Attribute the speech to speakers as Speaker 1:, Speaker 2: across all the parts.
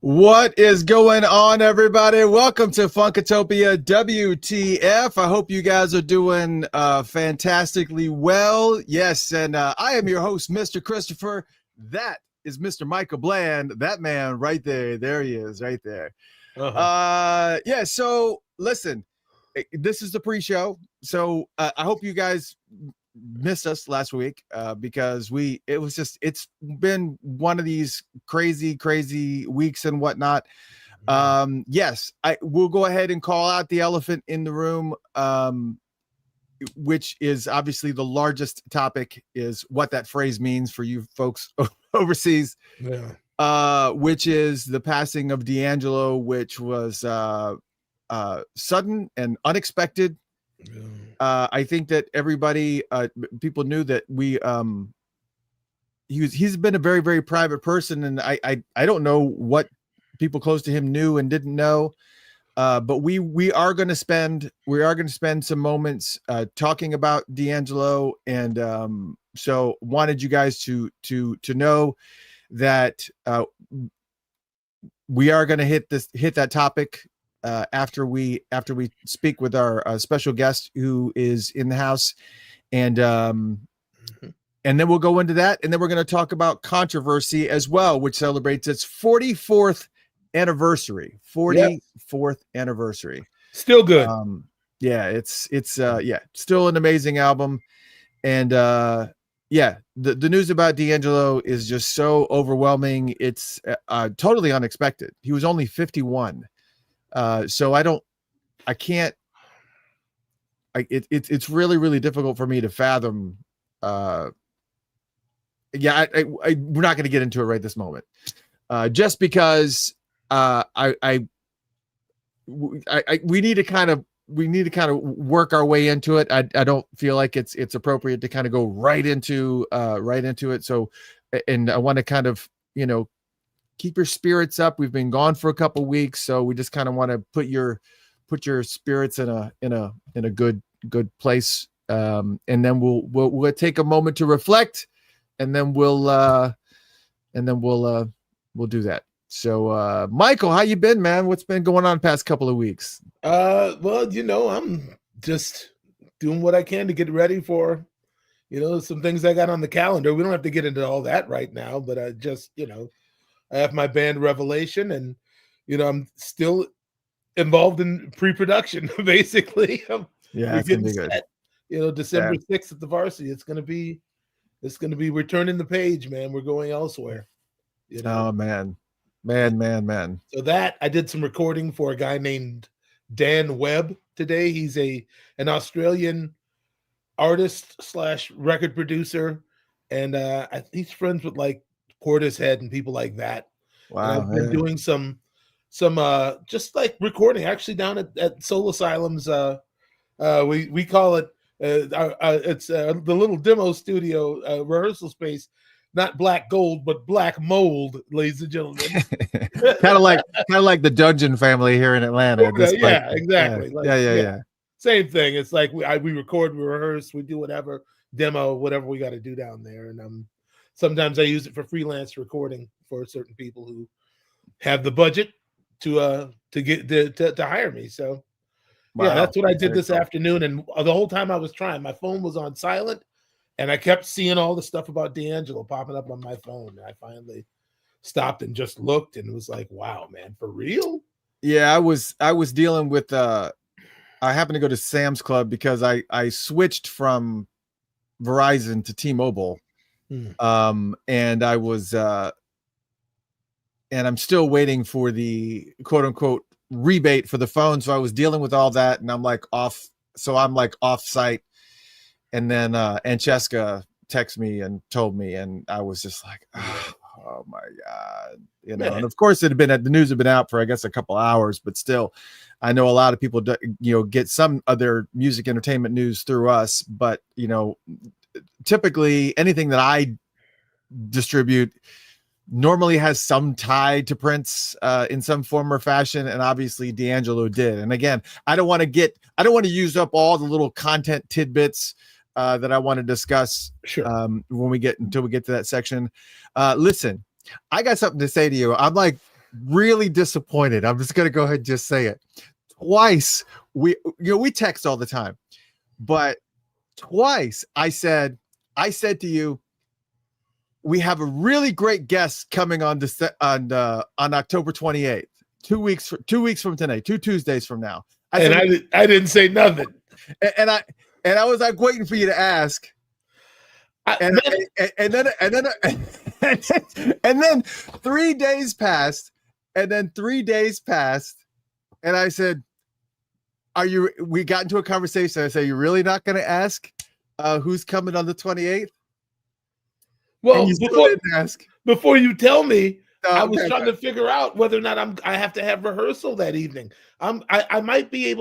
Speaker 1: What is going on, everybody? Welcome to Funkatopia WTF. I hope you guys are doing fantastically well. Yes, and I am your host, Mr. Christopher. That is Mr. Michael Bland. That man right there. There he is, right there. Yeah, so listen, this is the pre-show. So I hope you guys missed us last week because it's been one of these crazy weeks and whatnot. Yes, I will go ahead and call out the elephant in the room, which is obviously the largest topic, is what that phrase means for you folks overseas. Which is the passing of D'Angelo, which was sudden and unexpected. I think that everybody, people knew that he's been a very private person, and I don't know what people close to him knew and didn't know, but we are going to spend some moments talking about D'Angelo, and so wanted you guys to know that we are going to hit that topic after we speak with our special guest who is in the house, and then we'll go into that, and then we're going to talk about controversy as well, which celebrates its 44th anniversary. 44th anniversary.
Speaker 2: Still good.
Speaker 1: Yeah, it's still an amazing album, and yeah, the news about D'Angelo is just so overwhelming. It's totally unexpected. He was only 51. So it's really difficult for me to fathom. We're not going to get into it right this moment. Just because we need to kind of work our way into it. I don't feel like it's appropriate to kind of go right into it. So, and I want to kind of, keep your spirits up. We've been gone for a couple weeks, so we just kind of want to put your spirits in a good place. And then we'll take a moment to reflect, and then we'll do that. So, Michael, how you been, man? What's been going on the past couple of weeks?
Speaker 2: Well, I'm just doing what I can to get ready for, some things I got on the calendar. We don't have to get into all that right now, but I just, I have my band Revelation, and, I'm still involved in pre-production, basically.
Speaker 1: Yeah, it's gonna be good.
Speaker 2: Set, December 6th at the Varsity. It's gonna be returning the page, man. We're going elsewhere.
Speaker 1: Oh man. So
Speaker 2: that I did some recording for a guy named Dan Webb today. He's an Australian artist / record producer, and he's friends with like Portishead and people like that.
Speaker 1: Wow.
Speaker 2: And I've been doing some just like recording actually down at Soul Asylum's. We call it it's the little demo studio rehearsal space. Not black gold, but black mold, ladies and gentlemen.
Speaker 1: kind of like the Dungeon Family here in Atlanta.
Speaker 2: Exactly.
Speaker 1: Yeah.
Speaker 2: Same thing. It's like we record, we rehearse, we do whatever demo, whatever we got to do down there. And sometimes I use it for freelance recording for certain people who have the budget to hire me. So yeah, that's what I did this afternoon. And the whole time I was trying, my phone was on silent. And I kept seeing all the stuff about D'Angelo popping up on my phone. And I finally stopped and just looked, and it was like, wow, man, for real?
Speaker 1: Yeah, I was dealing with I happened to go to Sam's Club because I switched from Verizon to T-Mobile. And I was and I'm still waiting for the quote unquote rebate for the phone. So I was dealing with all that, and I'm like off site. And then Ancheska texted me and told me, and I was just like, oh my God, And of course the news had been out for, I guess, a couple hours, but still, I know a lot of people, get some of their music entertainment news through us, but typically anything that I distribute normally has some tie to Prince in some form or fashion, and obviously D'Angelo did. And again, I don't want to use up all the little content tidbits that I want to discuss until we get to that section. Listen, I got something to say to you. I'm like really disappointed. I'm just gonna go ahead and just say it. Twice we text all the time, but twice I said to you, we have a really great guest coming on October 28th, 2 weeks from today, 2 Tuesdays from now.
Speaker 2: I didn't say nothing,
Speaker 1: and I was like waiting for you to ask. And then 3 days passed, and I said, we got into a conversation. I said, you're really not going to ask who's coming on the 28th?
Speaker 2: Well,
Speaker 1: didn't ask.
Speaker 2: Before you tell me, I was trying to figure out whether or not I have to have rehearsal that evening. I might be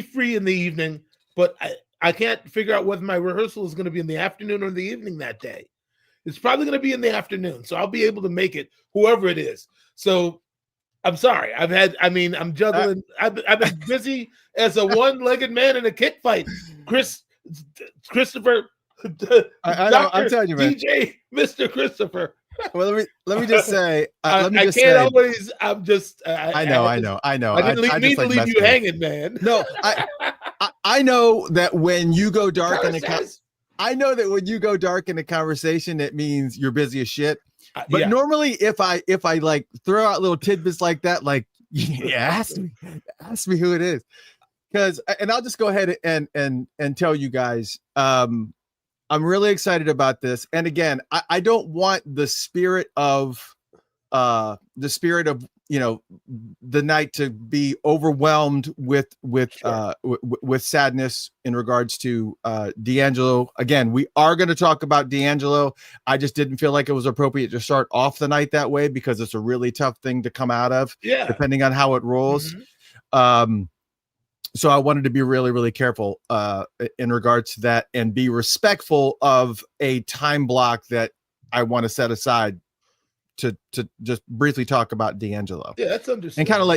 Speaker 2: free in the evening, but I can't figure out whether my rehearsal is going to be in the afternoon or the evening that day. It's probably going to be in the afternoon, so I'll be able to make it, whoever it is. So I'm sorry. I'm juggling. I've been busy as a one-legged man in a kick fight. Christopher,
Speaker 1: I know, I'm telling you, man.
Speaker 2: DJ, Mr. Christopher.
Speaker 1: Well, let me just say.
Speaker 2: I can't always. I'm just.
Speaker 1: I know.
Speaker 2: I didn't mean to leave you hanging, man.
Speaker 1: No, I know that when you go dark in a conversation, it means you're busy as shit. But normally, if I like throw out little tidbits like that, like ask me who it is, and I'll just go ahead and tell you guys. I'm really excited about this, and again, I don't want the spirit of the night to be overwhelmed with sadness in regards to D'Angelo. Again, we are going to talk about D'Angelo. I just didn't feel like it was appropriate to start off the night that way because it's a really tough thing to come out of, depending on how it rolls. Mm-hmm. So I wanted to be really, really careful in regards to that and be respectful of a time block that I want to set aside to just briefly talk about D'Angelo.
Speaker 2: Yeah, that's understandable.
Speaker 1: And kind of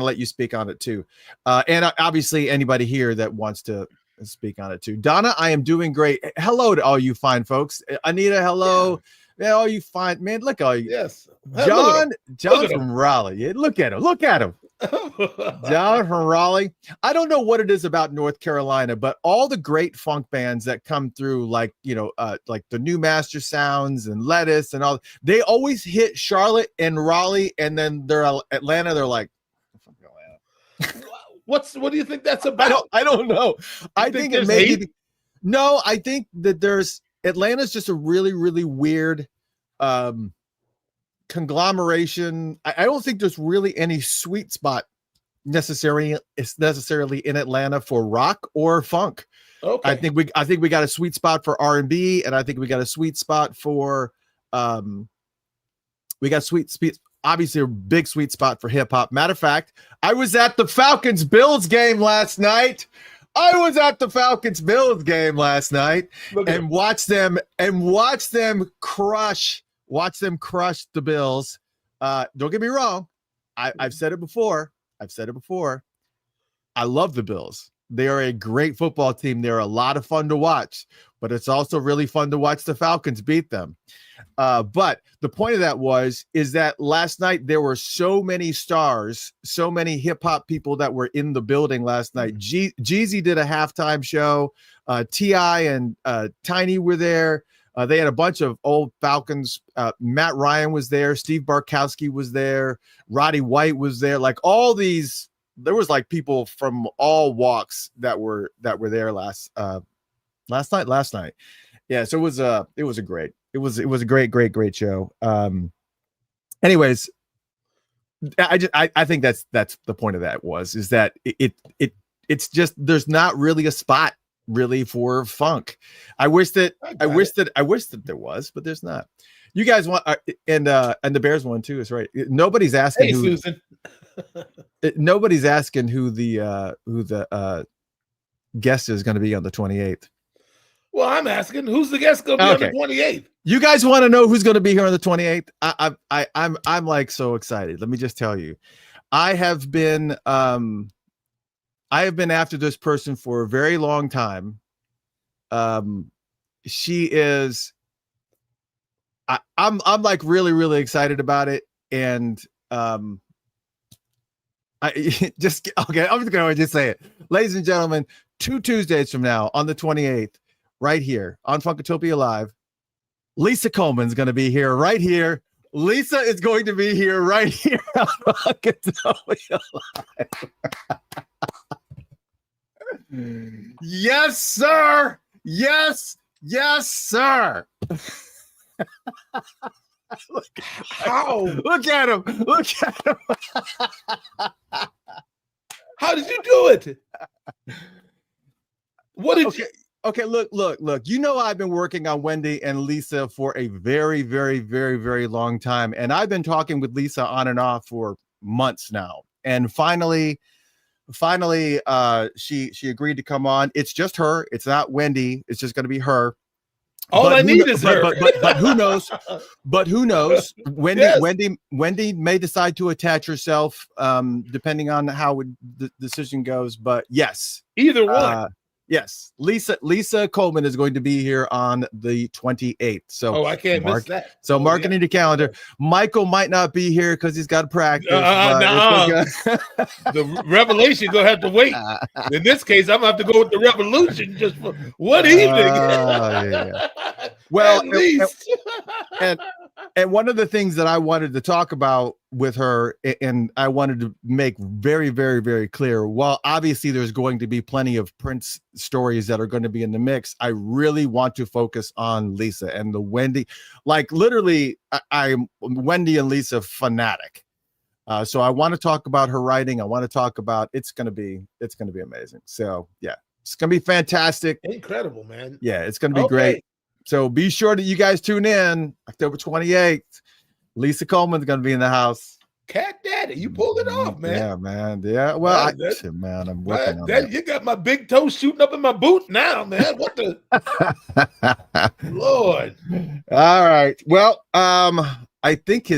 Speaker 1: let you speak on it too. And obviously anybody here that wants to speak on it too. Donna, I am doing great. Hello to all you fine folks. Anita, hello. Yeah, all you fine, man. Look, all you.
Speaker 2: Yes.
Speaker 1: John from Raleigh. Yeah, look at him. John from Raleigh. I don't know what it is about North Carolina, but all the great funk bands that come through, like like the New Master Sounds and Lettuce and all, they always hit Charlotte and Raleigh, and then they're Atlanta. They're like,
Speaker 2: what do you think that's about?
Speaker 1: I don't know. I think it may be. No, I think that Atlanta's just a really, really weird conglomeration. I don't think there's really any sweet spot necessarily in Atlanta for rock or funk. Okay. I think we got a sweet spot for R&B, and I think we got a sweet spot for obviously a big sweet spot for hip hop. Matter of fact, I was at the Falcons Bills game last night. and watched them crush the Bills. Don't get me wrong. I've said it before. I love the Bills. They are a great football team. They're a lot of fun to watch, but it's also really fun to watch the Falcons beat them. But the point of that is that last night there were so many stars, so many hip hop people that were in the building last night. Jeezy did a halftime show. T.I. and Tiny were there. They had a bunch of old Falcons. Matt Ryan was there. Steve Barkowski was there. Roddy White was there. Like all these, there was like people from all walks that were there last night. Yeah. So it was a great show. Anyways, I think that's the point of that is that it's just, there's not really a spot really for funk. I wish that there was, but there's not. You guys want and the Bears one too is right. Nobody's asking
Speaker 2: Susan.
Speaker 1: Nobody's asking who the guest is going to be on the 28th.
Speaker 2: Well, I'm asking who's the guest going to be on the 28th.
Speaker 1: You guys want to know who's going to be here on the 28th? I'm like so excited. Let me just tell you, I have been after this person for a very long time. She is. I'm like really, really excited about it, and I just okay. I'm just going to just say it, ladies and gentlemen. 2 Tuesdays from now, on the 28th, right here on Funkatopia Live, Lisa Coleman's going to be here, right here. Lisa is going to be here, right here on Funkatopia Live. Yes, sir. Yes, sir.
Speaker 2: How?
Speaker 1: Look at him. Look at him.
Speaker 2: How did you do it? What did you?
Speaker 1: Okay, look. You know, I've been working on Wendy and Lisa for a very, very, very, very long time. And I've been talking with Lisa on and off for months now. And finally, she agreed to come on. It's just her. It's not Wendy. It's just going to be her.
Speaker 2: All I need is her.
Speaker 1: But who knows? But who knows? Wendy,
Speaker 2: Yes.
Speaker 1: Wendy may decide to attach herself, depending on how the decision goes. But yes,
Speaker 2: Either one.
Speaker 1: yes, Lisa Coleman is going to be here on the 28th. So
Speaker 2: I can't miss that.
Speaker 1: So mark it in your calendar. Michael might not be here because he's got to practice.
Speaker 2: The Revelation gonna have to wait. In this case, I'm gonna have to go with the Revolution just for one evening.
Speaker 1: Yeah. Well,
Speaker 2: at least.
Speaker 1: and one of the things that I wanted to talk about with her, and I wanted to make very, very, very clear, while obviously there's going to be plenty of Prince stories that are going to be in the mix, I really want to focus on Lisa and the Wendy. Like literally, I'm Wendy and Lisa fanatic. So I want to talk about her writing. I want to talk about it's going to be amazing. So yeah, it's going to be fantastic.
Speaker 2: Incredible, man.
Speaker 1: Yeah, it's going to be great. So be sure that you guys tune in October 28th. Lisa Coleman's going to be in the house.
Speaker 2: Cat Daddy, you pulled it off, man.
Speaker 1: Yeah, man. Yeah. Well, I'm working on that.
Speaker 2: You got my big toe shooting up in my boot now, man. What the Lord?
Speaker 1: All right. Well, I think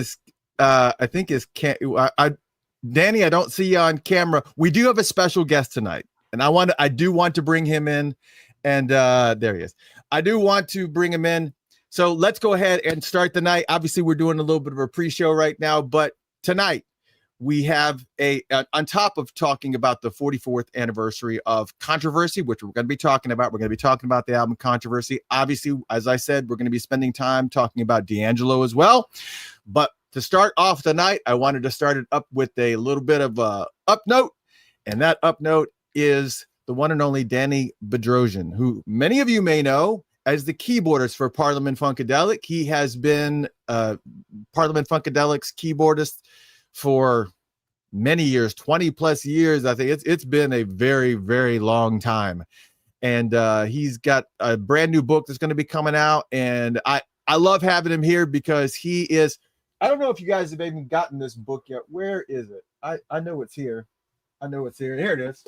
Speaker 1: Danny, I don't see you on camera. We do have a special guest tonight, and I do want to bring him in, and there he is. I do want to bring him in. So let's go ahead and start the night. Obviously, we're doing a little bit of a pre-show right now, but tonight we have on top of talking about the 44th anniversary of Controversy, which we're going to be talking about. We're going to be talking about the album Controversy. Obviously, as I said, we're going to be spending time talking about D'Angelo as well. But to start off the night, I wanted to start it up with a little bit of a up note, and that up note is the one and only Danny Bedrosian, who many of you may know as the keyboardist for Parliament Funkadelic. He has been Parliament Funkadelic's keyboardist for many years, 20 plus years. I think it's been a very, very long time. And he's got a brand new book that's going to be coming out. And I love having him here because he is, I don't know if you guys have even gotten this book yet. Where is it? I know it's here. Here it is.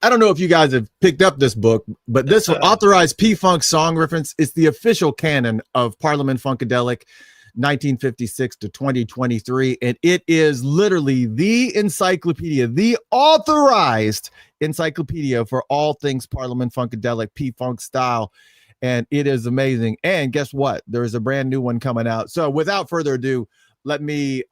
Speaker 1: I don't know if you guys have picked up this book, but this authorized P-Funk song reference is the official canon of Parliament Funkadelic 1956 to 2023. And it is literally the encyclopedia, the authorized encyclopedia for all things Parliament Funkadelic, P-Funk style. And it is amazing. And guess what? There is a brand new one coming out. So without further ado, let me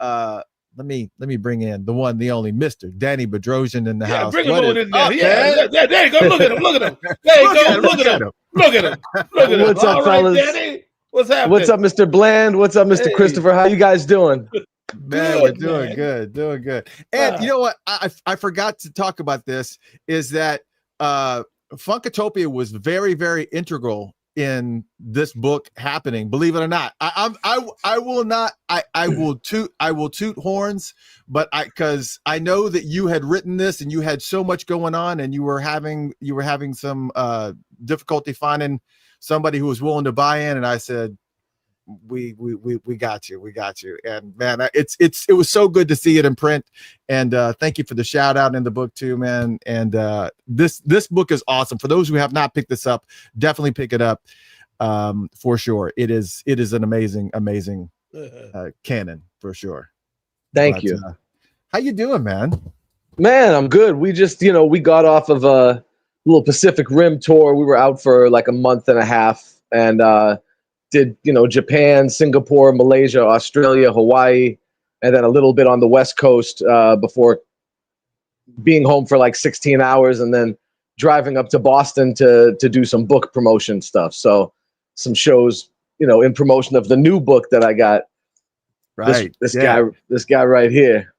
Speaker 1: bring in the one, the only Mr. Danny Bedrosian in the house.
Speaker 2: Bring him over in there. There you go. Look at him. Look at him. There you go. Look at him. Look at him. Look at him.
Speaker 3: What's up, fellas?
Speaker 2: Danny? What's happening?
Speaker 3: What's up, Mr. Bland? What's up, Mr. Christopher? How you guys doing?
Speaker 1: Man, we're doing good. And you know what? I forgot to talk about this, is that Funkatopia was very, very integral in this book happening. Believe it or not, I will toot horns, but because I know that you had written this and you had so much going on, and you were having some difficulty finding somebody who was willing to buy in, and I said, we got you. And man, it was so good to see it in print, and thank you for the shout out in the book too, man. And this book is awesome. For those who have not picked this up, definitely pick it up for sure. It is an amazing canon for sure.
Speaker 3: Thank you.
Speaker 1: How you doing, man?
Speaker 3: Man, I'm good. We just we got off of a little Pacific Rim tour. We were out for like a month and a half, and did, Japan, Singapore, Malaysia, Australia, Hawaii, and then a little bit on the West Coast before being home for like 16 hours and then driving up to Boston to do some book promotion stuff. So some shows, in promotion of the new book that I got.
Speaker 1: Right.
Speaker 3: This guy right here.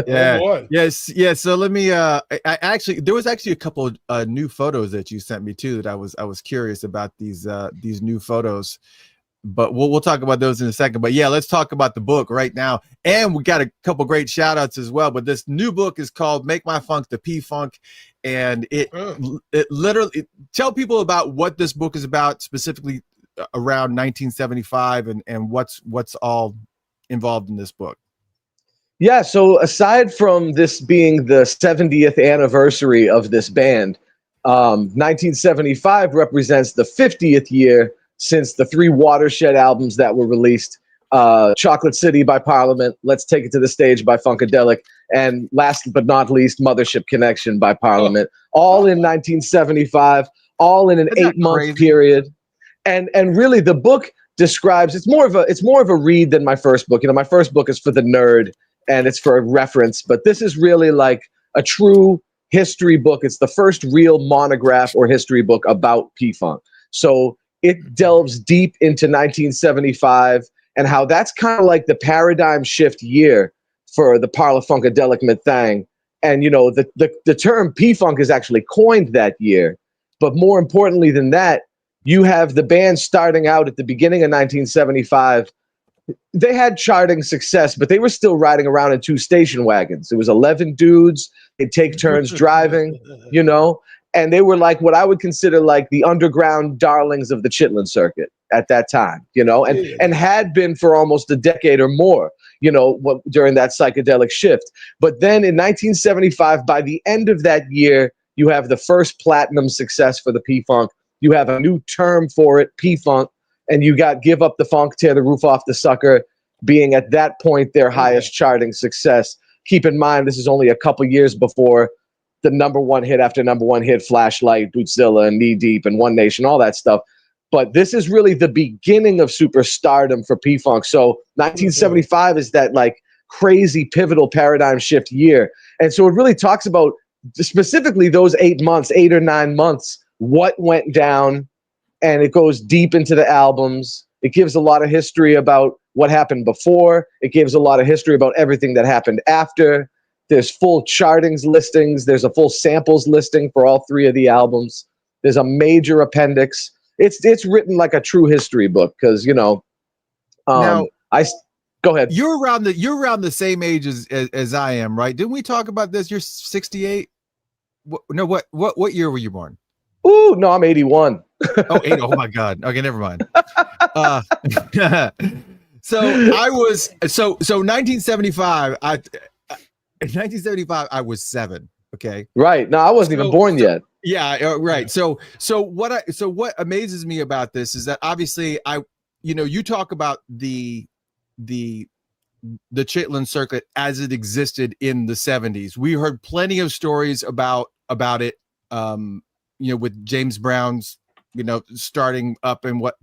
Speaker 1: Yeah.
Speaker 2: Oh boy.
Speaker 1: Yes. Yeah. So let me. There was actually a couple new photos that you sent me too that I was curious about these new photos, but we'll talk about those in a second. But yeah, let's talk about the book right now. And we got a couple great shout outs as well. But this new book is called "Make My Funk the P-Funk," and it literally tell people about what this book is about, specifically around 1975 and what's all involved in this book.
Speaker 3: Yeah, so aside from this being the 70th anniversary of this band, 1975 represents the 50th year since the 3 Watershed albums that were released. Chocolate City by Parliament, Let's Take It to the Stage by Funkadelic, and last but not least, Mothership Connection by Parliament. All in 1975, all in an 8-month period. And really the book describes, it's more of a read than my first book. My first book is for the nerd and it's for a reference, but this is really like a true history book. It's the first real monograph or history book about P-Funk. So it delves deep into 1975 and how that's kind of like the paradigm shift year for the Parla Funkadelic thing. And the term P-Funk is actually coined that year, but more importantly than that, you have the band starting out at the beginning of 1975. They had charting success, but they were still riding around in 2 station wagons. It was 11 dudes. They'd take turns driving, and they were like what I would consider like the underground darlings of the Chitlin circuit at that time, and had been for almost a decade or more, during that psychedelic shift. But then in 1975, by the end of that year, you have the first platinum success for the P-Funk. You have a new term for it, P-Funk, and you got Give Up the Funk, Tear the Roof Off the Sucker being at that point their highest charting success. Keep in mind, this is only a couple years before the number one hit after number one hit, Flashlight, Bootzilla, and Knee Deep, and One Nation, all that stuff. But this is really the beginning of superstardom for P-Funk. So 1975 is that like crazy pivotal paradigm shift year. And so it really talks about specifically those 8 months, 8 or 9 months, what went down, and it goes deep into the albums. It gives a lot of history about what happened before. It gives a lot of history about everything that happened after. There's full chartings listings. There's a full samples listing for all 3 of the albums. There's a major appendix. It's written like a true history book because now, go ahead.
Speaker 1: You're around the same age as I am, right? Didn't we talk about this? You're 68. What year were you born?
Speaker 3: Ooh, no, I'm 81.
Speaker 1: Oh my God. Okay, never mind. So I was 1975. In 1975, I was 7. Okay.
Speaker 3: Right. No, I wasn't even born yet.
Speaker 1: Yeah. Right. So what amazes me about this is that obviously you talk about the Chitlin circuit as it existed in the 70s. We heard plenty of stories about it. With James Brown's, starting up and what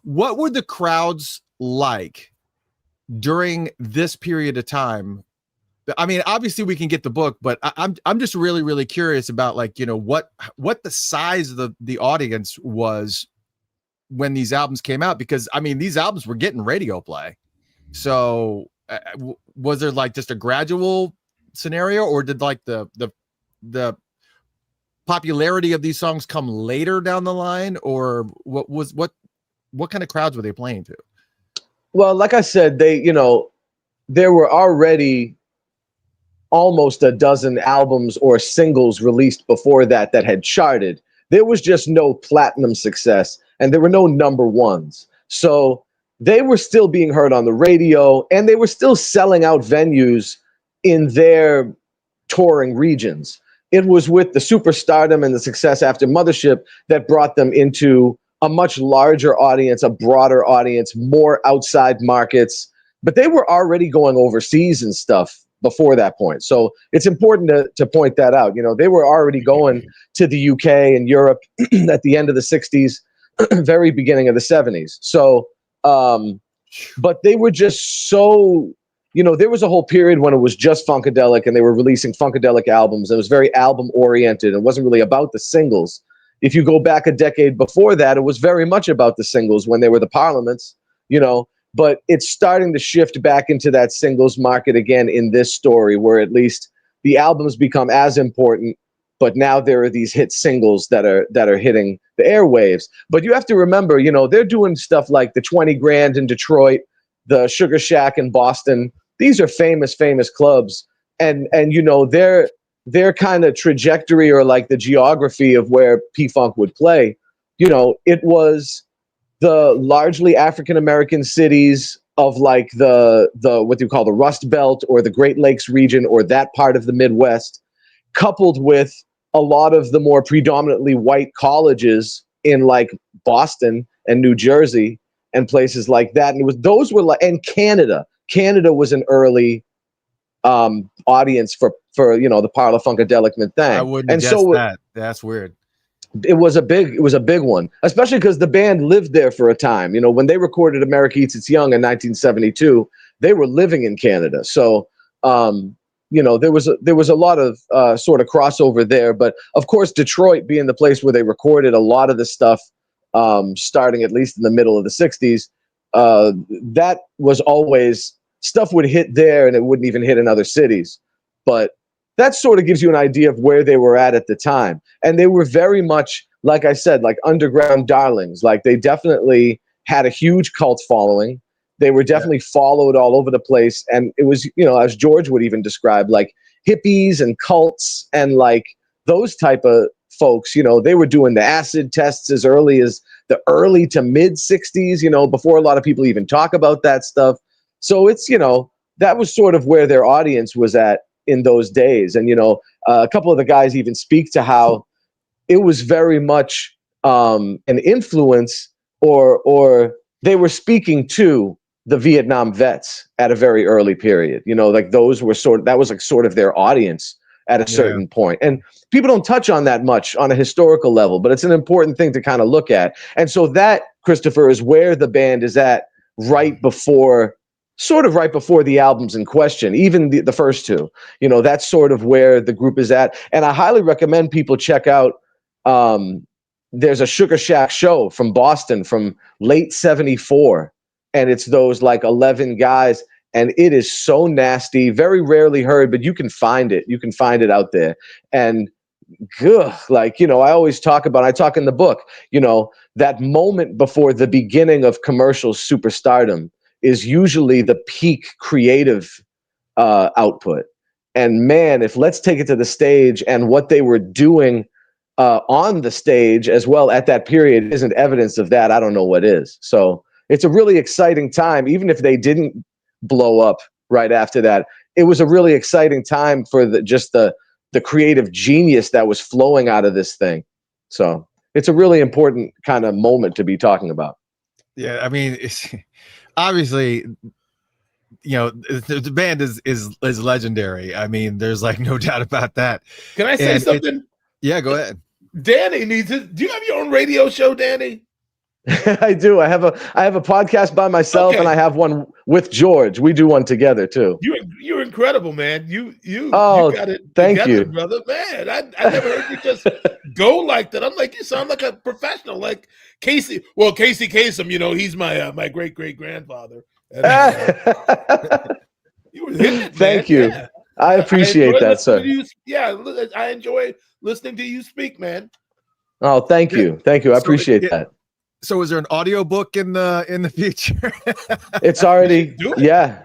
Speaker 1: were the crowds like during this period of time? I mean, obviously we can get the book, but I'm just really, really curious about what the size of the audience was when these albums came out, because I mean, these albums were getting radio play. So was there like just a gradual scenario, or did like the popularity of these songs come later down the line, or what kind of crowds were they playing to?
Speaker 3: Well, like I said, there were already almost a dozen albums or singles released before that had charted. There was just no platinum success and there were no number ones. So they were still being heard on the radio and they were still selling out venues in their touring regions. It was with the superstardom and the success after Mothership that brought them into a much larger audience, a broader audience, more outside markets. But they were already going overseas and stuff before that point. So it's important to point that out. They were already going to the UK and Europe at the end of the 60s. very beginning of the 70s. So, but they were just so, there was a whole period when it was just Funkadelic and they were releasing Funkadelic albums. It was very album oriented. It wasn't really about the singles. If you go back a decade before that, it was very much about the singles when they were the Parliaments, but it's starting to shift back into that singles market again in this story, where at least the albums become as important, but now there are these hit singles that are hitting the airwaves. But you have to remember, they're doing stuff like the 20 Grand in Detroit, the Sugar Shack in Boston. These are famous clubs, and their kind of trajectory, or like the geography of where P-Funk would play, it was the largely African American cities of like the what you call the Rust Belt or the Great Lakes region, or that part of the Midwest, coupled with a lot of the more predominantly white colleges in like Boston and New Jersey and places like that. And and Canada was an early audience for the Parla Funkadelic thing.
Speaker 1: I wouldn't have guessed that. That's weird.
Speaker 3: It was a big one, especially because the band lived there for a time. When they recorded America Eats Its Young in 1972, they were living in Canada. So there was a lot of sort of crossover there. But of course, Detroit being the place where they recorded a lot of the stuff, starting at least in the middle of the 60s, that was always, stuff would hit there and it wouldn't even hit in other cities. But that sort of gives you an idea of where they were at the time. And they were very much, like I said, like underground darlings. Like they definitely had a huge cult following. They were definitely followed all over the place. And it was, as George would even describe, like hippies and cults and like those type of folks, they were doing the acid tests as early as the early to mid 60s, before a lot of people even talk about that stuff. So it's, that was sort of where their audience was at in those days. And, a couple of the guys even speak to how it was very much an influence, or they were speaking to the Vietnam vets at a very early period. Like those were that was like sort of their audience at a certain point. And people don't touch on that much on a historical level, but it's an important thing to kind of look at. And so that, Christopher, is where the band is at right before the albums in question, even the first two. That's sort of where the group is at. And I highly recommend people check out, there's a Sugar Shack show from Boston from late 74. And it's those like 11 guys. And it is so nasty, very rarely heard, but you can find it. You can find it out there. And I always talk about, I talk in the book, that moment before the beginning of commercial superstardom is usually the peak creative output. And man, if Let's Take It to the Stage and what they were doing on the stage as well at that period isn't evidence of that, I don't know what is. So it's a really exciting time. Even if they didn't blow up right after that, it was a really exciting time for the creative genius that was flowing out of this thing. So it's a really important kind of moment to be talking about.
Speaker 1: Yeah, I mean, it's obviously, the band is legendary. I mean, there's like no doubt about that.
Speaker 2: Can I say something?
Speaker 1: Yeah, go ahead.
Speaker 2: Danny needs it. Do you have your own radio show, Danny?
Speaker 3: I do. I have a podcast by myself, and I have one with George. We do one together too.
Speaker 2: You're incredible, man. You got it.
Speaker 3: Thank
Speaker 2: together,
Speaker 3: you,
Speaker 2: brother. Man, I never heard you just go like that. I'm like, you sound like a professional, like Casey. Well, Casey Kasem, he's my great grandfather. You were hitting it,
Speaker 3: Thank you.
Speaker 2: Yeah.
Speaker 3: I appreciate that, sir.
Speaker 2: I enjoy listening to you speak, man.
Speaker 3: Oh, thank you. I appreciate that.
Speaker 1: So is there an audio book in the future?
Speaker 3: It's already, yeah.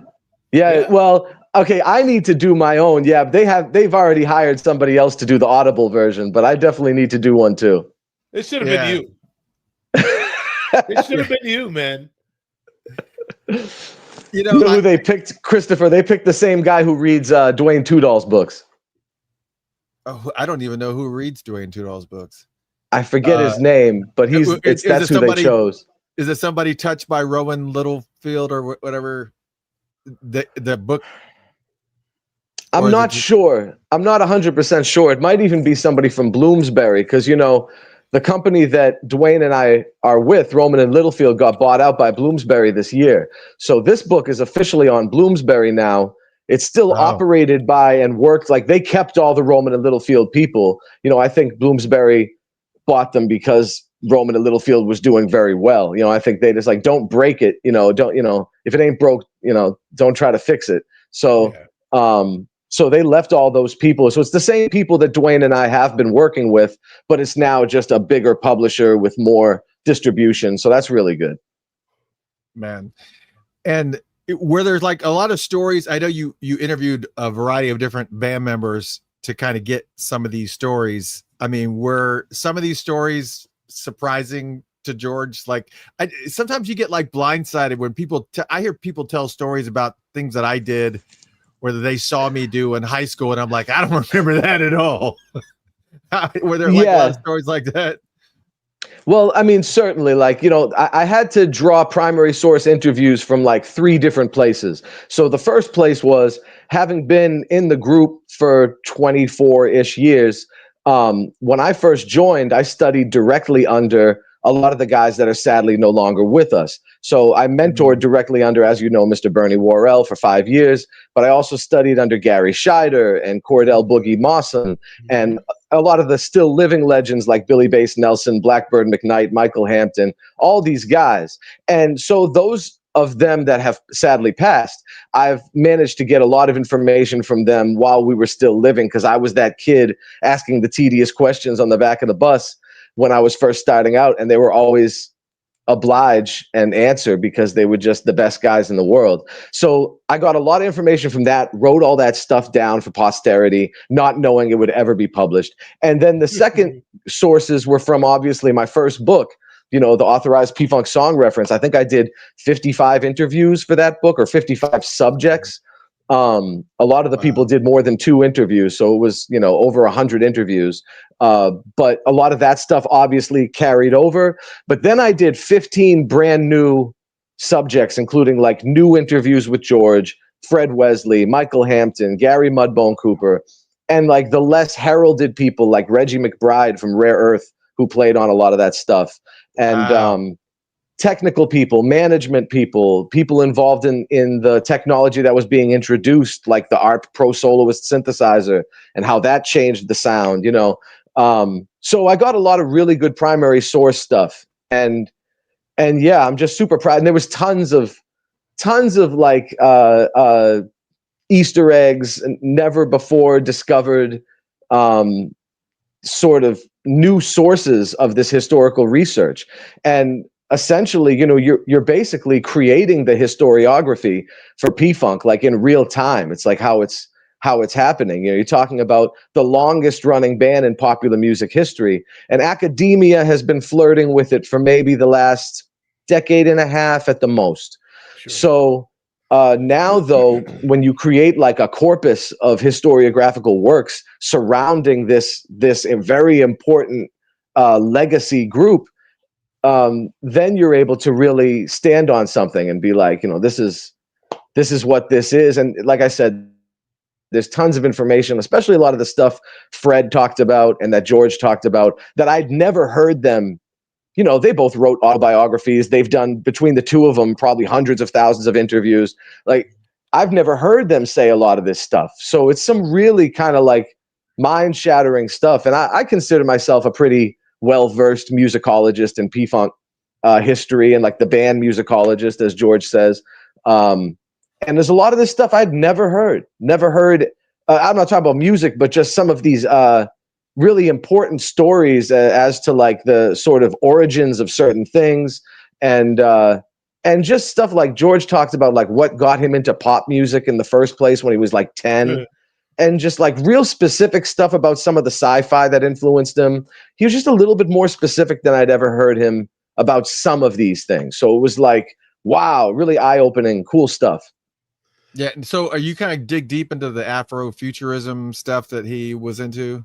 Speaker 3: Well, okay, I need to do my own. Yeah, they've already hired somebody else to do the Audible version, but I definitely need to do one too.
Speaker 2: It should have been you. It should have been you, man.
Speaker 3: You know who they picked, Christopher? They picked the same guy who reads Dwayne Tudall's books.
Speaker 1: Oh, I don't even know who reads Dwayne Tudall's books.
Speaker 3: I forget his name, but that's who they chose.
Speaker 1: Is it somebody touched by Rowan Littlefield or whatever? The book.
Speaker 3: I'm not sure. I'm not 100% sure. It might even be somebody from Bloomsbury, because the company that Dwayne and I are with, Roman and Littlefield, got bought out by Bloomsbury this year. So this book is officially on Bloomsbury now. It's still operated by and worked, like they kept all the Roman and Littlefield people. You know, I think Bloomsbury bought them because Roman and Littlefield was doing very well. You know, I think they just like, don't break it, you know, don't, you know, if it ain't broke, you know, don't try to fix it. So, so they left all those people. So it's the same people that Dwayne and I have been working with, but it's now just a bigger publisher with more distribution. So that's really good.
Speaker 1: Man. And where there's like a lot of stories, I know you interviewed a variety of different band members to kind of get some of these stories. I mean, were some of these stories surprising to George? Like, sometimes you get like blindsided when people, I hear people tell stories about things that I did, whether they saw me do in high school, and I'm like, I don't remember that at all. Were there like a lot of stories like that?
Speaker 3: Well, I mean, certainly, like, you know, I had to draw primary source interviews from like 3 different places. So the first place was, having been in the group for 24-ish years. When I first joined, I studied directly under a lot of the guys that are sadly no longer with us. So I mentored directly under, as you know, Mr. Bernie Worrell for 5 years, but I also studied under Gary Scheider and Cordell Boogie Mawson and a lot of the still living legends like Billy Bass Nelson, Blackbird McKnight, Michael Hampton, all these guys. And so those of them that have sadly passed, I've managed to get a lot of information from them while we were still living, because I was that kid asking the tedious questions on the back of the bus when I was first starting out, and they were always oblige and answer because they were just the best guys in the world. So I got a lot of information from that, wrote all that stuff down for posterity, not knowing it would ever be published. And then the second sources were from obviously my first book, you know, the authorized P-Funk song reference. I think I did 55 interviews for that book, or 55 subjects. A lot of the people did more than 2 interviews, so it was, you know, over 100 interviews. But a lot of that stuff obviously carried over. But then I did 15 brand new subjects, including like new interviews with George, Fred Wesley, Michael Hampton, Gary Mudbone Cooper, and like the less heralded people like Reggie McBride from Rare Earth, who played on a lot of that stuff. And technical people, management people, people involved in the technology that was being introduced, like the ARP Pro Soloist synthesizer and how that changed the sound, you know. So I got a lot of really good primary source stuff. And yeah, I'm just super proud. And there was tons of like Easter eggs, never before discovered sort of new sources of this historical research. And essentially, you know, you're basically creating the historiography for P-Funk, like in real time. It's like how it's happening. You know, you're talking about the longest running band in popular music history, and academia has been flirting with it for maybe the last decade and a half at the most. Sure. So now, though, when you create like a corpus of historiographical works surrounding this very important legacy group, then you're able to really stand on something and be like, you know, this is what this is. And like I said, there's tons of information, especially a lot of the stuff Fred talked about and that George talked about, that I'd never heard them. You know, they both wrote autobiographies. They've done, between the two of them, probably hundreds of thousands of interviews. Like, I've never heard them say a lot of this stuff. So it's some really kind of like mind-shattering stuff. And I consider myself a pretty well-versed musicologist in P-Funk history, and like the band musicologist, as George says. And there's a lot of this stuff I'd never heard. I'm not talking about music, but just some of these really important stories as to like the sort of origins of certain things, and just stuff like George talked about, like what got him into pop music in the first place when he was like 10. And just like real specific stuff about some of the sci-fi that influenced him. He was just a little bit more specific than I'd ever heard him about some of these things. So it was like, wow, really eye-opening, cool stuff.
Speaker 1: Yeah. And so are you kind of dig deep into the Afrofuturism stuff that he was into?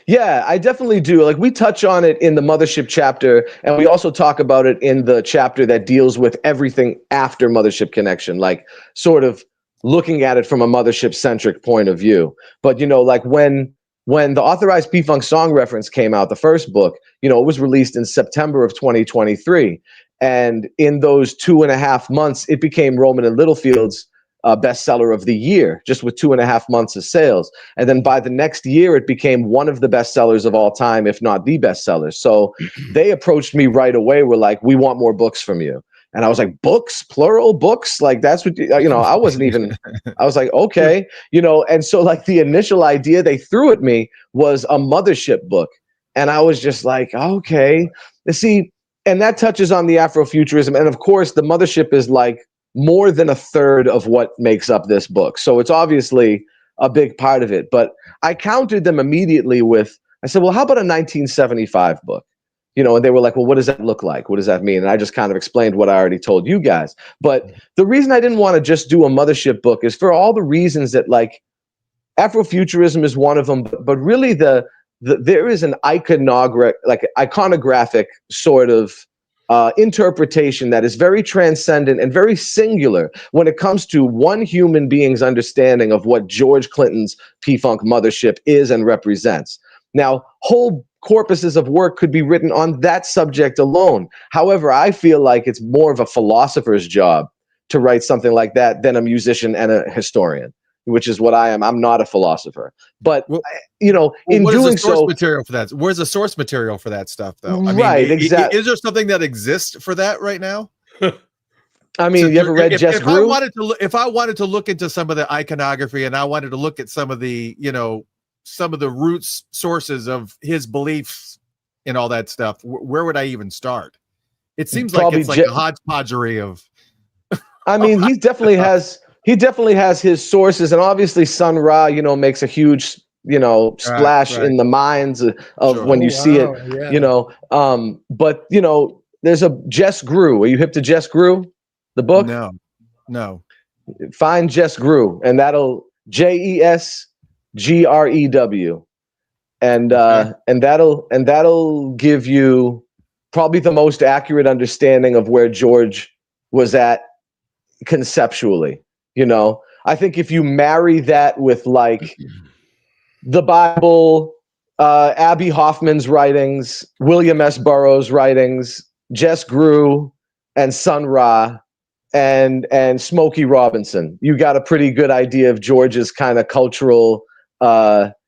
Speaker 3: Yeah, I definitely do. Like, we touch on it in the Mothership chapter, and we also talk about it in the chapter that deals with everything after Mothership Connection, like sort of looking at it from a Mothership-centric point of view. But, you know, like when when the authorized P-Funk song reference came out, the first book, it was released in September of 2023. And in those 2.5 months, it became Rowman and Littlefield's bestseller of the year, just with 2.5 months of sales. And then by the next year, it became one of the bestsellers of all time, if not the bestseller. So they approached me right away. Were like, we want more books from you. And I was like, books, plural books? Like, that's what, I wasn't even, I was like, okay, and so like the initial idea they threw at me was a mothership book. And I was just like, okay, see, and that touches on the Afrofuturism. And of course, the mothership is like more than a third of what makes up this book. So it's obviously a big part of it. But I countered them immediately with, I said, well, how about a 1975 book? And they were like, well, what does that look like? What does that mean? And I just kind of explained what I already told you guys. But the reason I didn't want to just do a mothership book is for all the reasons that, like, Afrofuturism is one of them, but really there is an iconographic sort of interpretation that is very transcendent and very singular when it comes to one human being's understanding of what George Clinton's P-Funk mothership is and represents. Now, whole corpuses of work could be written on that subject alone. However, I feel like it's more of a philosopher's job to write something like that than a musician and a historian, which is what I am. I'm not a philosopher. But, in doing so...
Speaker 1: material for that? Where's the source material for that stuff, though? I
Speaker 3: right,
Speaker 1: mean,
Speaker 3: exactly.
Speaker 1: Is there something that exists for that right now?
Speaker 3: I mean, you ever read Jess Grew?
Speaker 1: If I wanted to look into some of the iconography and I wanted to look at some of the, some of the roots sources of his beliefs and all that stuff, where would I even start? It seems like it's like a hodgepodgery of.
Speaker 3: I mean, he definitely has his sources, and obviously Sun Ra, makes a huge, splash in the minds of when you see it, yeah. But there's a Jess Grew. Are you hip to Jess Grew, the book?
Speaker 1: No.
Speaker 3: Find Jess Grew, and that'll JESGREW, and that'll give you probably the most accurate understanding of where George was at conceptually. I think if you marry that with like the Bible, Abby Hoffman's writings, William S. Burroughs' writings, Jess Grew, and Sun Ra, and Smokey Robinson, you got a pretty good idea of George's kind of cultural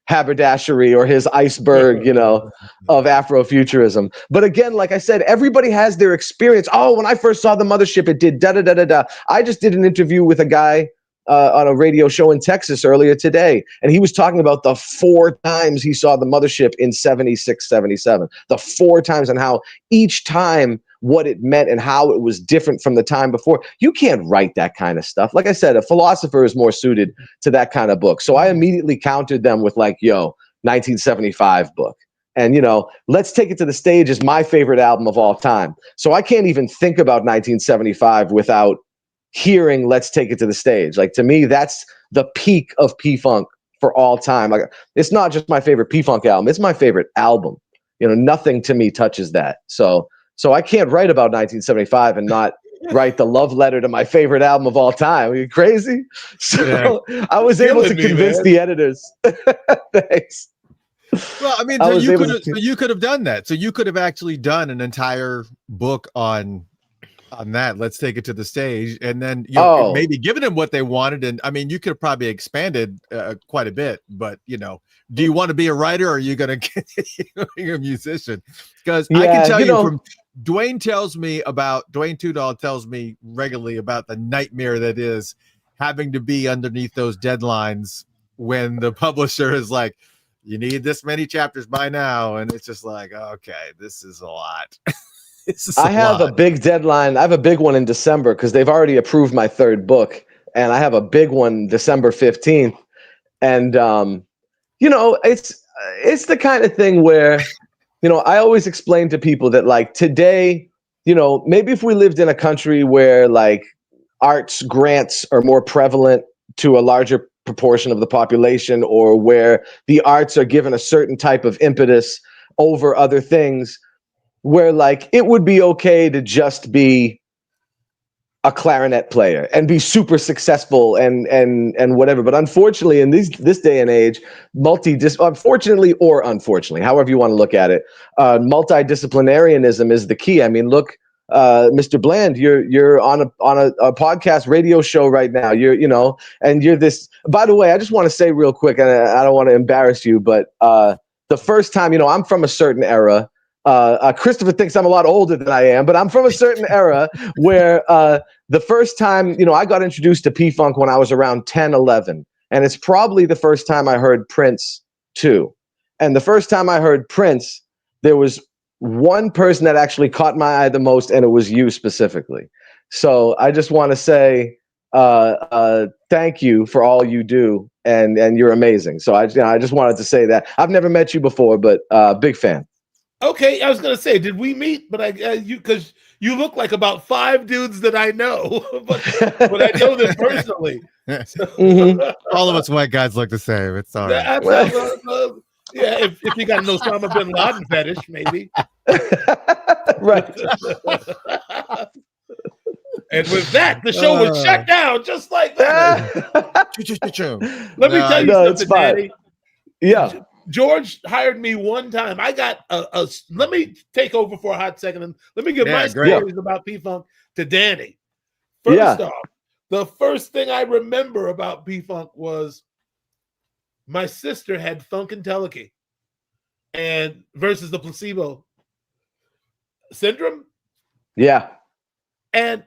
Speaker 3: haberdashery, or his iceberg, of Afrofuturism. But again, like I said, everybody has their experience. Oh, when I first saw the mothership, it did da da da da da. I just did an interview with a guy on a radio show in Texas earlier today, and he was talking about the 4 times he saw the mothership in 76, 77. The 4 times, and how each time what it meant and how it was different from the time before. You can't write that kind of stuff. Like I said, a philosopher is more suited to that kind of book. So I immediately countered them with like, 1975 book. And, Let's Take It to the Stage is my favorite album of all time. So I can't even think about 1975 without hearing Let's Take It to the Stage. Like, to me, that's the peak of P-Funk for all time. Like, it's not just my favorite P-Funk album. It's my favorite album. Nothing to me touches that. So I can't write about 1975 and not write the love letter to my favorite album of all time. Are you crazy? So yeah. I was able to convince the editors. Thanks.
Speaker 1: Well, I mean, you could have done that. So you could have actually done an entire book on that. Let's Take It to the Stage, and then maybe given them what they wanted. And I mean, you could have probably expanded quite a bit. But do you want to be a writer, or are you going to get a musician? Because I can tell you from. Dwayne Tudall tells me regularly about the nightmare that is having to be underneath those deadlines when the publisher is like, you need this many chapters by now. And it's just like, okay, this is a lot.
Speaker 3: I have a big deadline. I have a big one in December because they've already approved my 3rd book. And I have a big one December 15th. And, it's the kind of thing where... I always explain to people that, like, today, maybe if we lived in a country where, like, arts grants are more prevalent to a larger proportion of the population, or where the arts are given a certain type of impetus over other things, where, like, it would be okay to just be a clarinet player and be super successful and whatever. But unfortunately, in this day and age, unfortunately or unfortunately, however you want to look at it, multidisciplinarianism is the key. I mean, look, Mr. Bland, you're on a podcast radio show right now. And you're this. By the way, I just want to say real quick, and I don't want to embarrass you, but the first time, I'm from a certain era. Christopher thinks I'm a lot older than I am, but I'm from a certain era where the first time, I got introduced to P-Funk when I was around 10, 11. And it's probably the first time I heard Prince too. And the first time I heard Prince, there was one person that actually caught my eye the most, and it was you specifically. So I just want to say thank you for all you do, and you're amazing. So I just wanted to say that. I've never met you before, but big fan.
Speaker 2: Okay, I was gonna say, did we meet? But because you look like about 5 dudes that I know, but I know them personally. So,
Speaker 1: All of us white guys look the same. It's all right.
Speaker 2: Yeah, if you got an Osama bin Laden fetish, maybe.
Speaker 3: Right.
Speaker 2: And with that, the show was shut down just like that. Let me tell you something, Danny.
Speaker 3: Yeah.
Speaker 2: George hired me one time. I got let me take over for a hot second and let me give my stories about P-Funk to Danny. First off, the first thing I remember about P-Funk was my sister had Funkadelic and versus the Placebo Syndrome.
Speaker 3: Yeah.
Speaker 2: And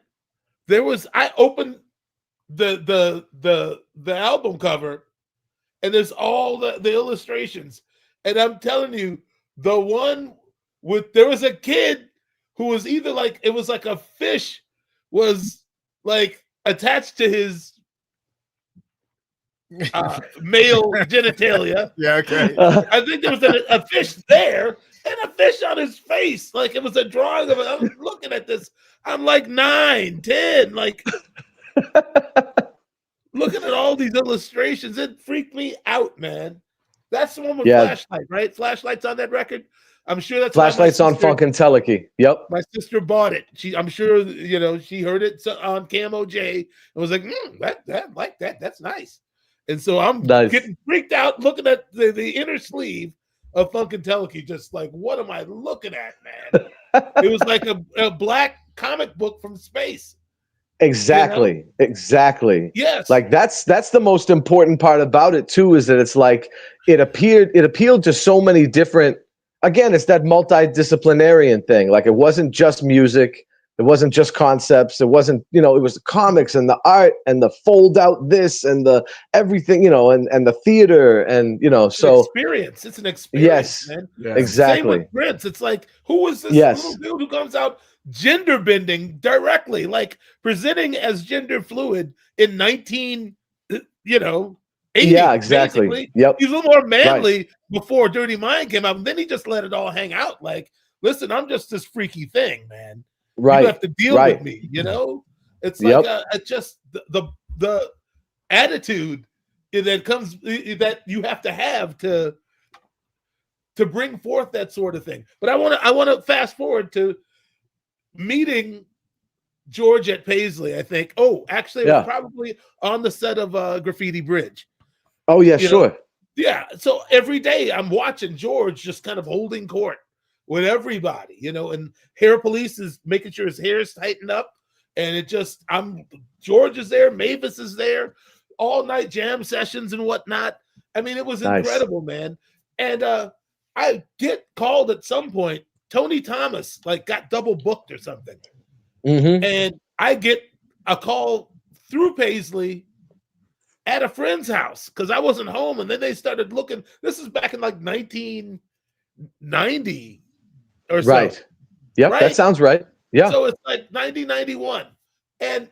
Speaker 2: I opened the album cover, and there's all the illustrations. And I'm telling you, the one there was a kid who was either like, it was like a fish was like attached to his male genitalia.
Speaker 1: Yeah, okay.
Speaker 2: I think there was a fish there and a fish on his face. Like it was a drawing of it. I'm looking at this. I'm like 9, 10, like looking at all these illustrations. It freaked me out, man. That's the one with Flashlight, right? Flashlight's on that record. I'm sure that's
Speaker 3: Flashlight's on Funkadelic. Yep.
Speaker 2: My sister bought it. I'm sure she heard it on Camo J and was like, that like that. That's nice. And so I'm getting freaked out looking at the inner sleeve of Funkadelic, just like, what am I looking at, man? It was like a black comic book from space.
Speaker 3: Exactly. Exactly.
Speaker 2: Yes.
Speaker 3: Like that's the most important part about it too, is that it's like it appealed to so many different. Again, it's that multidisciplinarian thing. Like it wasn't just music. It wasn't just concepts. It wasn't, it was the comics and the art and the fold out this and the everything, and the theater and, so.
Speaker 2: Experience. It's an experience, man.
Speaker 3: Yes, exactly.
Speaker 2: Same with Prince. It's like, who is this little dude who comes out gender bending directly, like presenting as gender fluid in 19, 80,
Speaker 3: yeah, exactly.
Speaker 2: Basically.
Speaker 3: Yep.
Speaker 2: He's a little more manly before Dirty Mind came out, and then he just let it all hang out. Like, listen, I'm just this freaky thing, man.
Speaker 3: Right.
Speaker 2: You have to deal with me, It's like just the attitude that comes that you have to bring forth that sort of thing. But I want to fast forward to meeting George at Paisley, I think. Oh, actually, it was probably on the set of Graffiti Bridge.
Speaker 3: Oh, yeah, sure.
Speaker 2: Yeah. So every day I'm watching George just kind of holding court with everybody, and Hair Police is making sure his hair is tightened up. And George is there, Mavis is there, all night jam sessions and whatnot. I mean, it was incredible, man. And I get called at some point. Tony Thomas got double booked or something.
Speaker 3: Mm-hmm.
Speaker 2: And I get a call through Paisley at a friend's house because I wasn't home. And then they started looking. This is back in 1990 or so.
Speaker 3: Right. Yep, right? That sounds right. Yeah.
Speaker 2: So it's like 90, 91. And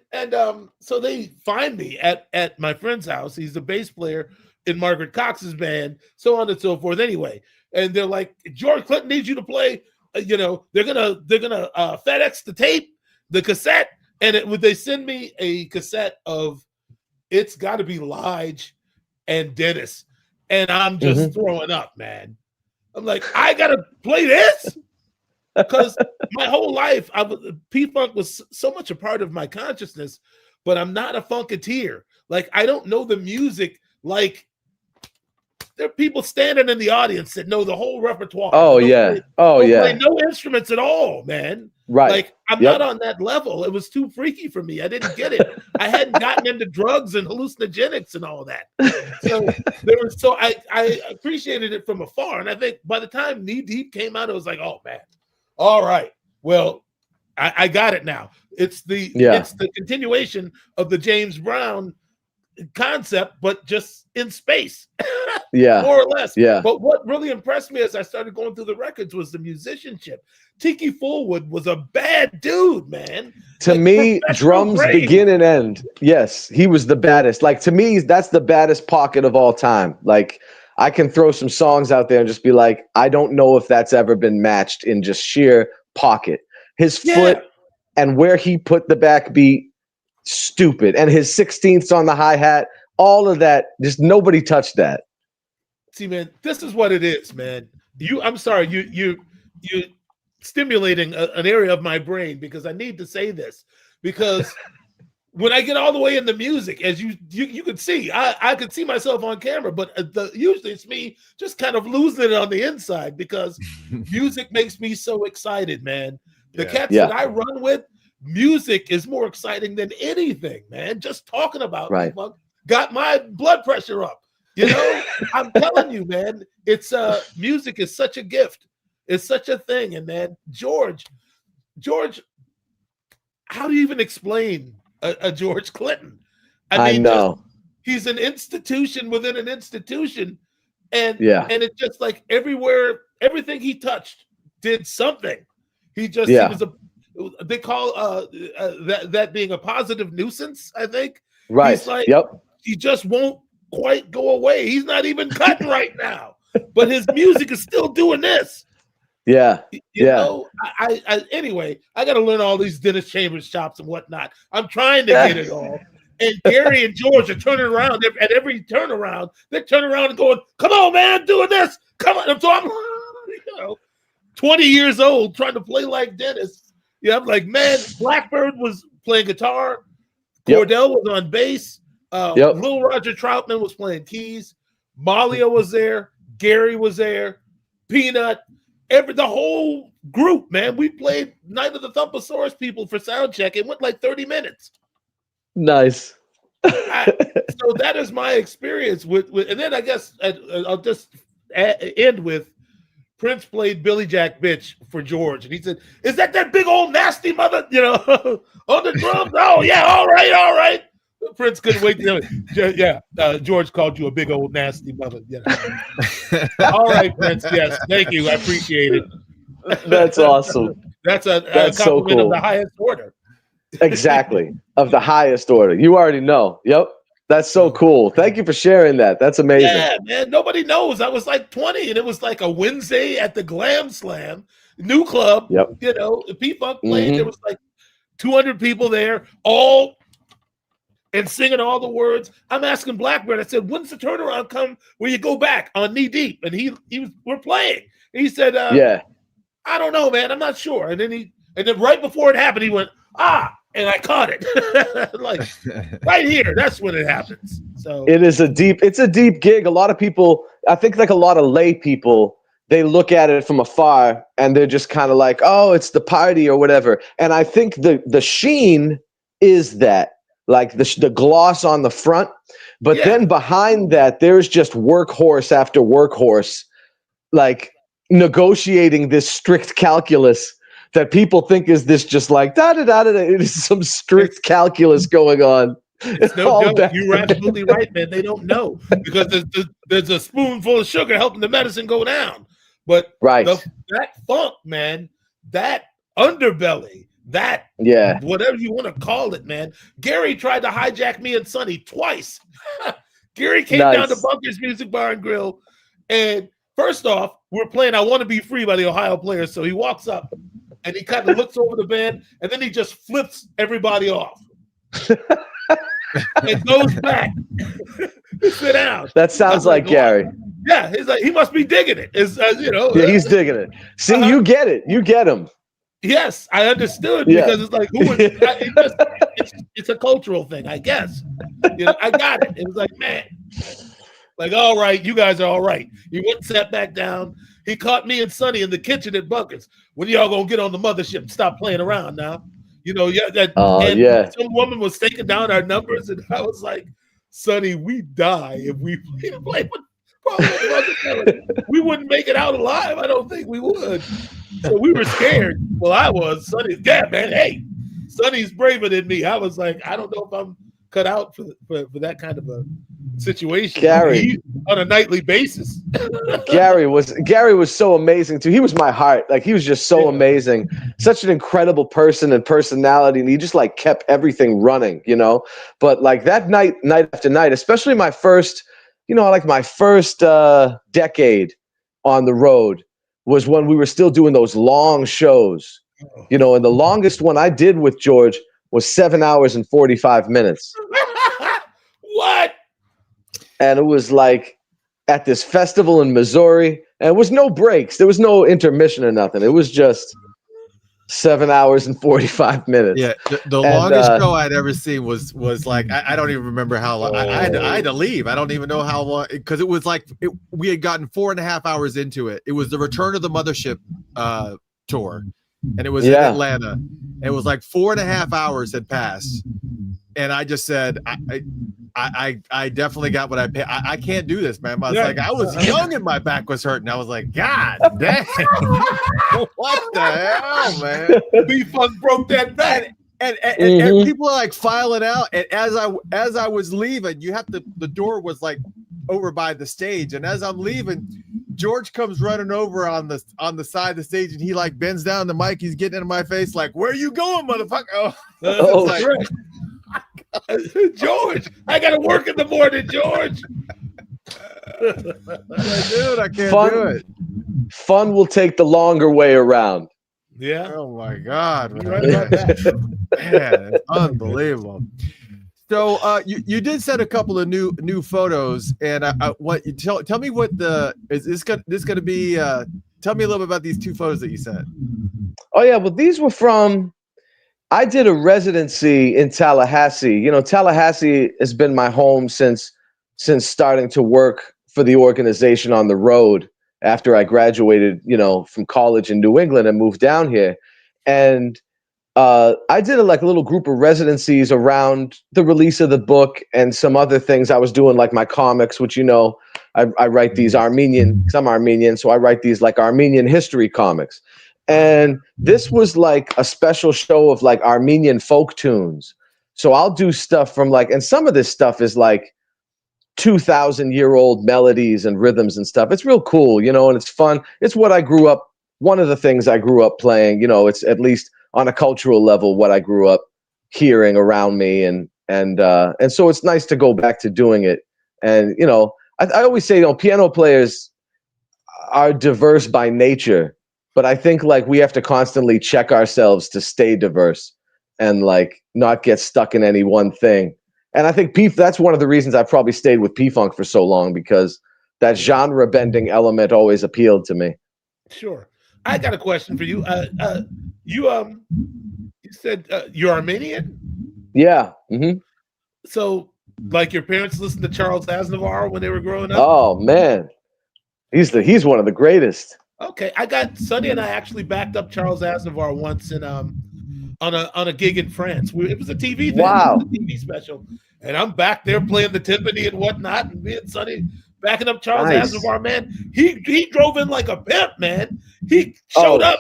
Speaker 2: so they find me at my friend's house. He's the bass player in Margaret Cox's band, so on and so forth. Anyway, and they're like, George Clinton needs you to play. They're gonna FedEx the tape, the cassette, and they send me a cassette of It's Got to Be Lige and Dennis, and I'm just throwing up, man. I'm like, I gotta play this. because my whole life, P-Funk was so much a part of my consciousness, but I'm not a funketeer. Like, I don't know the music. Like, there are people standing in the audience that know the whole repertoire.
Speaker 3: Oh yeah.
Speaker 2: Play no instruments at all, man.
Speaker 3: Right.
Speaker 2: Like, I'm not on that level. It was too freaky for me. I didn't get it. I hadn't gotten into drugs and hallucinogenics and all that. So I appreciated it from afar. And I think by the time Knee Deep came out, it was like, oh man, all right. Well, I got it now. It's the continuation of the James Brown concept, but just in space. More or less. But what really impressed me as I started going through the records was the musicianship. Tiki Fullwood was a bad dude, man.
Speaker 3: To me, drums begin and end. Yes, he was the baddest. Like, to me, that's the baddest pocket of all time. Like, I can throw some songs out there and just be like, I don't know if that's ever been matched in just sheer pocket. His foot and where he put the backbeat, stupid. And his 16ths on the hi-hat, all of that, just nobody touched that.
Speaker 2: See, man, this is what it is, man. I'm sorry, you stimulating an area of my brain because I need to say this, because when I get all the way into music, as you could see, I could see myself on camera, but usually it's me just kind of losing it on the inside because music makes me so excited, man. The cats that I run with, music is more exciting than anything, man. Just talking about it got my blood pressure up. You know, I'm telling you, man, it's music is such a gift. It's such a thing. And man, George, how do you even explain a George Clinton? I know he's an institution within an institution. And it's just like everywhere, everything he touched did something. He just he was they call that being a positive nuisance, I think.
Speaker 3: Right.
Speaker 2: He's like, he just won't quite go away. He's not even cutting right now, but his music is still doing this. You know, anyway, I got to learn all these Dennis Chambers chops and whatnot. I'm trying to get it all. And Gary and George are turning around at every turnaround. They're turning around and going, "Come on, man, doing this. Come on." So I'm, 20 years old trying to play like Dennis. Yeah, I'm like, man, Blackbird was playing guitar. Cordell was on bass. Lil Roger Troutman was playing keys. Malia was there. Gary was there. Peanut. The whole group, man. We played Night of the Thumposaurus people for sound check. It went like 30 minutes.
Speaker 3: Nice.
Speaker 2: So that is my experience with and then I guess I'll just end with Prince played Billy Jack Bitch for George, and he said, "Is that big old nasty mother, on the drums?" "Oh yeah, all right." Prince couldn't wait to George called you a big old nasty mother. All right, Prince. Yes, thank you. I appreciate it.
Speaker 3: That's awesome.
Speaker 2: That's compliment
Speaker 3: so cool.
Speaker 2: of the highest order.
Speaker 3: Exactly. Of the highest order. You already know. Yep. That's so cool. Thank you for sharing that. That's amazing.
Speaker 2: Yeah, man. Nobody knows. I was like 20, and it was like a Wednesday at the Glam Slam, new club.
Speaker 3: Yep.
Speaker 2: P-Funk played. There was like 200 people there, all and singing all the words. I'm asking Blackbird. I said, "When's the turnaround come where you go back on Knee Deep?" And we're playing. And he said, "I don't know, man. I'm not sure." And then right before it happened, he went, and I caught it. Like right here. That's when it happens. So
Speaker 3: it's a deep gig. A lot of people, I think like a lot of lay people, they look at it from afar and they're just kind of like, "Oh, it's the party or whatever." And I think the sheen is that. Like the gloss on the front, but then behind that, there's just workhorse after workhorse, like negotiating this strict calculus that people think is this just like da-da-da-da. It is some strict calculus going on.
Speaker 2: It's no joke. You're absolutely right, man. They don't know because there's a spoonful of sugar helping the medicine go down. But that funk, man, that underbelly, that whatever you want to call it, man. Gary tried to hijack me and Sonny twice. Gary came down to Bunker's Music Bar and Grill, and first off, we're playing "I Want to Be Free" by the Ohio Players. So he walks up and he kind of looks over the band, and then he just flips everybody off and goes back. Sit down.
Speaker 3: That sounds like Gary.
Speaker 2: Yeah, he's like, he must be digging it. It's you know.
Speaker 3: Yeah, he's digging it. See, you get it. You get him.
Speaker 2: Yes, I understood
Speaker 3: Yeah.
Speaker 2: because it's like who would it's a cultural thing, I guess. You know, I got it. It was like, man, like, all right, you guys are all right. He went and sat back down. He caught me and Sonny in the kitchen at Bunkers. When y'all gonna get on the mothership and stop playing around now? You know, some woman was taking down our numbers, and I was like, Sonny, we die if we play with we wouldn't make it out alive. I don't think we would. So we were scared. Well, I was. Sonny's, yeah, man. Hey, Sonny's braver than me. I was like, I don't know if I'm cut out for that kind of a situation.
Speaker 3: Gary,
Speaker 2: on a nightly basis.
Speaker 3: Gary was so amazing too. He was my heart. Like, he was just so amazing. Such an incredible person and personality, and he just like kept everything running, you know. But like that night after night, especially my first, you know, like my first decade on the road was when we were still doing those long shows, you know, and the longest one I did with George was 7 hours and 45 minutes.
Speaker 2: What?
Speaker 3: And it was like at this festival in Missouri, and it was no breaks. There was no intermission or nothing. It was just 7 hours and 45 minutes.
Speaker 1: Yeah, the longest show I'd ever seen was like I don't even remember how long. I had to leave. I don't even know how long, because it was like we had gotten 4.5 hours into it. It was the Return of the Mothership tour, and it was in Atlanta. It was like 4.5 hours had passed, and I just said, I definitely got what I paid. I can't do this, man. I was like, I was young and my back was hurting. I was like, God dang, what the hell, man?
Speaker 2: B-Funk broke that back.
Speaker 1: And people are like filing out. And as I was leaving, the door was like over by the stage. And as I'm leaving, George comes running over on the side of the stage, and he like bends down the mic. He's getting into my face like, "Where you going, motherfucker?"
Speaker 2: George, I gotta work in the morning, George.
Speaker 1: Dude, I can't do it.
Speaker 3: Fun will take the longer way around.
Speaker 2: Yeah.
Speaker 1: Oh my God, man.
Speaker 2: You're right about that.
Speaker 1: Man, it's unbelievable. So you did send a couple of new photos, and tell me what is this gonna be? Tell me a little bit about these two photos that you sent.
Speaker 3: Oh yeah, well, these were from. I did a residency in Tallahassee. You know, Tallahassee has been my home since starting to work for the organization on the road after I graduated, you know, from college in New England and moved down here. And I did a little group of residencies around the release of the book and some other things I was doing, like my comics, which, you know, I write these Armenian, because I'm Armenian, so I write these like Armenian history comics. And this was like a special show of like Armenian folk tunes. So I'll do stuff from like, and some of this stuff is like 2,000-year-old melodies and rhythms and stuff. It's real cool, you know, and it's fun. It's what I grew up, one of the things I grew up playing, you know, it's at least on a cultural level what I grew up hearing around me. And so it's nice to go back to doing it. And, you know, I always say, you know, piano players are diverse by nature. But I think like we have to constantly check ourselves to stay diverse and like not get stuck in any one thing. And I think that's one of the reasons I probably stayed with P-Funk for so long, because that genre bending element always appealed to me.
Speaker 2: Sure. I got a question for you. You said you're Armenian?
Speaker 3: Yeah. Mm-hmm.
Speaker 2: So like your parents listened to Charles Aznavour when they were growing up?
Speaker 3: Oh man. He's one of the greatest.
Speaker 2: Okay, I got Sonny and I actually backed up Charles Aznavour once in on a gig in France. It was a TV thing,
Speaker 3: wow,
Speaker 2: a TV special, and I'm back there playing the timpani and whatnot, and me and Sonny backing up Charles Aznavour. Man, he drove in like a pimp, man. He showed up.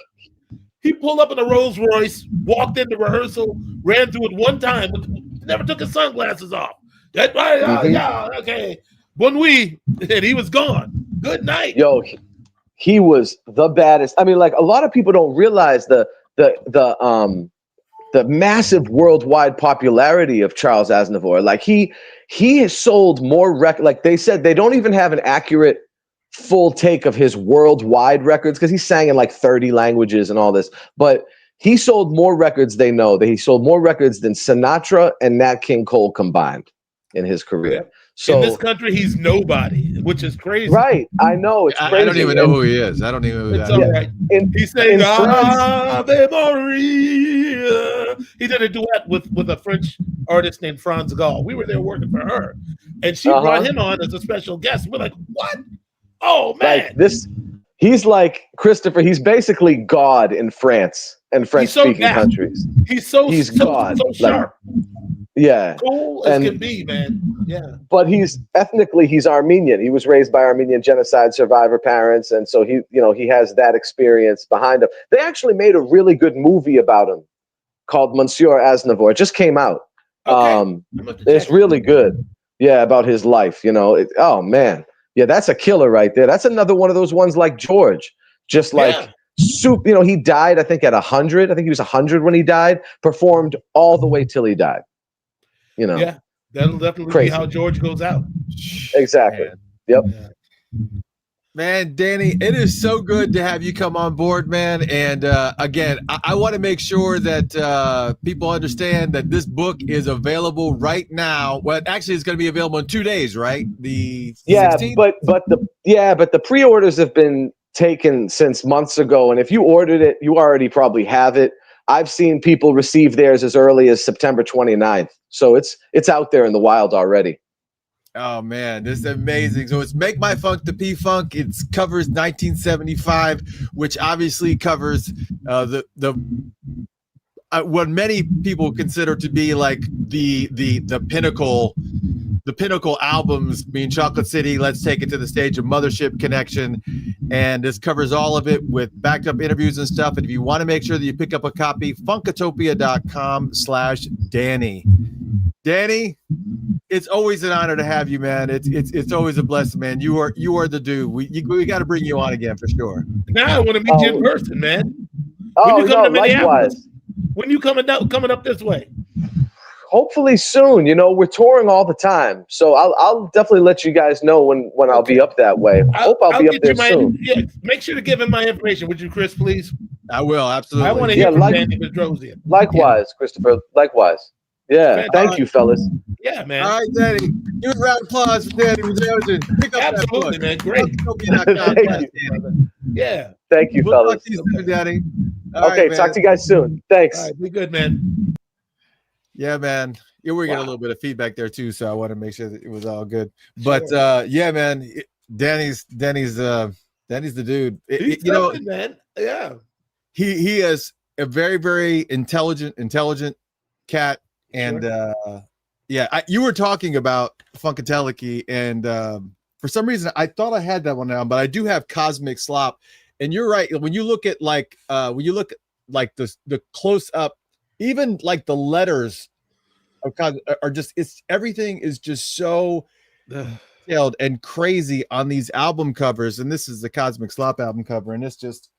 Speaker 2: He pulled up in a Rolls Royce, walked into rehearsal, ran through it one time, never took his sunglasses off. That yeah, okay, bon nuit, and he was gone. Good night.
Speaker 3: Yo. He was the baddest. I mean, like, a lot of people don't realize the massive worldwide popularity of Charles Aznavour. Like he has sold more like they said, they don't even have an accurate full take of his worldwide records, because he sang in like 30 languages and all this. But he sold more records, that he sold more records than Sinatra and Nat King Cole combined in his career. So
Speaker 2: in this country, he's nobody, which is crazy.
Speaker 3: right, I know it's crazy.
Speaker 1: I don't even know who he is. I don't even know who
Speaker 2: It's
Speaker 1: that
Speaker 2: all
Speaker 1: is.
Speaker 2: right.
Speaker 3: In,
Speaker 2: He's saying
Speaker 3: in France,
Speaker 2: Ave Maria. He did a duet with a French artist named Franz Gall. We were there working for her, and she brought him on as a special guest. We're like, what? Oh man!
Speaker 3: like this, he's like Christopher. He's basically God in France and French-speaking countries.
Speaker 2: He's
Speaker 3: God,
Speaker 2: so sharp.
Speaker 3: Yeah,
Speaker 2: Cool as can be, man. Yeah.
Speaker 3: But he's Armenian. He was raised by Armenian genocide survivor parents, and so he has that experience behind him. They actually made a really good movie about him called Monsieur Aznavour. It just came out.
Speaker 2: Okay.
Speaker 3: It's really good. Yeah, about his life. Oh man, yeah, that's a killer right there. That's another one of those ones like George, just like soup. He died, I think, at 100. I think he was 100 when he died. Performed all the way till he died.
Speaker 2: Yeah, that'll definitely be how George goes out.
Speaker 3: Exactly.
Speaker 1: Man.
Speaker 3: Yep.
Speaker 2: Yeah.
Speaker 1: Man, Danny, it is so good to have you come on board, man. And again, I want to make sure that people understand that this book is available right now. Well, actually, it's going to be available in 2 days, right? The 16th?
Speaker 3: but the pre-orders have been taken since months ago, and if you ordered it, you already probably have it. I've seen people receive theirs as early as September 29th, so it's out there in the wild already.
Speaker 1: Oh man, this is amazing. So it's Make My Funk the P-Funk. It covers 1975, which obviously covers the what many people consider to be like the pinnacle albums, being Chocolate City, Let's Take It to the Stage, and Mothership Connection. And this covers all of it with backed up interviews and stuff. And if you want to make sure that you pick up a copy, funkatopia.com/Danny. Danny, it's always an honor to have you, man. It's always a blessing, man. You are the dude. We got to bring you on again for sure.
Speaker 2: Now I want to meet you in person, man.
Speaker 3: When you come to Minneapolis,
Speaker 2: when you coming up this way?
Speaker 3: Hopefully soon. We're touring all the time, so I'll definitely let you guys know when I'll be up that way. Hope I'll be up there soon.
Speaker 2: Yeah, make sure to give him my information, would you, Chris, please?
Speaker 1: I will, absolutely.
Speaker 2: I want to hear from Danny Bedrosian.
Speaker 3: Likewise, Christopher. Likewise. Yeah, thank you, fellas.
Speaker 2: Yeah, man.
Speaker 1: All right, Danny. Give a round of applause for Danny Bedroan. Pick up
Speaker 2: Absolutely, man. Great.
Speaker 3: Thank you.
Speaker 2: Yeah.
Speaker 3: Thank you, fellas.
Speaker 1: Talk to you soon, Danny.
Speaker 3: Okay, talk to you guys soon. Thanks.
Speaker 2: All right, be good, man.
Speaker 1: Yeah, man. Yeah, we're getting a little bit of feedback there too, so I want to make sure that it was all good. But yeah, man, Danny's the dude.
Speaker 2: He's something, man. Yeah.
Speaker 1: He is a very, very intelligent cat. And you were talking about Funkadelic, and for some reason I thought I had that one down, but I do have Cosmic Slop. And you're right. When you look at the close up, even like the letters are just, everything is just so detailed and crazy on these album covers. And this is the Cosmic Slop album cover, and it's just,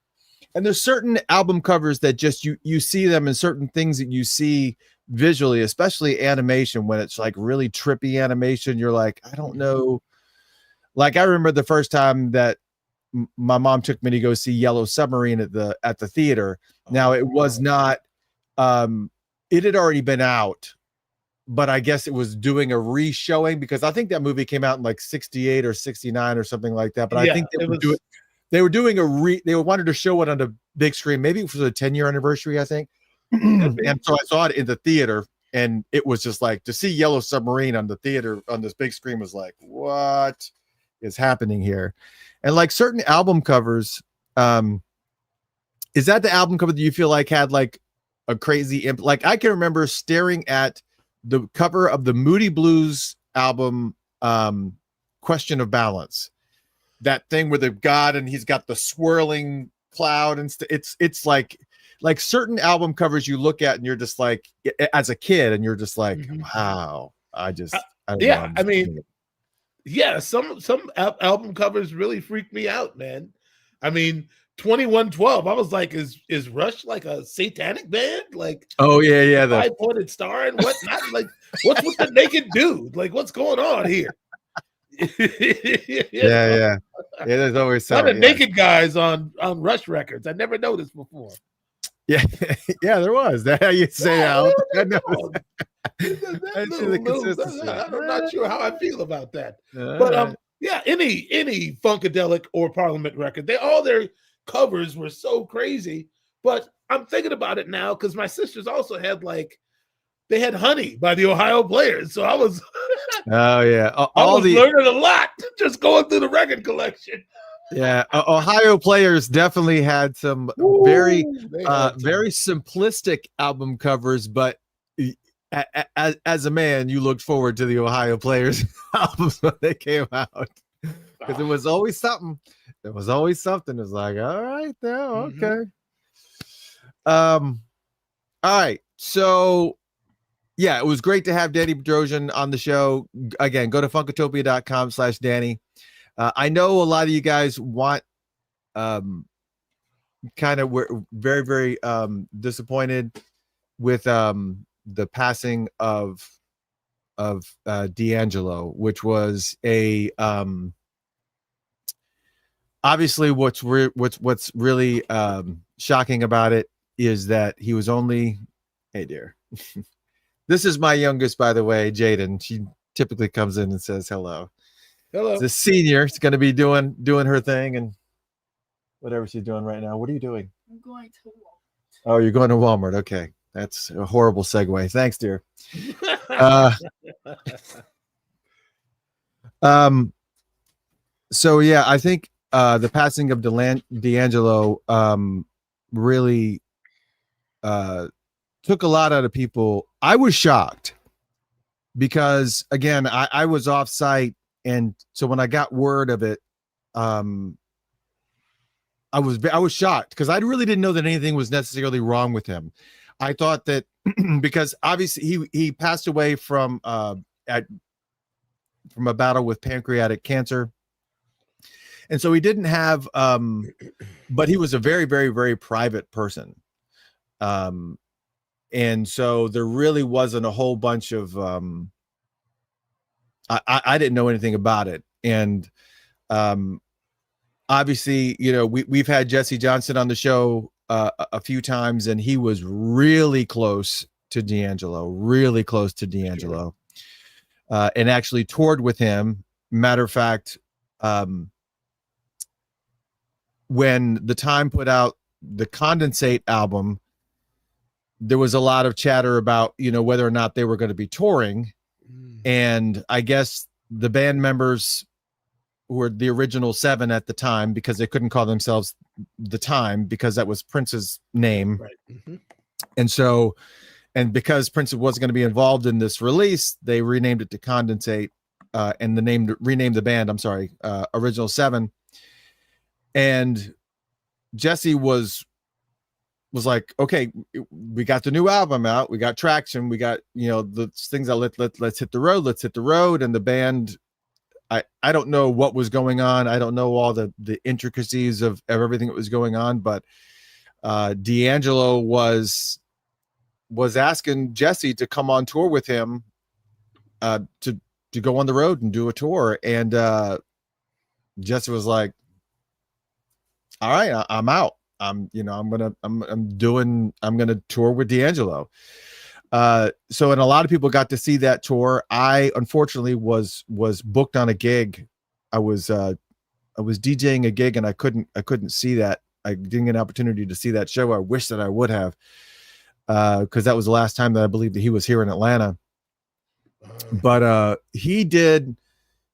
Speaker 1: and there's certain album covers that just you see them, and certain things that you see visually, especially animation, when it's like really trippy animation, you're like, I don't know. Like, I remember the first time that my mom took me to go see Yellow Submarine at the theater. Now, it was not it had already been out, but I guess it was doing a re-showing, because I think that movie came out in like 68 or 69 or something like that. But I think they wanted to show it on the big screen, maybe for the 10-year anniversary, I think. And so I saw it in the theater, and it was just like, to see Yellow Submarine on the theater on this big screen was like, what is happening here? And like certain album covers, is that the album cover that you feel like had like a crazy like, I can remember staring at the cover of the Moody Blues album, Question of Balance, that thing with the God and he's got the swirling cloud, and it's like certain album covers you look at and you're just like, as a kid, and you're just like, wow,
Speaker 2: some album covers really freaked me out, man. I mean, 2112, I was like, is Rush like a satanic band? Like,
Speaker 1: oh yeah,
Speaker 2: the five-pointed star and whatnot. Like, what's with the naked dude? Like, what's going on here?
Speaker 1: Yeah, there's always
Speaker 2: a lot of naked guys on Rush records. I never noticed before.
Speaker 1: Yeah, yeah, there was. That how you say
Speaker 2: Yeah,
Speaker 1: out.
Speaker 2: that
Speaker 1: I see the consistency.
Speaker 2: I'm not sure how I feel about that.
Speaker 1: All
Speaker 2: But
Speaker 1: right.
Speaker 2: yeah, any Funkadelic or Parliament record, all their covers were so crazy. But I'm thinking about it now because my sisters also had they had Honey by the Ohio Players. So I was
Speaker 1: Oh yeah,
Speaker 2: I
Speaker 1: all
Speaker 2: was
Speaker 1: the
Speaker 2: learning a lot just going through the record collection.
Speaker 1: yeah Ohio Players definitely had some very
Speaker 2: Woo, they had
Speaker 1: very simplistic album covers, but as a man, you looked forward to the Ohio Players albums when they came out because it was always something. There was always something. It's like, all right, there, okay. All right, so. Yeah, it was great to have Danny Bedrosian on the show. Again, go to funkatopia.com/Danny. I know a lot of you guys want kind of we're very, very disappointed with the passing of D'Angelo, which was a obviously what's really shocking about it is that he was only, hey dear. This is my youngest, by the way, Jaden. She typically comes in and says hello.
Speaker 2: Hello.
Speaker 1: It's a senior. It's going to be doing her thing and whatever she's doing right now. What are you doing?
Speaker 4: I'm going to Walmart.
Speaker 1: Oh, you're going to Walmart. Okay. That's a horrible segue. Thanks, dear. So yeah, I think the passing of D'Angelo really took a lot out of people. I was shocked because again, I was off site, and so when I got word of it, I was shocked because I really didn't know that anything was necessarily wrong with him. I thought that because obviously he passed away from a battle with pancreatic cancer, and so he didn't have but he was a very, very, very private person. And so there really wasn't a whole bunch of I didn't know anything about it. And obviously, you know, we've had Jesse Johnson on the show a few times, and he was really close to D'Angelo, and actually toured with him. Matter of fact, when the Time put out the Condensate album, there was a lot of chatter about, you know, whether or not they were going to be touring. And I guess the band members who were the original 7 at the time, because they couldn't call themselves the Time because that was Prince's name.
Speaker 2: Right.
Speaker 1: And so, and because Prince wasn't going to be involved in this release, they renamed it to Condensate, and renamed the band, I'm sorry, Original 7. And Jesse was like, okay, we got the new album out, we got traction, we got, you know, the things that let's hit the road. And the band, I don't know what was going on. I don't know all the intricacies of everything that was going on, but D'Angelo was asking Jesse to come on tour with him, to go on the road and do a tour. And Jesse was like, all right, I'm out. I'm gonna tour with D'Angelo. So, and a lot of people got to see that tour. I unfortunately was booked on a gig. I was DJing a gig, and I couldn't see that. I didn't get an opportunity to see that show. I wish that I would have, because that was the last time that I believe that he was here in Atlanta. But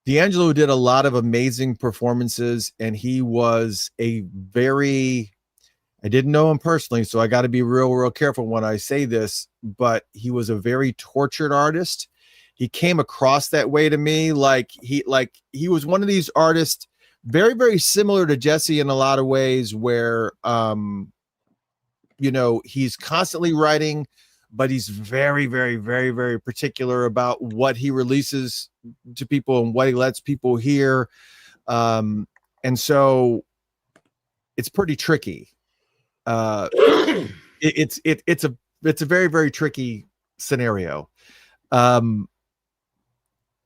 Speaker 1: D'Angelo did a lot of amazing performances, and he was a very, I didn't know him personally, so I got to be real careful when I say this, but he was a very tortured artist. He came across that way to me. Like he was one of these artists, very, very similar to Jesse in a lot of ways, where, you know, he's constantly writing, but he's very, very, very, very particular about what he releases to people and what he lets people hear. And so it's pretty tricky. It's a very, very tricky scenario.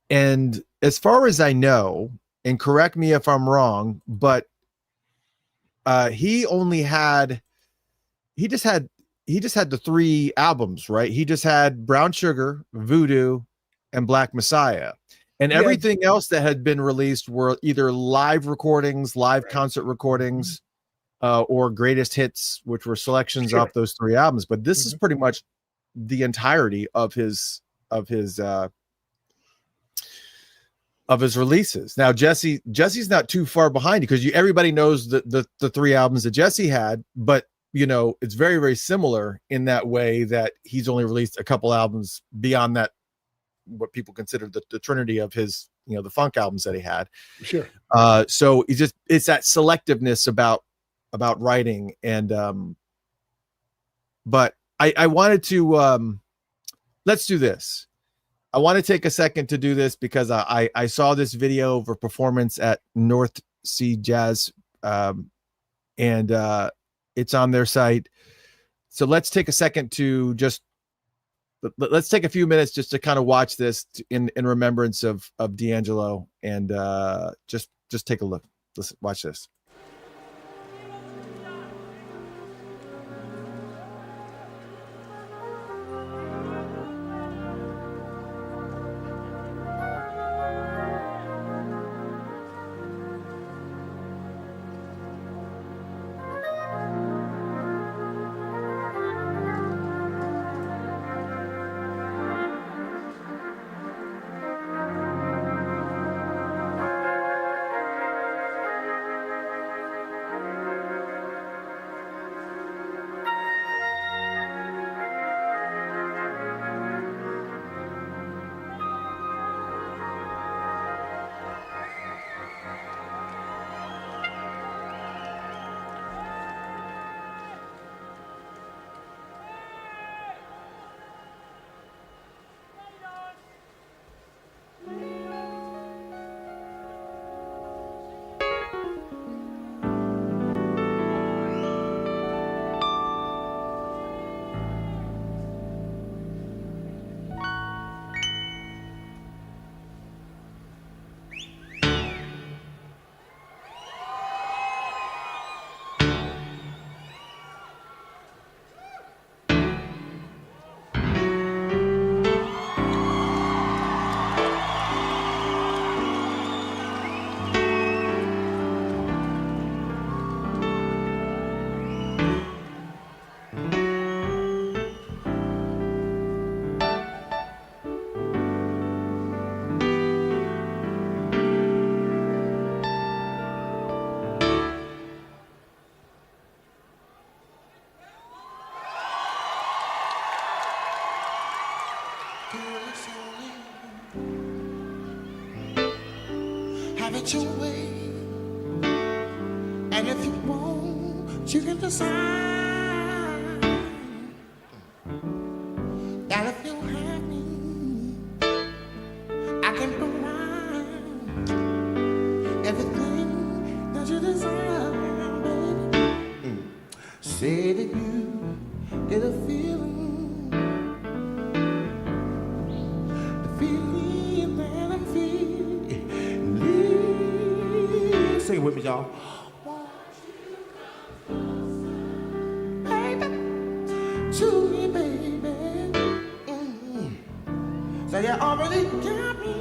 Speaker 1: And as far as I know, and correct me if I'm wrong, but he just had had the 3 albums, right? He just had Brown Sugar, Voodoo, and Black Messiah. And everything else that had been released were either live recordings, live concert recordings, or greatest hits, which were selections off those 3 albums. But this is pretty much the entirety of his releases. Now Jesse's not too far behind because everybody knows the 3 albums that Jesse had, but you know, it's very, very similar in that way that he's only released a couple albums beyond that, what people consider the trinity of his, you know, the funk albums that he had.
Speaker 2: Sure.
Speaker 1: So it's that selectiveness about writing. And but I wanted to let's do this. I want to take a second to do this because I saw this video of a performance at North Sea Jazz, and it's on their site. So let's take a second to let's take a few minutes just to kind of watch this in remembrance of D'Angelo, and just take a look. Let's watch this.
Speaker 5: Have it your way, and if you want, you can decide that if you have me, I can provide everything that you desire, baby. Say that you get a feeling, the feeling that I'm feeling. Sing it with me, y'all. Baby, to me, baby. So you already got me,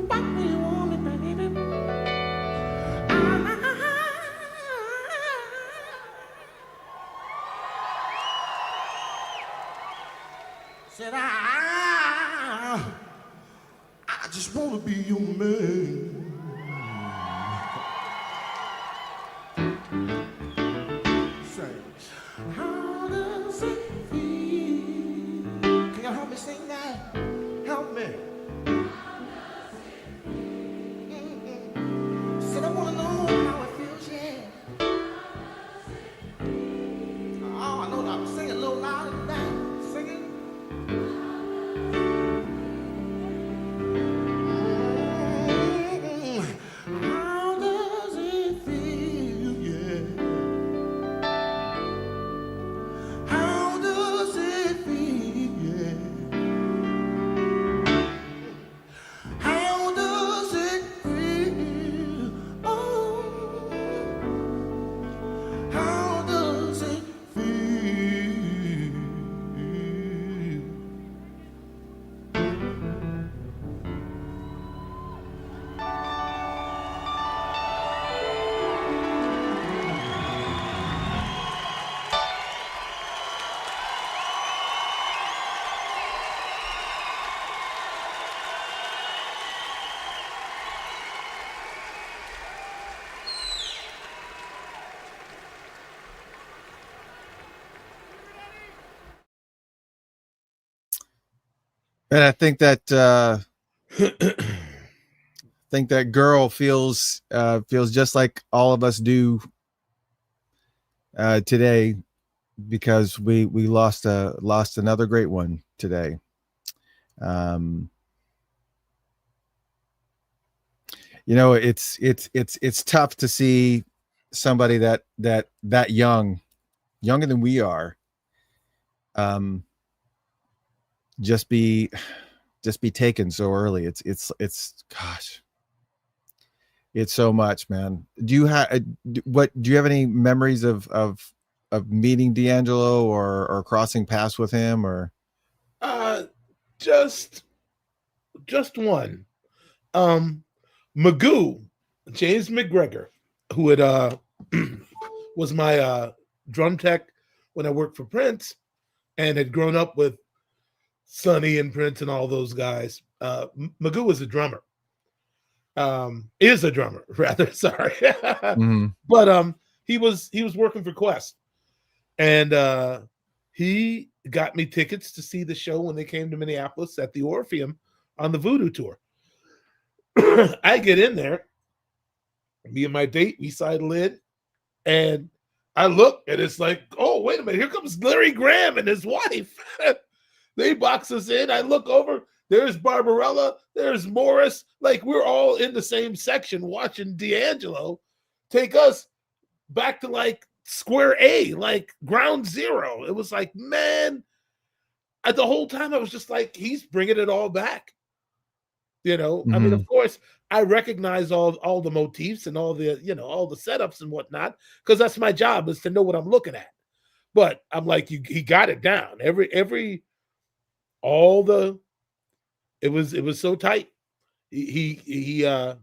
Speaker 5: but you want me, baby. Said I just want to be your man. How does it feel? Can you help me sing that? Help me.
Speaker 1: And I think that girl feels just like all of us do today, because we lost another great one today. It's tough to see somebody that younger than we are, just be taken so early. It's gosh, it's so much, man. Do you have any memories of meeting D'Angelo or crossing paths with him, or
Speaker 2: Just one. Magoo, James McGregor, who had was my drum tech when I worked for Prince, and had grown up with Sonny and Prince and all those guys. Magoo was a drummer. Is a drummer, rather. Sorry, but he was working for Quest, and he got me tickets to see the show when they came to Minneapolis at the Orpheum on the Voodoo tour. I get in there, me and my date, we sidle in, and I look, and it's like, oh, wait a minute, here comes Larry Graham and his wife. They box us in. I look over, there's Barbarella, there's Morris. Like, we're all in the same section watching D'Angelo take us back to like square A, like ground zero. It was like, man, the whole time I was just like, he's bringing it all back. I mean, of course, I recognize all the motifs and all the, all the setups and whatnot, because that's my job, is to know what I'm looking at. But I'm like, he got it down. It was so tight. I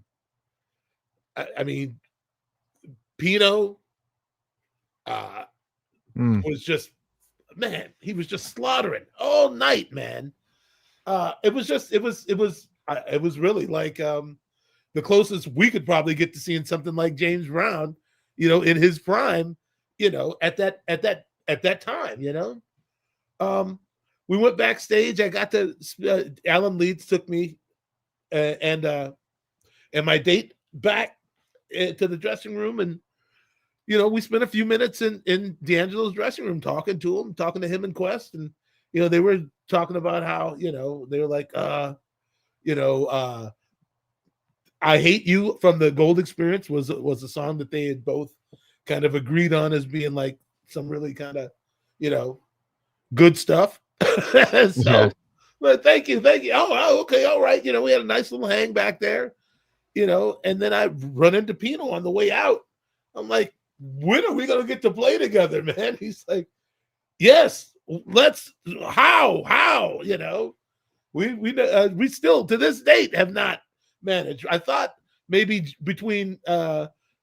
Speaker 2: mean, Pino was just, man, he was just slaughtering all night, man. It was really like the closest we could probably get to seeing something like James Brown, in his prime, at that time, we went backstage. I got to Alan Leeds took me and my date back to the dressing room, and we spent a few minutes in D'Angelo's dressing room talking to him and Quest, and they were talking about how they were like I Hate You from the Gold Experience was a song that they had both kind of agreed on as being like some really kind of good stuff. So, yeah. But thank you. Oh, okay, all right. We had a nice little hang back there, and then I run into Pino on the way out. I'm like, when are we gonna get to play together, man? He's like, yes, let's. How? We still to this date have not managed. I thought maybe between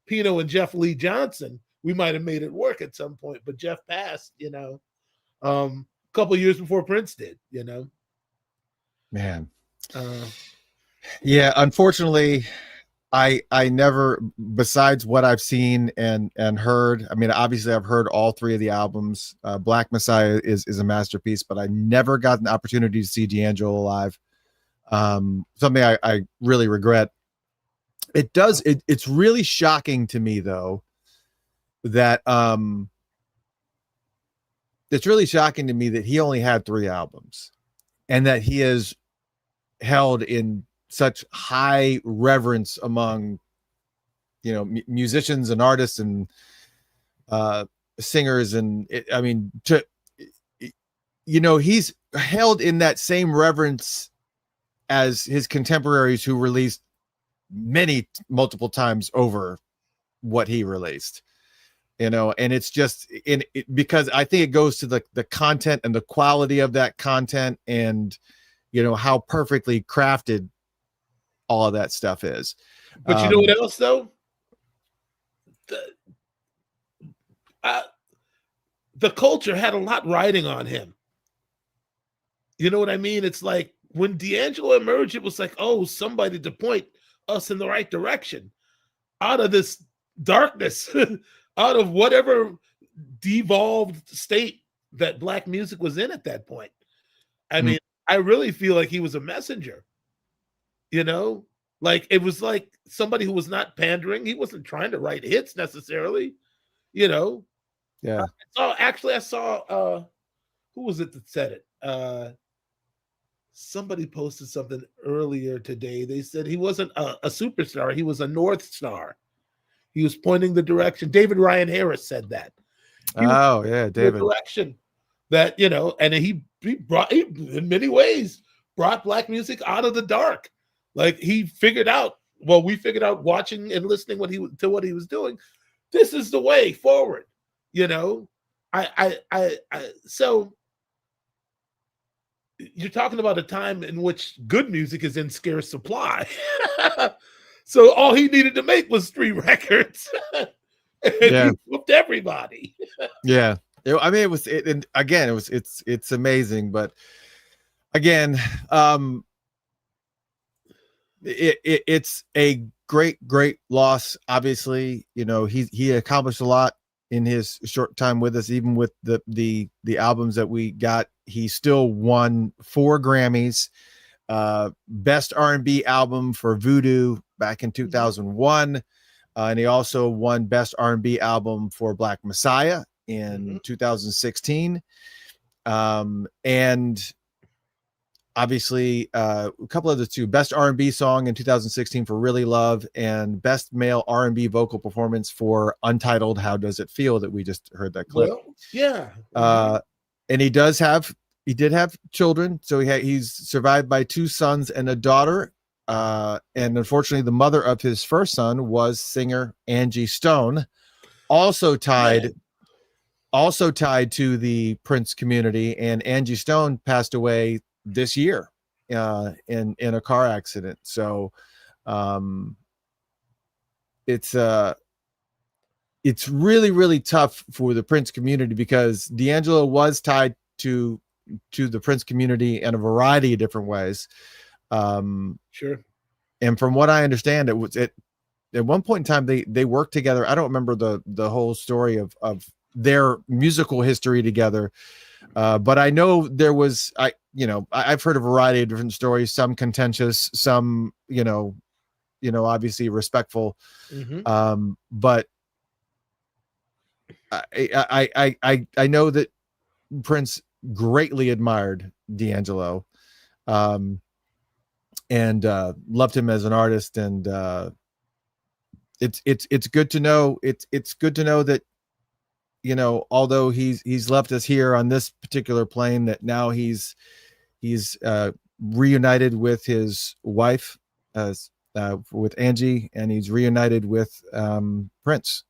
Speaker 2: Pino and Jeff Lee Johnson, we might have made it work at some point, but Jeff passed, a couple of years before Prince did,
Speaker 1: Man. Yeah, unfortunately, I never, besides what I've seen and heard, I mean, obviously I've heard all three of the albums. Black Messiah is a masterpiece, but I never got an opportunity to see D'Angelo live. Something I really regret. It's really shocking to me, though, that it's really shocking to me that he only had 3 albums, and that he is held in such high reverence among musicians and artists and singers, and he's held in that same reverence as his contemporaries who released multiple times over what he released, and it's just because I think it goes to the content and the quality of that content, and how perfectly crafted all of that stuff is.
Speaker 2: But you know what else, though? The culture had a lot riding on him. You know what I mean? It's like when D'Angelo emerged, it was like, oh, somebody to point us in the right direction out of this darkness, out of whatever devolved state that Black music was in at that point. I mean, I really feel like he was a messenger. You know, like it was like somebody who was not pandering. He wasn't trying to write hits necessarily. You know,
Speaker 1: Yeah.
Speaker 2: I saw who was it that said it? Somebody posted something earlier today. They said he wasn't a superstar, he was a North Star. He was pointing the direction. David Ryan Harris said that.
Speaker 1: Oh yeah, David.
Speaker 2: The direction that, you know, and he in many ways brought black music out of the dark. Like we figured out watching and listening to what he was doing. This is the way forward, you know. So you're talking about a time in which good music is in scarce supply. So all he needed to make was 3 records. And he whooped everybody.
Speaker 1: Yeah. I mean, it's amazing, but again, it's a great loss. Obviously, you know, he accomplished a lot in his short time with us. Even with the albums that we got, he still won 4 Grammys. Best R&B album for Voodoo back in 2001, and he also won Best R&B album for Black Messiah in 2016, and obviously a couple of the 2 Best R&B song in 2016 for Really Love, and Best Male R&B Vocal Performance for Untitled How Does It Feel, that we just heard that clip.
Speaker 2: Well, yeah.
Speaker 1: And he did have children. So he's survived by 2 sons and a daughter. And unfortunately, the mother of his first son was singer Angie Stone, also tied to the Prince community. And Angie Stone passed away this year in a car accident. So it's really, really tough for the Prince community, because D'Angelo was tied to the Prince community in a variety of different ways.
Speaker 2: Sure.
Speaker 1: And from what I understand, at one point in time they worked together. I don't remember the whole story of their musical history together, but I know there was I've heard a variety of different stories, some contentious, some obviously respectful, but I know that Prince greatly admired D'Angelo, and loved him as an artist, and it's good to know. It's good to know that, you know, although he's left us here on this particular plane, that now he's reunited with his wife, with Angie, and he's reunited with Prince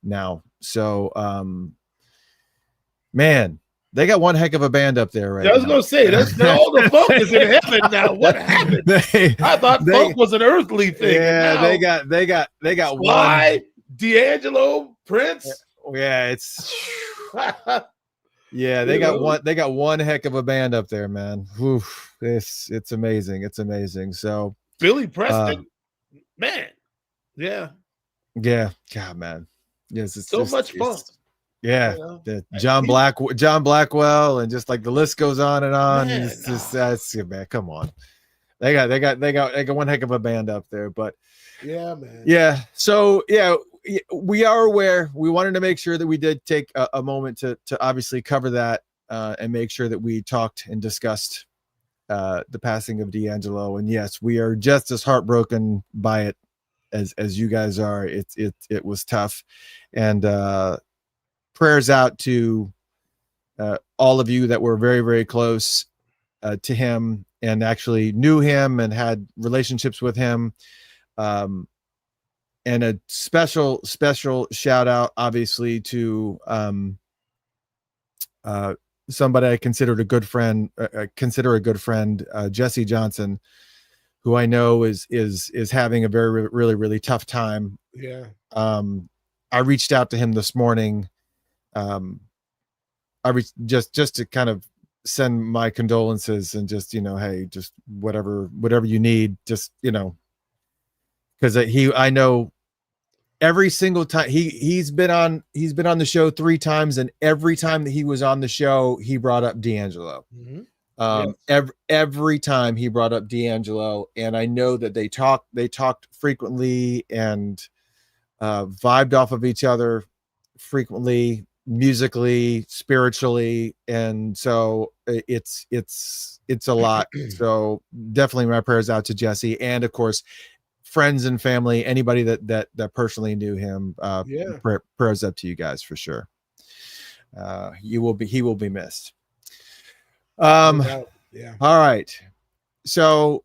Speaker 1: now. So man, they got one heck of a band up there, right?
Speaker 2: I was gonna say all the funk is in heaven now. What happened? I thought funk was an earthly thing.
Speaker 1: Yeah, they got
Speaker 2: Sly, D'Angelo, Prince.
Speaker 1: Yeah, it's yeah, they got one heck of a band up there, man. Oof, it's amazing. It's amazing. So
Speaker 2: Billy Preston, man. Yeah.
Speaker 1: God, man. Yes, it's
Speaker 2: so much fun.
Speaker 1: Yeah, John Blackwell, and just like the list goes on and on. Man, it's just that's man. Come on, they got one heck of a band up there. But
Speaker 2: yeah, man.
Speaker 1: Yeah. So yeah, we are aware. We wanted to make sure that we did take a moment to obviously cover that and make sure that we talked and discussed the passing of D'Angelo. And yes, we are just as heartbroken by it as you guys are. It was tough, and prayers out to all of you that were very, very close to him and actually knew him and had relationships with him. And a special shout out, obviously, to somebody I consider a good friend, Jesse Johnson, who I know is having a very, really, really tough time.
Speaker 2: Yeah.
Speaker 1: I reached out to him this morning. Just to kind of send my condolences and just, hey, just whatever you need, just, because I know every single time he's been on the show 3 times, and every time that he was on the show, he brought up D'Angelo. Every time he brought up D'Angelo, and I know that they talked frequently and vibed off of each other frequently, musically, spiritually, and so it's a lot. So definitely my prayers out to Jesse, and of course friends and family, anybody that personally knew him. Prayers up to you guys for sure. He will be missed. All right, so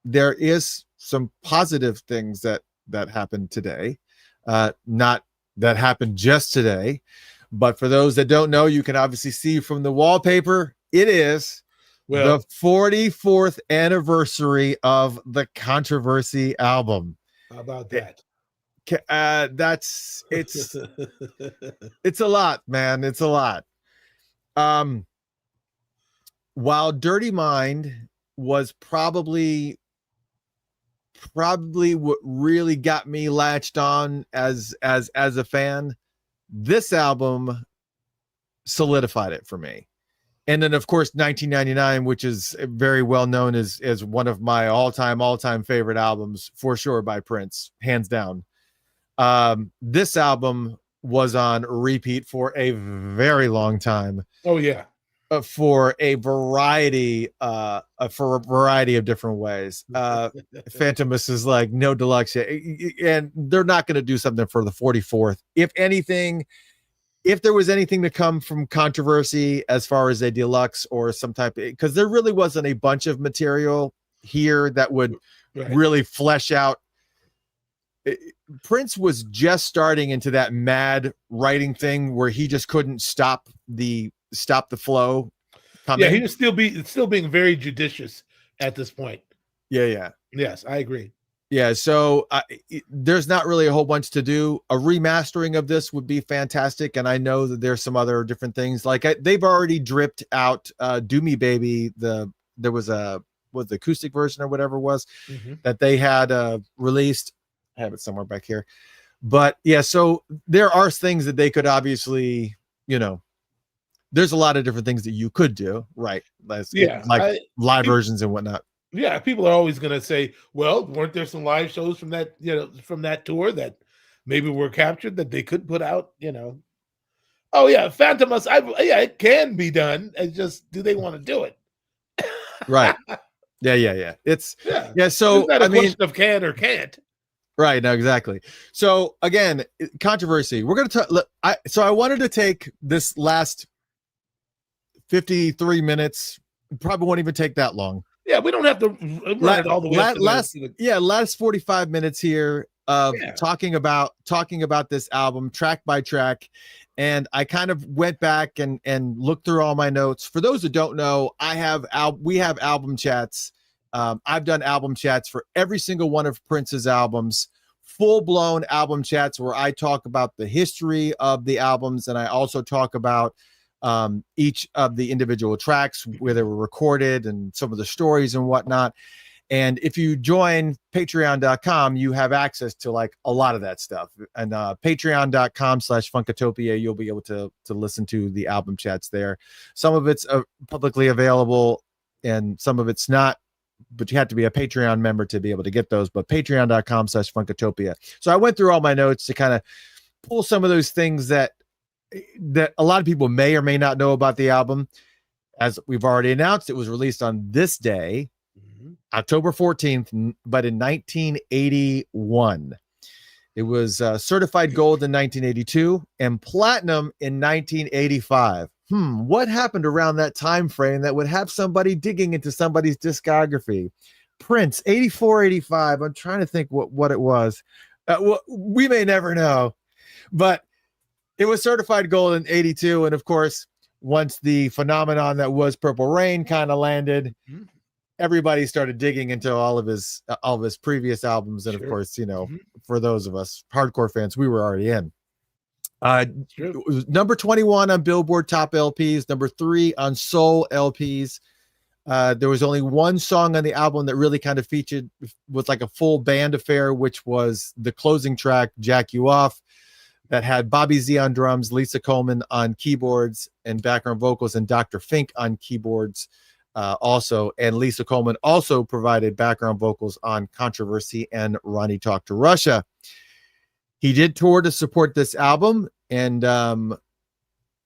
Speaker 1: there is some positive things that happened today, not that happened just today, but for those that don't know, you can obviously see from the wallpaper, it is the 44th anniversary of the Controversy album.
Speaker 2: How about that?
Speaker 1: That's it's a lot, man. It's a lot. While Dirty Mind was probably what really got me latched on as a fan, this album solidified it for me. And then of course 1999, which is very well known as one of my all-time favorite albums for sure by Prince, hands down. This album was on repeat for a very long time.
Speaker 2: Oh yeah.
Speaker 1: For a variety of different ways. Phantomus is like no deluxe, and they're not going to do something for the 44th. If anything, if there was anything to come from Controversy as far as a deluxe or some type, because there really wasn't a bunch of material here that would really flesh out. Prince was just starting into that mad writing thing where he just couldn't stop the flow coming.
Speaker 2: Yeah, he was still being very judicious at this point. Yes, I agree.
Speaker 1: So there's not really a whole bunch to do. A remastering of this would be fantastic, and I know that there's some other different things like they've already dripped out Do Me Baby. There was the acoustic version or whatever it was that they had released. I have it somewhere back here, but yeah, so there are things that they could obviously, there's a lot of different things that you could do, right? Like live versions and whatnot.
Speaker 2: Yeah, people are always going to say, well, weren't there some live shows from that, from that tour that maybe were captured that they could put out, Oh yeah, Phantomus, it can be done. It's just, do they want to do it?
Speaker 1: Right. Yeah. It's so
Speaker 2: it's not a question of can or can't.
Speaker 1: Right. No, exactly. So again, Controversy. We're going to talk. So I wanted to take this last 53 minutes. Probably won't even take that long.
Speaker 2: Yeah, we don't have to run it all the way.
Speaker 1: Last 45 minutes here of talking about this album track by track. And I kind of went back and looked through all my notes. For those who don't know, we have album chats. I've done album chats for every single one of Prince's albums, full-blown album chats where I talk about the history of the albums, and I also talk about each of the individual tracks, where they were recorded and some of the stories and whatnot. And if you join patreon.com, you have access to like a lot of that stuff. And patreon.com/Funkatopia, you'll be able to listen to the album chats there. Some of it's publicly available and some of it's not, but you have to be a Patreon member to be able to get those. But patreon.com/Funkatopia. So I went through all my notes to kind of pull some of those things that a lot of people may or may not know about the album. As we've already announced, it was released on this day, October 14th, but in 1981. It was certified gold in 1982 and platinum in 1985. What happened around that time frame that would have somebody digging into somebody's discography? Prince, 84, 85. I'm trying to think what it was. We may never know, but it was certified gold in 82. And of course, once the phenomenon that was Purple Rain kind of landed, everybody started digging into all of his previous albums. And of course, for those of us hardcore fans, we were already in. It was number 21 on Billboard Top LPs, number 3 on Soul LPs. There was only one song on the album that really kind of featured with like a full band affair, which was the closing track, Jack You Off, that had Bobby Z on drums, Lisa Coleman on keyboards and background vocals, and Dr. Fink on keyboards. also, and Lisa Coleman also provided background vocals on Controversy and Ronnie Talk to Russia. He did tour to support this album, and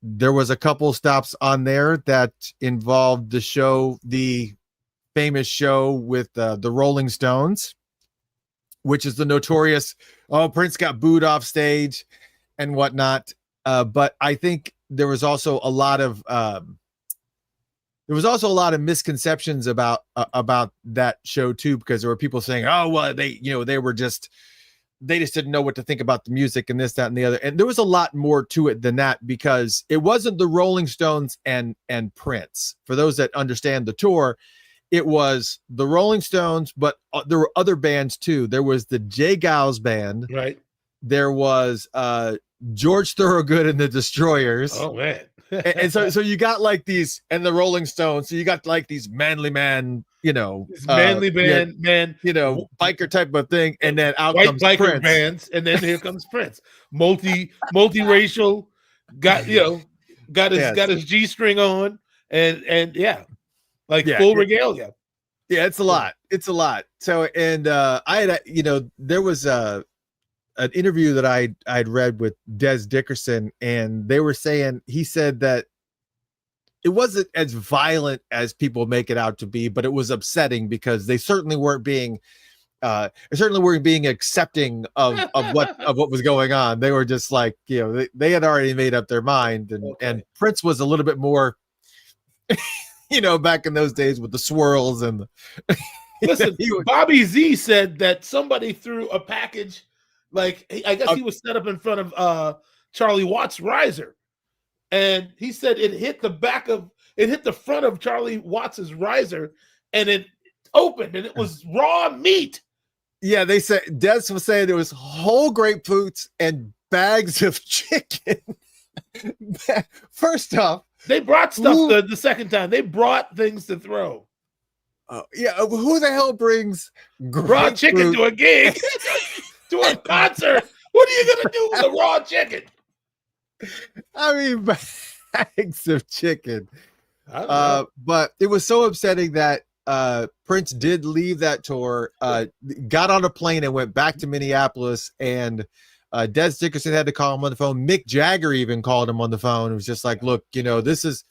Speaker 1: there was a couple stops on there that involved the famous show with the Rolling Stones, which is the notorious, Prince got booed off stage and whatnot. But I think there was also a lot of misconceptions about that show too, because there were people saying, oh, well, they just didn't know what to think about the music and this, that, and the other. And there was a lot more to it than that, because it wasn't the Rolling Stones and Prince. For those that understand the tour, it was the Rolling Stones, but there were other bands too. There was the Jay Giles Band.
Speaker 2: Right.
Speaker 1: There was George Thorogood and the Destroyers.
Speaker 2: Oh, man.
Speaker 1: and so you got like these, and the Rolling Stones. So you got like these manly man,
Speaker 2: manly band,
Speaker 1: biker type of thing, and then out
Speaker 2: white
Speaker 1: comes
Speaker 2: biker
Speaker 1: Prince.
Speaker 2: bands, and then here comes Prince, multiracial, got his G-string on, and full regalia.
Speaker 1: Yeah, it's a lot. It's a lot. So, and I had, there was an interview that I'd read with Des Dickerson, and they were saying, he said that it wasn't as violent as people make it out to be, but it was upsetting because they certainly weren't being accepting of what was going on. They were just like, they had already made up their mind, and Prince was a little bit more, back in those days with the swirls and
Speaker 2: listen, Bobby Z said that somebody threw a package, like I guess he was set up in front of Charlie Watts' riser, and he said it hit the front of Charlie Watts's riser, and it opened, and it was raw meat. Yeah,
Speaker 1: they said, Des was saying there was whole grapefruits and bags of chicken. First off,
Speaker 2: they brought stuff the second time. They brought things to throw.
Speaker 1: Who the hell brings
Speaker 2: raw chicken to a gig, to a concert? What are you gonna do with the raw chicken?
Speaker 1: I mean, bags of chicken. But it was so upsetting that Prince did leave that tour, got on a plane and went back to Minneapolis, and Des Dickerson had to call him on the phone. Mick Jagger even called him on the phone. It was just like, look, this is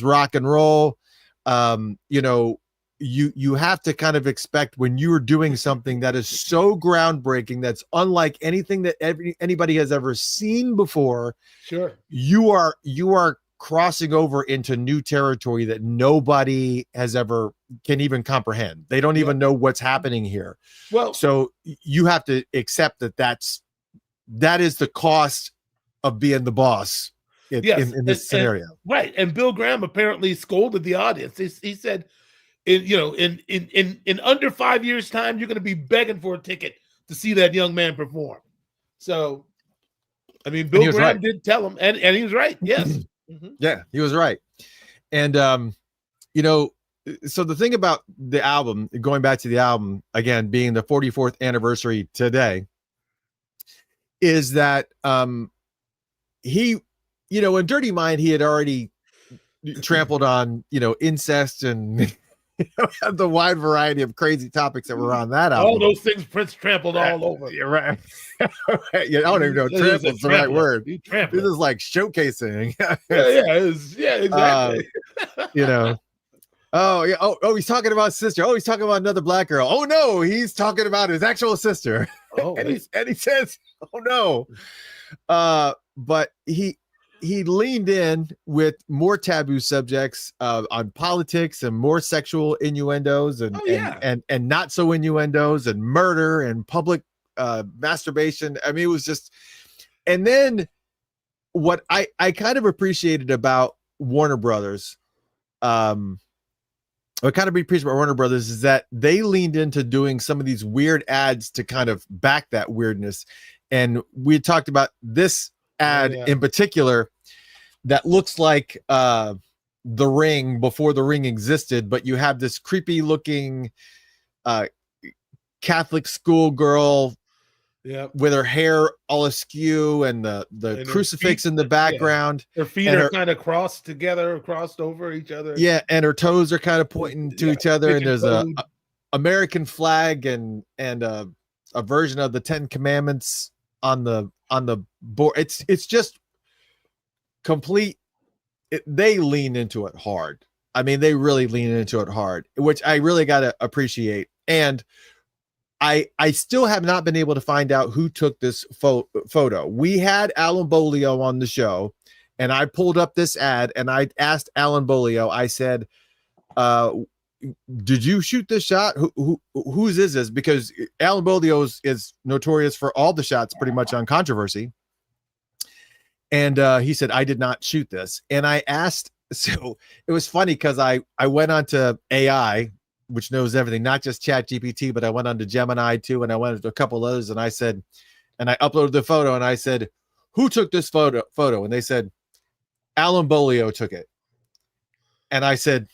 Speaker 1: rock and roll. You have to kind of expect, when you are doing something that is so groundbreaking, that's unlike anything that anybody has ever seen before.
Speaker 2: Sure.
Speaker 1: You are crossing over into new territory that nobody can even comprehend. They don't even know what's happening here.
Speaker 2: Well,
Speaker 1: so you have to accept that is the cost of being the boss in this scenario.
Speaker 2: Right. And Bill Graham apparently scolded the audience. He said, in under 5 years' time, you're going to be begging for a ticket to see that young man perform. So, I mean, Bill Graham did tell him, and he was right. Yes. Mm-hmm.
Speaker 1: Yeah, he was right. And, so the thing about the album, going back to the album, again, being the 44th anniversary today, is that he, in Dirty Mind, he had already trampled on, incest and the wide variety of crazy topics that were on that album.
Speaker 2: All those things Prince trampled all over.
Speaker 1: You're right. I don't even know if trampled's the right word. This is like showcasing.
Speaker 2: Exactly.
Speaker 1: Oh yeah. Oh, he's talking about sister. Oh, he's talking about another black girl. Oh no, he's talking about his actual sister.
Speaker 2: Oh,
Speaker 1: and he says, oh no. But he leaned in with more taboo subjects on politics and more sexual innuendos and not so innuendos and murder and public masturbation. I mean, it was just, and then what I kind of appreciated about Warner Brothers, is that they leaned into doing some of these weird ads to kind of back that weirdness. And we talked about this ad in particular that looks like The Ring before The Ring existed, but you have this creepy looking Catholic schoolgirl
Speaker 2: Yeah.
Speaker 1: with her hair all askew and the
Speaker 2: And her
Speaker 1: crucifix
Speaker 2: feet-
Speaker 1: in the background.
Speaker 2: Her feet
Speaker 1: And
Speaker 2: are
Speaker 1: her-
Speaker 2: kind of crossed together, crossed over each other.
Speaker 1: Yeah, and her toes are kind of pointing to each other, and there's a
Speaker 2: pigeon-toed.
Speaker 1: American flag and a version of the Ten Commandments on the board. It's just complete. They lean into it hard. I mean, they really lean into it hard, which I really got to appreciate. And I still have not been able to find out who took this photo. We had Alan Bolio on the show, and I pulled up this ad and I asked Alan Bolio, I said, did you shoot this shot? Whose is this? Because Alan Bolio is notorious for all the shots pretty much on controversy. And he said, I did not shoot this. And I asked, so it was funny because I went on to AI, which knows everything, not just Chat GPT, but I went on to Gemini too. And I went to a couple others and I said, and I uploaded the photo and I said, who took this photo? And they said, Alan Bolio took it. And I said,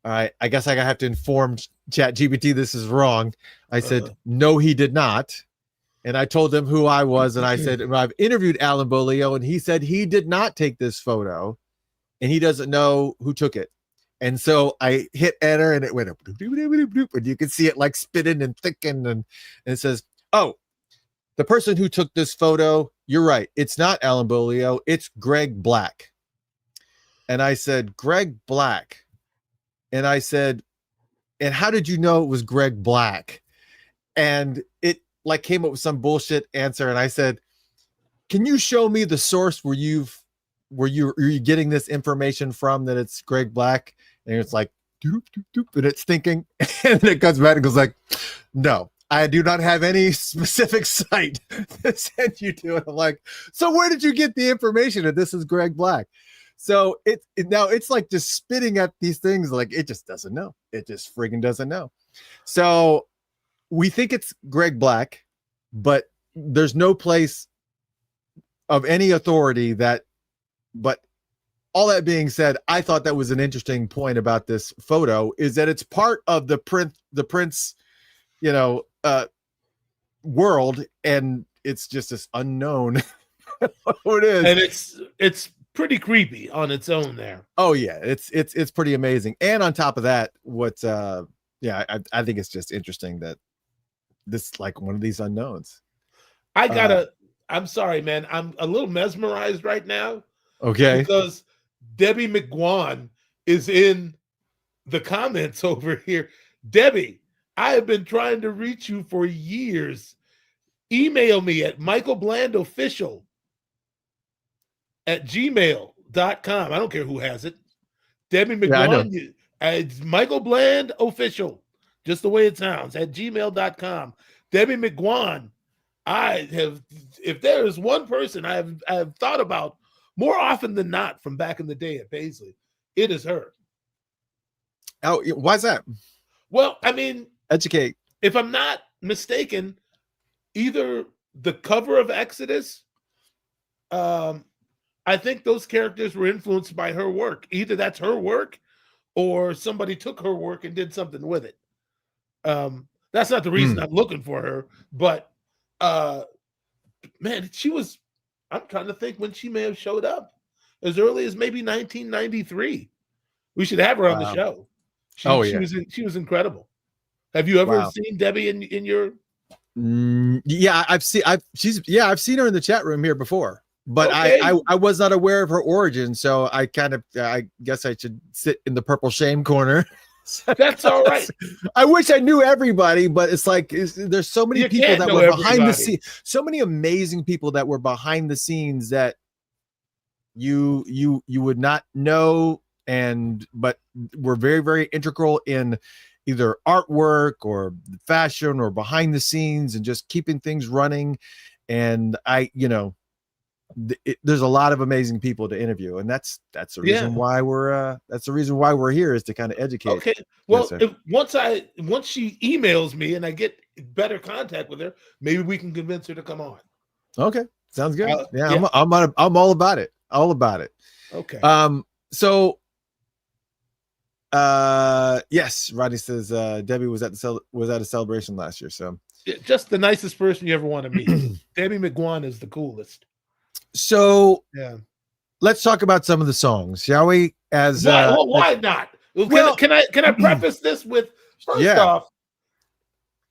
Speaker 1: all right, I guess I have to inform Chat GPT this is wrong. I said, no, he did not. And I told him who I was. And I said, I've interviewed Alan Bolio and he said he did not take this photo and he doesn't know who took it. And so I hit enter and it went up, and you can see it like spinning and thickening. And it says, oh, the person who took this photo, you're right. It's not Alan Bolio. It's Greg Black. And I said, Greg Black. And I said, and how did you know it was Greg Black? And it like came up with some bullshit answer. And I said, can you show me the source where you're getting this information from that it's Greg Black? And it's like, doop, doop, doop, and it's thinking, and then it comes back and goes like, no, I do not have any specific site to send you to. And I'm like, so where did you get the information that this is Greg Black? So now it's like just spitting at these things like it just doesn't know. It just friggin' doesn't know. So we think it's Greg Black, but there's no place of any authority but all that being said, I thought that was an interesting point about this photo is that it's part of the Prince, world, and it's just this unknown who it is.
Speaker 2: And it's pretty creepy on its own there.
Speaker 1: Oh yeah, it's pretty amazing. And on top of that, I think it's just interesting that this like one of these unknowns.
Speaker 2: I'm sorry, man. I'm a little mesmerized right now.
Speaker 1: Okay.
Speaker 2: Because Debbie McGuan is in the comments over here. Debbie, I have been trying to reach you for years. Email me at michaelblandofficial@gmail.com. I don't care who has it. Debbie McGuan, it's Michael Bland Official, just the way it sounds, at gmail.com. Debbie McGuan, if there is one person I have thought about more often than not from back in the day at Paisley, it is her.
Speaker 1: Oh, why's that?
Speaker 2: Well, I mean,
Speaker 1: educate.
Speaker 2: If I'm not mistaken, either the cover of Exodus, I think those characters were influenced by her work. Either that's her work or somebody took her work and did something with it. That's not the reason I'm looking for her, but man, I'm trying to think when she may have showed up, as early as maybe 1993. We should have her on the show. She was incredible. Have you ever seen Debbie in your?
Speaker 1: Yeah, I've seen her in the chat room here before, but okay. I was not aware of her origin, so I guess I should sit in the purple shame corner.
Speaker 2: That's all right.
Speaker 1: I wish I knew everybody, but it's like there's so many people that were behind the scenes, so many amazing people that were behind the scenes that you would not know, but were very, very integral in either artwork or fashion or behind the scenes and just keeping things running. And there's a lot of amazing people to interview, and that's the reason why we're here, is to kind of educate.
Speaker 2: Okay. Well, once she emails me and I get better contact with her, maybe we can convince her to come on. Okay,
Speaker 1: sounds good. I'm all about it. All about it.
Speaker 2: Okay.
Speaker 1: So yes, Rodney says Debbie was at a celebration last year. So
Speaker 2: Just the nicest person you ever want to meet. Debbie McGuan is the coolest.
Speaker 1: So
Speaker 2: Yeah.
Speaker 1: let's talk about some of the songs, shall we? As
Speaker 2: why not?
Speaker 1: Well,
Speaker 2: Can I preface this with first off,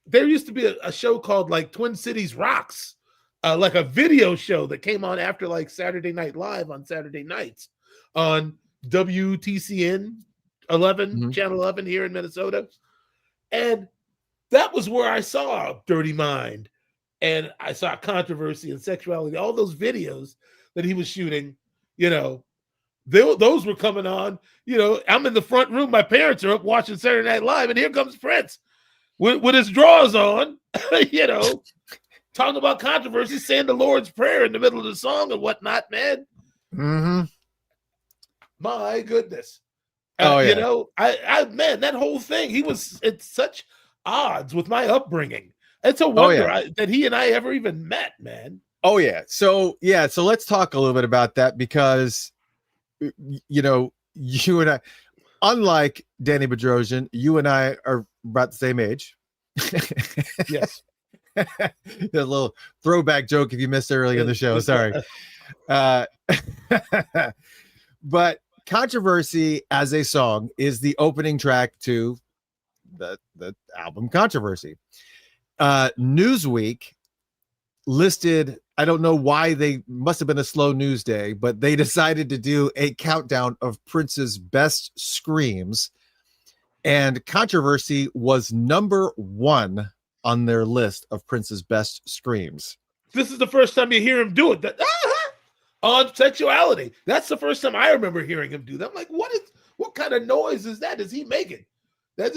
Speaker 2: there used to be a show called like Twin Cities Rocks, like a video show that came on after like Saturday Night Live on Saturday nights on WTCN 11, Channel 11 here in Minnesota. And that was where I saw Dirty Mind, and I saw Controversy and Sexuality, all those videos that he was shooting, you know, those were coming on. You know, I'm in the front room, my parents are up watching Saturday Night Live, and here comes Prince with his drawers on, you know, talking about controversy, saying the Lord's Prayer in the middle of the song and whatnot, man. My goodness. You know, I man, that whole thing, it's such odds with my upbringing. It's a wonder that he and I ever even met, man.
Speaker 1: Oh yeah. So let's talk a little bit about that, because you know, you and I, unlike Danny Bedrosian, you and I are about the same age.
Speaker 2: Yes.
Speaker 1: A little throwback joke if you missed early in the show. Sorry. But Controversy as a song is the opening track to the album Controversy. Newsweek listed, I don't know why, they must have been a slow news day, but they decided to do a countdown of Prince's best screams, and Controversy was number 1 on their list of Prince's best screams.
Speaker 2: This is the first time you hear him do it. On Sexuality. That's the first time I remember hearing him do that. I'm like, what kind of noise is that? Is he making? That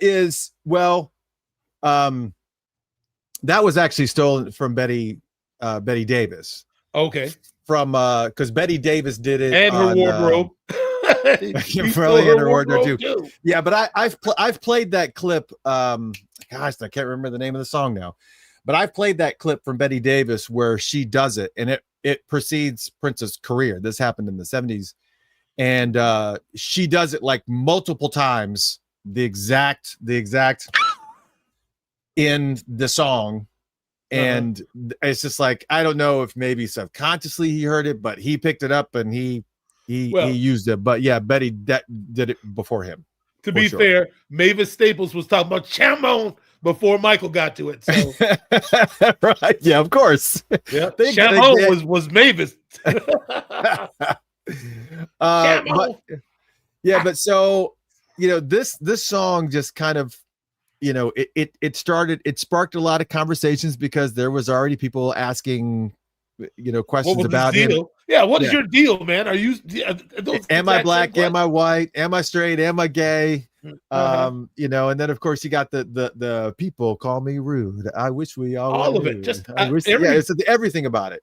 Speaker 1: is, well, that was actually stolen from Betty Davis.
Speaker 2: Okay.
Speaker 1: From because Betty Davis did it
Speaker 2: and her wardrobe.
Speaker 1: Probably in her wardrobe too. Yeah, but I've played that clip. Gosh, I can't remember the name of the song now, but I've played that clip from Betty Davis where she does it, and it precedes Prince's career. This happened in the 70s, and she does it like multiple times, the exact in the song. And it's just like, I don't know if maybe subconsciously he heard it, but he picked it up and he used it. But yeah, Betty did it before him.
Speaker 2: To be fair, Mavis Staples was talking about Chamon before Michael got to it. So
Speaker 1: right, yeah, of course.
Speaker 2: Yeah, Chamon was Mavis.
Speaker 1: But so, you know, this song just kind of, you know, it sparked a lot of conversations, because there was already people asking, you know, questions about him.
Speaker 2: Yeah, what is your deal, man? Are you?
Speaker 1: Am I black? Am I white? Am I straight? Am I gay? You know, and then of course you got the people call me rude. I wish we all
Speaker 2: of it. Just
Speaker 1: it's everything about it.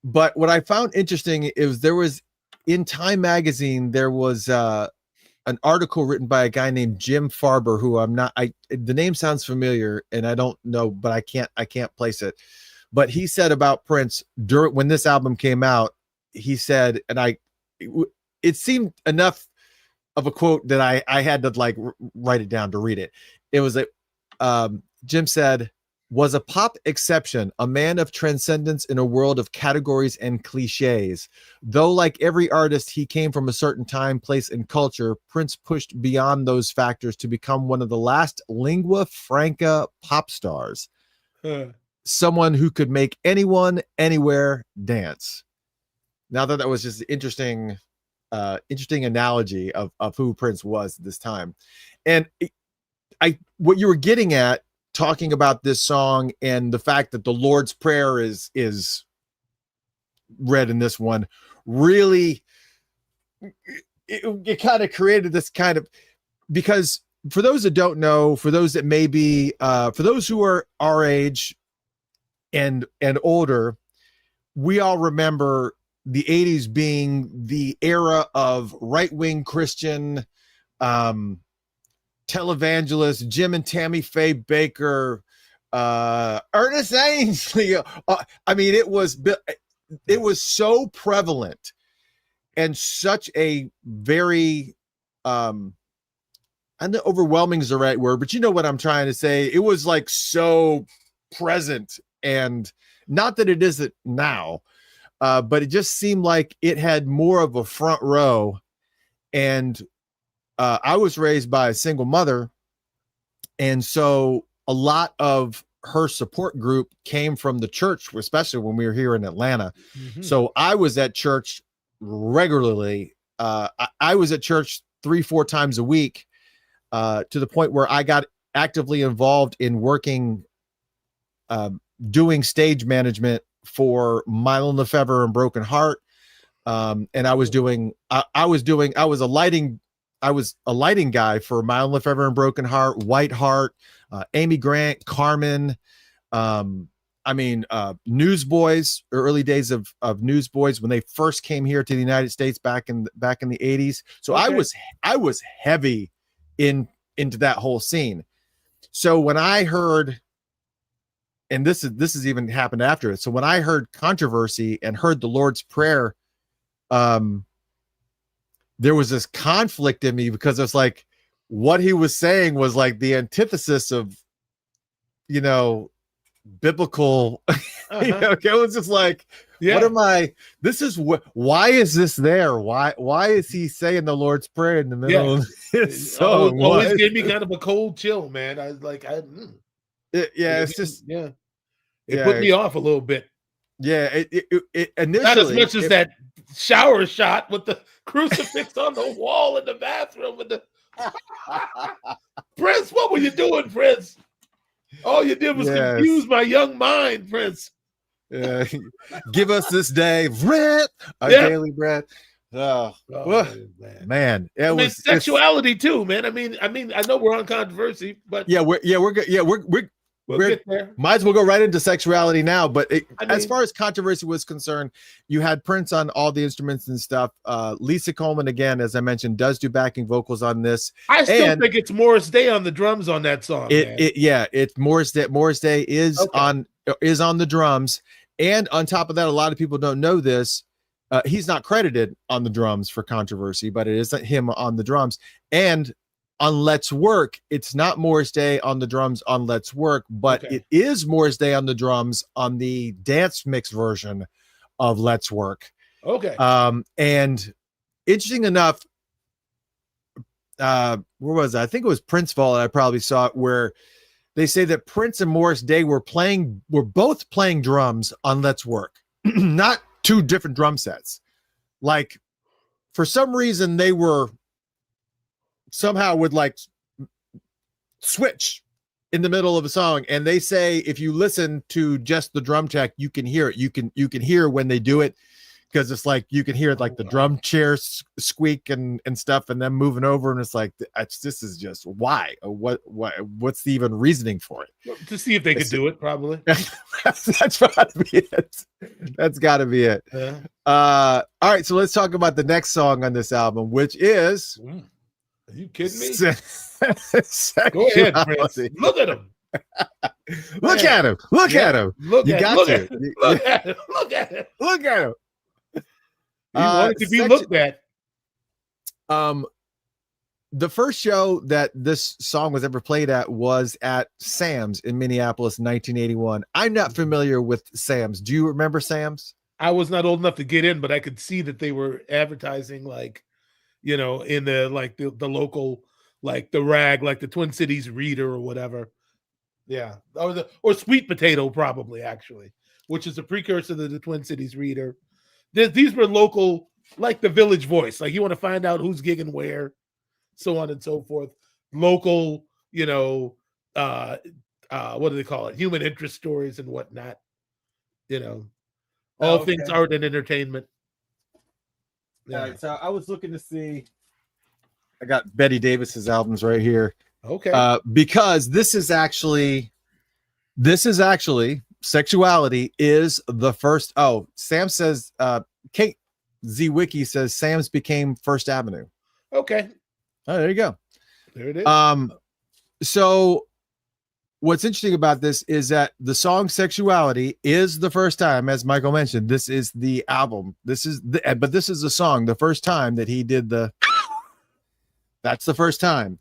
Speaker 1: But what I found interesting is there was, in Time magazine, there was an article written by a guy named Jim Farber, who the name sounds familiar and I don't know, but I can't place it. But he said about Prince when this album came out, he said, and it seemed enough of a quote that I had to like write it down to read it. It was Jim said, was a pop exception, a man of transcendence in a world of categories and cliches. Though like every artist, he came from a certain time, place, and culture, Prince pushed beyond those factors to become one of the last lingua franca pop stars. Someone who could make anyone, anywhere dance. Now that was just interesting analogy of who Prince was at this time. And what you were getting at, talking about this song and the fact that the Lord's Prayer is read in this one, really it kind of created this kind of, because for those that don't know, for those that may be for those who are our age and older, we all remember the 80s being the era of right-wing Christian televangelists, Jim and Tammy Faye Baker, Ernest Ainsley. I mean, it was so prevalent. and such a very I know overwhelming is the right word, but you know what I'm trying to say. It was like so present, and not that it isn't now, but it just seemed like it had more of a front row. And I was raised by a single mother, and so a lot of her support group came from the church, especially when we were here in Atlanta. So I was at church regularly. I was at church 3-4 times a week, to the point where I got actively involved in working, doing stage management for Milo Lefevre and Broken Heart. And I was a lighting guy for Milo Lefevre and Broken Heart, White Heart, Amy Grant, Carmen. Newsboys, early days of Newsboys when they first came here to the United States back in the 80s. So I was heavy into that whole scene. So when I heard, and this is even happened after it. So when I heard Controversy and heard the Lord's Prayer, there was this conflict in me, because it's like what he was saying was like the antithesis of, biblical. It was just like, what am I? This is why is this there? Why is he saying the Lord's Prayer in the middle of his song?
Speaker 2: Always gave me kind of a cold chill, man. I was like,
Speaker 1: it's just
Speaker 2: it put me off a little bit.
Speaker 1: Yeah, it initially,
Speaker 2: not as much as that shower shot with the crucifix on the wall in the bathroom with the Prince. What were you doing, Prince? All you did was confuse my young mind, Prince.
Speaker 1: Give us this day bread, our daily bread. Man.
Speaker 2: Sexuality too, man. I mean, I know we're on Controversy, but
Speaker 1: we're good. We'll get there. Might as well go right into sexuality now. But as far as Controversy was concerned, you had Prince on all the instruments and stuff. Lisa Coleman, again, as I mentioned, does do backing vocals on this.
Speaker 2: I still think it's Morris Day on the drums on that song.
Speaker 1: It's Morris Day. Morris Day is on the drums, and on top of that, a lot of people don't know this. He's not credited on the drums for Controversy, but it is him on the drums. And on Let's Work, it's not Morris Day on the drums on Let's Work, but it is Morris Day on the drums on the dance mix version of Let's Work. And interesting enough, where was I think it was Princeville, I probably saw it, where they say that Prince and Morris Day were both playing drums on Let's Work. Not two different drum sets. Like, for some reason, they were somehow would like switch in the middle of a song, and they say if you listen to just the drum track, you can hear it. You can hear when they do it, because it's like you can hear like the drum chair squeak and stuff, and then moving over, and it's like this is just what's the even reasoning for it?
Speaker 2: To see if they could do it, probably.
Speaker 1: That's got to be it. That's got to be it. All right, so let's talk about the next song on this album, which is.
Speaker 2: Are you kidding me?
Speaker 1: Go ahead, Prince.
Speaker 2: Look at him.
Speaker 1: Look at him. Look at him.
Speaker 2: Look at him. He wanted to be looked at.
Speaker 1: The first show that this song was ever played at was at Sam's in Minneapolis in 1981. I'm not familiar with Sam's. Do you remember Sam's?
Speaker 2: I was not old enough to get in, but I could see that they were advertising in the the local, like the rag, like the Twin Cities Reader or whatever. Yeah. Or Sweet Potato, probably, actually, which is a precursor to the Twin Cities Reader. These were local, like the Village Voice. Like, you want to find out who's gigging where, so on and so forth. Local, what do they call it? Human interest stories and whatnot. All things art and entertainment.
Speaker 1: Yeah. All right, so I was looking to see. I got Betty Davis's albums right here.
Speaker 2: Okay.
Speaker 1: Because this is actually Sexuality is the first. Oh, Sam says. Kate Z Wiki says Sam's became First Avenue.
Speaker 2: Okay.
Speaker 1: Oh, there you go.
Speaker 2: There it is.
Speaker 1: So what's interesting about this is that the song "Sexuality" is the first time, as Michael mentioned, this is the album. This is the song, the first time that he did the. That's the first time,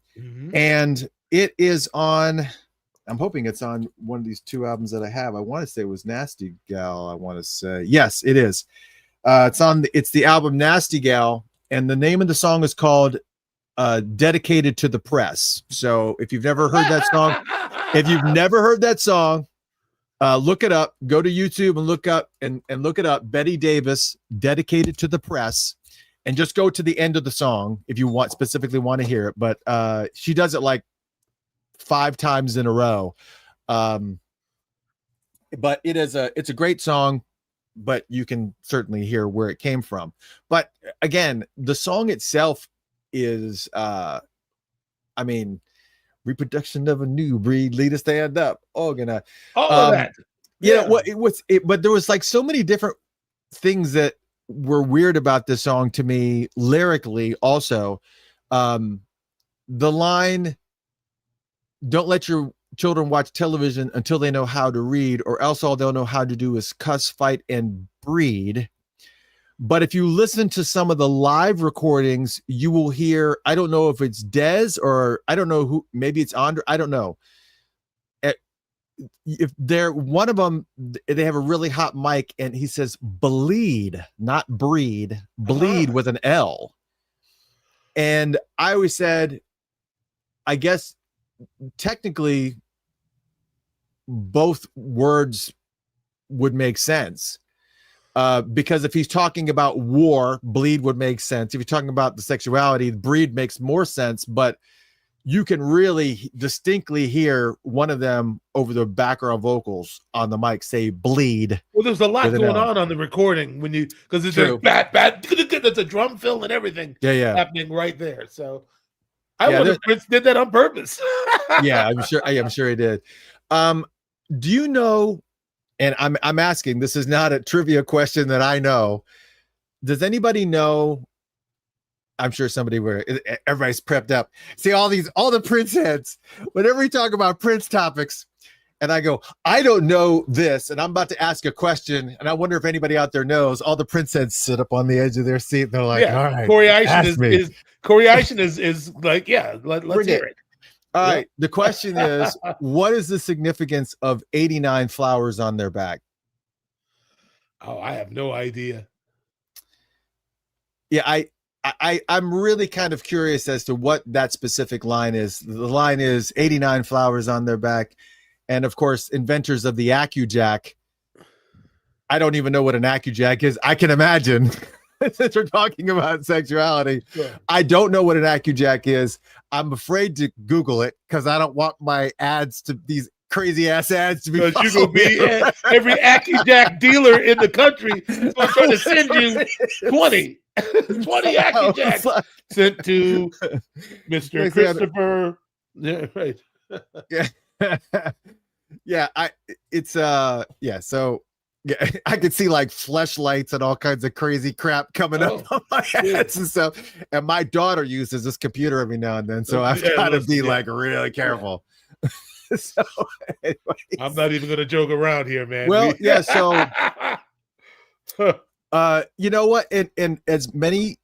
Speaker 1: and it is on. I'm hoping it's on one of these two albums that I have. I want to say it was Nasty Gal. I want to say yes, it is. It's the album Nasty Gal, and the name of the song is called "Dedicated to the Press." So if you've never heard that song, look it up. Go to YouTube and look it up. Betty Davis, "Dedicated to the Press," and just go to the end of the song if you specifically want to hear it. But she does it like 5 times in a row. But it's a great song, but you can certainly hear where it came from. But again, the song itself is reproduction of a new breed, lead to stand up, organize.
Speaker 2: All of that.
Speaker 1: Yeah. But there was like so many different things that were weird about this song to me lyrically. Also, the line, "Don't let your children watch television until they know how to read, or else all they'll know how to do is cuss, fight, and breed." But if you listen to some of the live recordings, you will hear, I don't know if it's Dez or I don't know who, maybe it's Andre, I don't know. If they're one of them, they have a really hot mic and he says bleed, not breed, bleed with an L. And I always said, I guess technically both words would make sense. Because if he's talking about war, bleed would make sense. If you're talking about the sexuality, breed makes more sense, but you can really distinctly hear one of them over the background vocals on the mic say bleed.
Speaker 2: Well, there's a lot going on the recording because it's a bat, there's a drum fill and everything happening right there. So I wonder if Prince did that on purpose.
Speaker 1: Yeah, I'm sure he did. Do you know, and I'm asking, this is not a trivia question that I know. Does anybody know? I'm sure everybody's prepped up. See all the Prince heads, whenever we talk about Prince topics, and I go, I don't know this, and I'm about to ask a question, and I wonder if anybody out there knows. All the Prince heads sit up on the edge of their seat. And they're like, all right,
Speaker 2: Corey Eisen is like, yeah, let's hear it.
Speaker 1: All right. The question is, what is the significance of 89 flowers on their back?
Speaker 2: Oh, I have no idea.
Speaker 1: Yeah, I'm really kind of curious as to what that specific line is. The line is 89 flowers on their back. And of course, inventors of the AccuJack. I don't even know what an AccuJack is. I can imagine since we're talking about sexuality. Yeah. I don't know what an AccuJack is. I'm afraid to Google it because I don't want my ads to these crazy ass ads to be.
Speaker 2: Because you will be every AccuJack dealer in the country is going to try to send you 20 AccuJacks sent to Mr. Christopher. Yeah, right.
Speaker 1: Yeah. Yeah, so yeah, I could see like fleshlights and all kinds of crazy crap coming up on my ads and stuff. And my daughter uses this computer every now and then, so I've got to be like really careful. So anyways.
Speaker 2: I'm not even gonna joke around here, man.
Speaker 1: Well, yeah, so you know what? And as many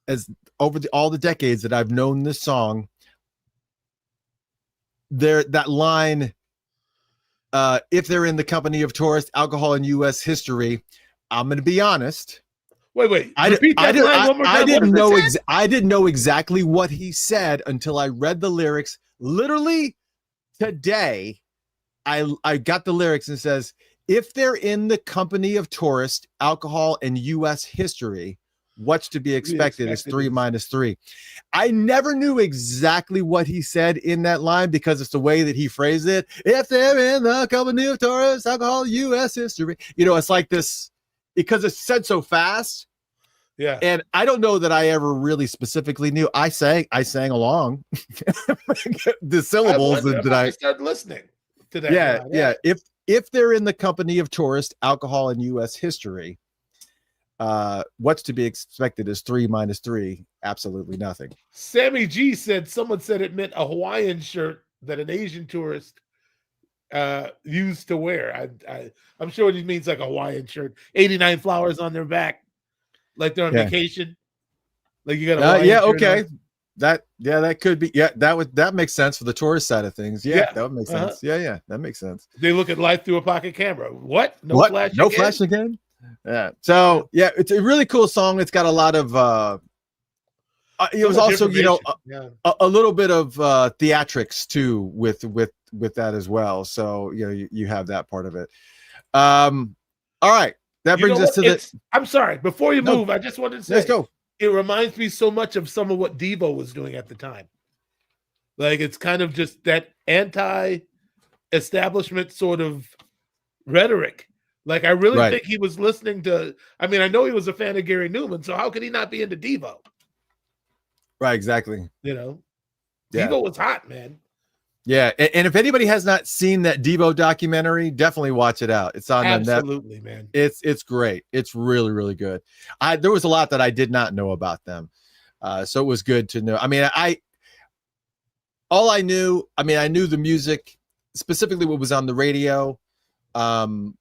Speaker 1: as over all the decades that I've known this song, that line, if they're in the company of tourists, alcohol, and U.S. history, I'm going to be honest.
Speaker 2: Wait. Repeat that line one more time.
Speaker 1: I didn't know exactly what he said until I read the lyrics. Literally today, I got the lyrics and it says, if they're in the company of tourists, alcohol, and U.S. history, what's to be expected is 3 minus 3. I never knew exactly what he said in that line because it's the way that he phrased it. If they're in the company of tourists, alcohol, U.S. history. You know, it's like this because it's said so fast.
Speaker 2: Yeah.
Speaker 1: And I don't know that I ever really specifically knew. I sang along the syllables that I
Speaker 2: started listening to that.
Speaker 1: Yeah. If they're in the company of tourists, alcohol, and U.S. history, what's to be expected is 3 minus 3, absolutely nothing.
Speaker 2: Sammy G said someone said it meant a Hawaiian shirt that an Asian tourist used to wear. I'm sure it means like a Hawaiian shirt. 89 flowers on their back, like they're on vacation. Like you got a Hawaiian shirt
Speaker 1: okay.
Speaker 2: on.
Speaker 1: That could be. Yeah, that makes sense for the tourist side of things. Yeah, that would make sense. Yeah, that makes sense.
Speaker 2: They look at life through a pocket camera. What?
Speaker 1: Flash
Speaker 2: No
Speaker 1: again? Flash again? Yeah. So yeah, it's a really cool song. It's got a lot of it was also, a little bit of theatrics too with that as well. So you have that part of it. All right, that brings us to the.
Speaker 2: I'm sorry. Before you move, I just wanted to say,
Speaker 1: let's go.
Speaker 2: It reminds me so much of some of what Devo was doing at the time. Like it's kind of just that anti-establishment sort of rhetoric. Like I really think he was listening to. I mean, I know he was a fan of Gary Newman, so how could he not be into Devo?
Speaker 1: Right, exactly.
Speaker 2: Devo was hot, man.
Speaker 1: Yeah, and if anybody has not seen that Devo documentary, definitely watch it out. It's on
Speaker 2: absolutely, man.
Speaker 1: It's great. It's really, really good. There was a lot that I did not know about them, so it was good to know. I mean, I knew the music, specifically what was on the radio, and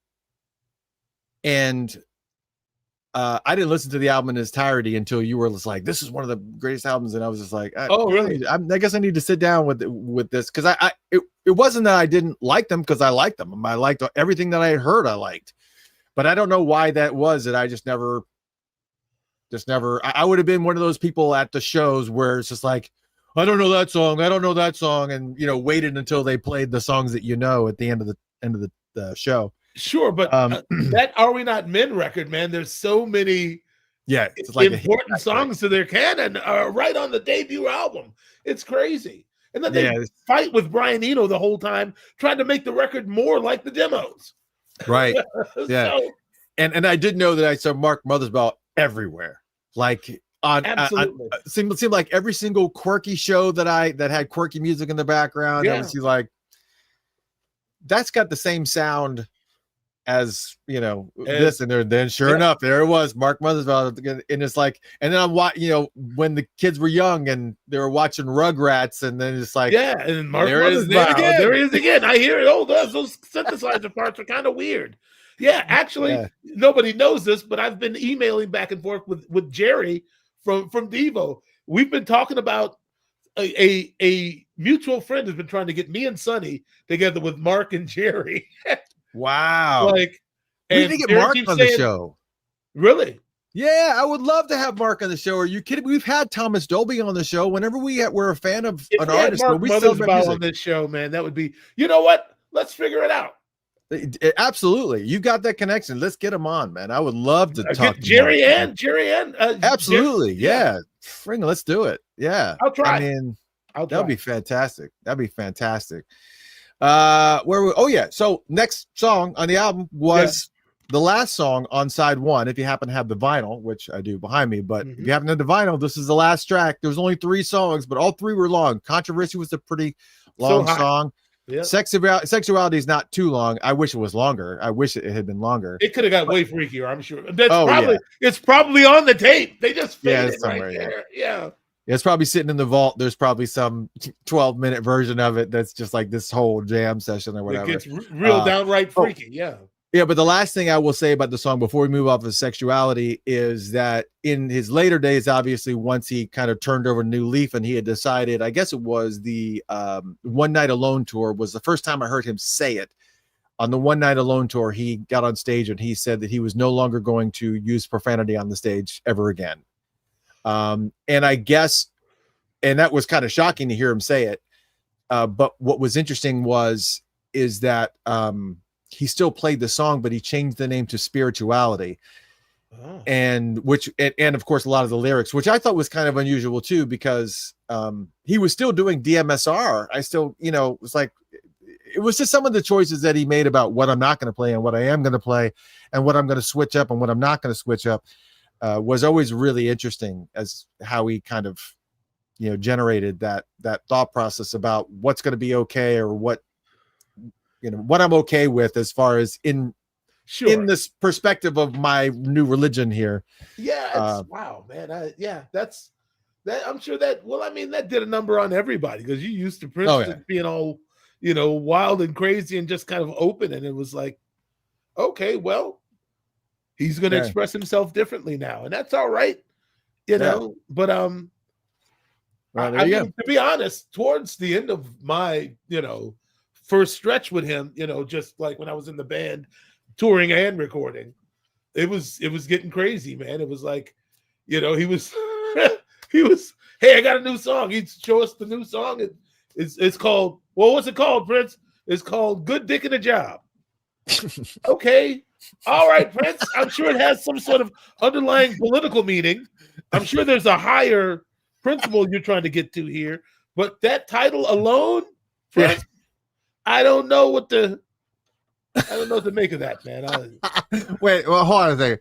Speaker 1: I didn't listen to the album in its entirety until you were just like, "This is one of the greatest albums," and I was just like,
Speaker 2: "Oh, really?"
Speaker 1: I guess I need to sit down with this because it wasn't that I didn't like them, because I liked them. I liked everything that I had heard. I liked, but I don't know why that was. That I just never. I would have been one of those people at the shows where it's just like, I don't know that song, and waited until they played the songs that at the end of the show.
Speaker 2: Sure, but that "Are We Not Men" record, man, there's so many
Speaker 1: it's like
Speaker 2: important songs to their canon right on the debut album. It's crazy. And then they fight with Brian Eno the whole time, trying to make the record more like the demos.
Speaker 1: Right. Yeah. And I did know that I saw Mark Mothersbaugh everywhere. Like
Speaker 2: absolutely.
Speaker 1: Seemed like every single quirky show that had quirky music in the background. I was like, that's got the same sound as this, and then sure enough, there it was, Mark Mothersbaugh, and it's like, and then I'm watching, when the kids were young and they were watching Rugrats, and then it's like,
Speaker 2: and Mark Mothersbaugh, there he is again. I hear it. Oh, those synthesizer parts are kind of weird. Yeah, actually, nobody knows this, but I've been emailing back and forth with Jerry from Devo. We've been talking about a mutual friend has been trying to get me and Sonny together with Mark and Jerry.
Speaker 1: Wow.
Speaker 2: Like,
Speaker 1: we need to get Mark on the show.
Speaker 2: Really?
Speaker 1: Yeah, I would love to have Mark on the show. Are you kidding? We've had Thomas Dolby on the show. Whenever we're a fan of an artist,
Speaker 2: Mark Mothersbaugh on this show, man, that would be, you know what? Let's figure it out.
Speaker 1: Absolutely. You got that connection. Let's get him on, man. I would love to talk to
Speaker 2: Jerry Ann.
Speaker 1: Absolutely. Yeah. Fring, let's do it. Yeah.
Speaker 2: I'll try.
Speaker 1: I mean, that'd be fantastic. So next song on the album was the last song on side one. If you happen to have the vinyl, which I do behind me, but if you happen to have the vinyl, this is the last track. There was only 3 songs, but all 3 were long. Controversy was a pretty long song. Yep. Sexuality is not too long. I wish it was longer. I wish it had been longer.
Speaker 2: It could have got way freakier, I'm sure. It's probably on the tape. They just faded it right there. Yeah.
Speaker 1: It's probably sitting in the vault. There's probably some 12-minute version of it that's just like this whole jam session or whatever.
Speaker 2: It gets real downright freaky. Yeah.
Speaker 1: Yeah, but the last thing I will say about the song before we move off of sexuality is that in his later days, obviously, once he kind of turned over a new leaf and he had decided, I guess it was the One Night Alone tour was the first time I heard him say it. On the One Night Alone tour, he got on stage and he said that he was no longer going to use profanity on the stage ever again. And I guess, and that was kind of shocking to hear him say it. But what was interesting is that he still played the song, but he changed the name to Spirituality. Oh. And of course, a lot of the lyrics, which I thought was kind of unusual too, because he was still doing DMSR. I still, it was like, it was just some of the choices that he made about what I'm not going to play and what I am going to play and what I'm going to switch up and what I'm not going to switch up. Was always really interesting as how he kind of, generated that thought process about what's going to be okay or what I'm okay with as far as in this perspective of my new religion here.
Speaker 2: Yeah. Wow, man. That's that. I'm sure that, that did a number on everybody because you used to Prince being all, wild and crazy and just kind of open. And it was like, okay, well, he's going to express himself differently now, and that's all right, But
Speaker 1: Well, there
Speaker 2: I
Speaker 1: you
Speaker 2: mean, to be honest, towards the end of my first stretch with him, just like when I was in the band, touring and recording, it was getting crazy, man. It was like, he was he was, hey, I got a new song. He'd show us the new song. It's called, well, what's it called, Prince? It's called Good Dick in a Job. Okay. All right, Prince. I'm sure it has some sort of underlying political meaning. I'm sure there's a higher principle you're trying to get to here. But that title alone, Prince, I don't know what to make of that, man.
Speaker 1: Wait, well, hold on a second.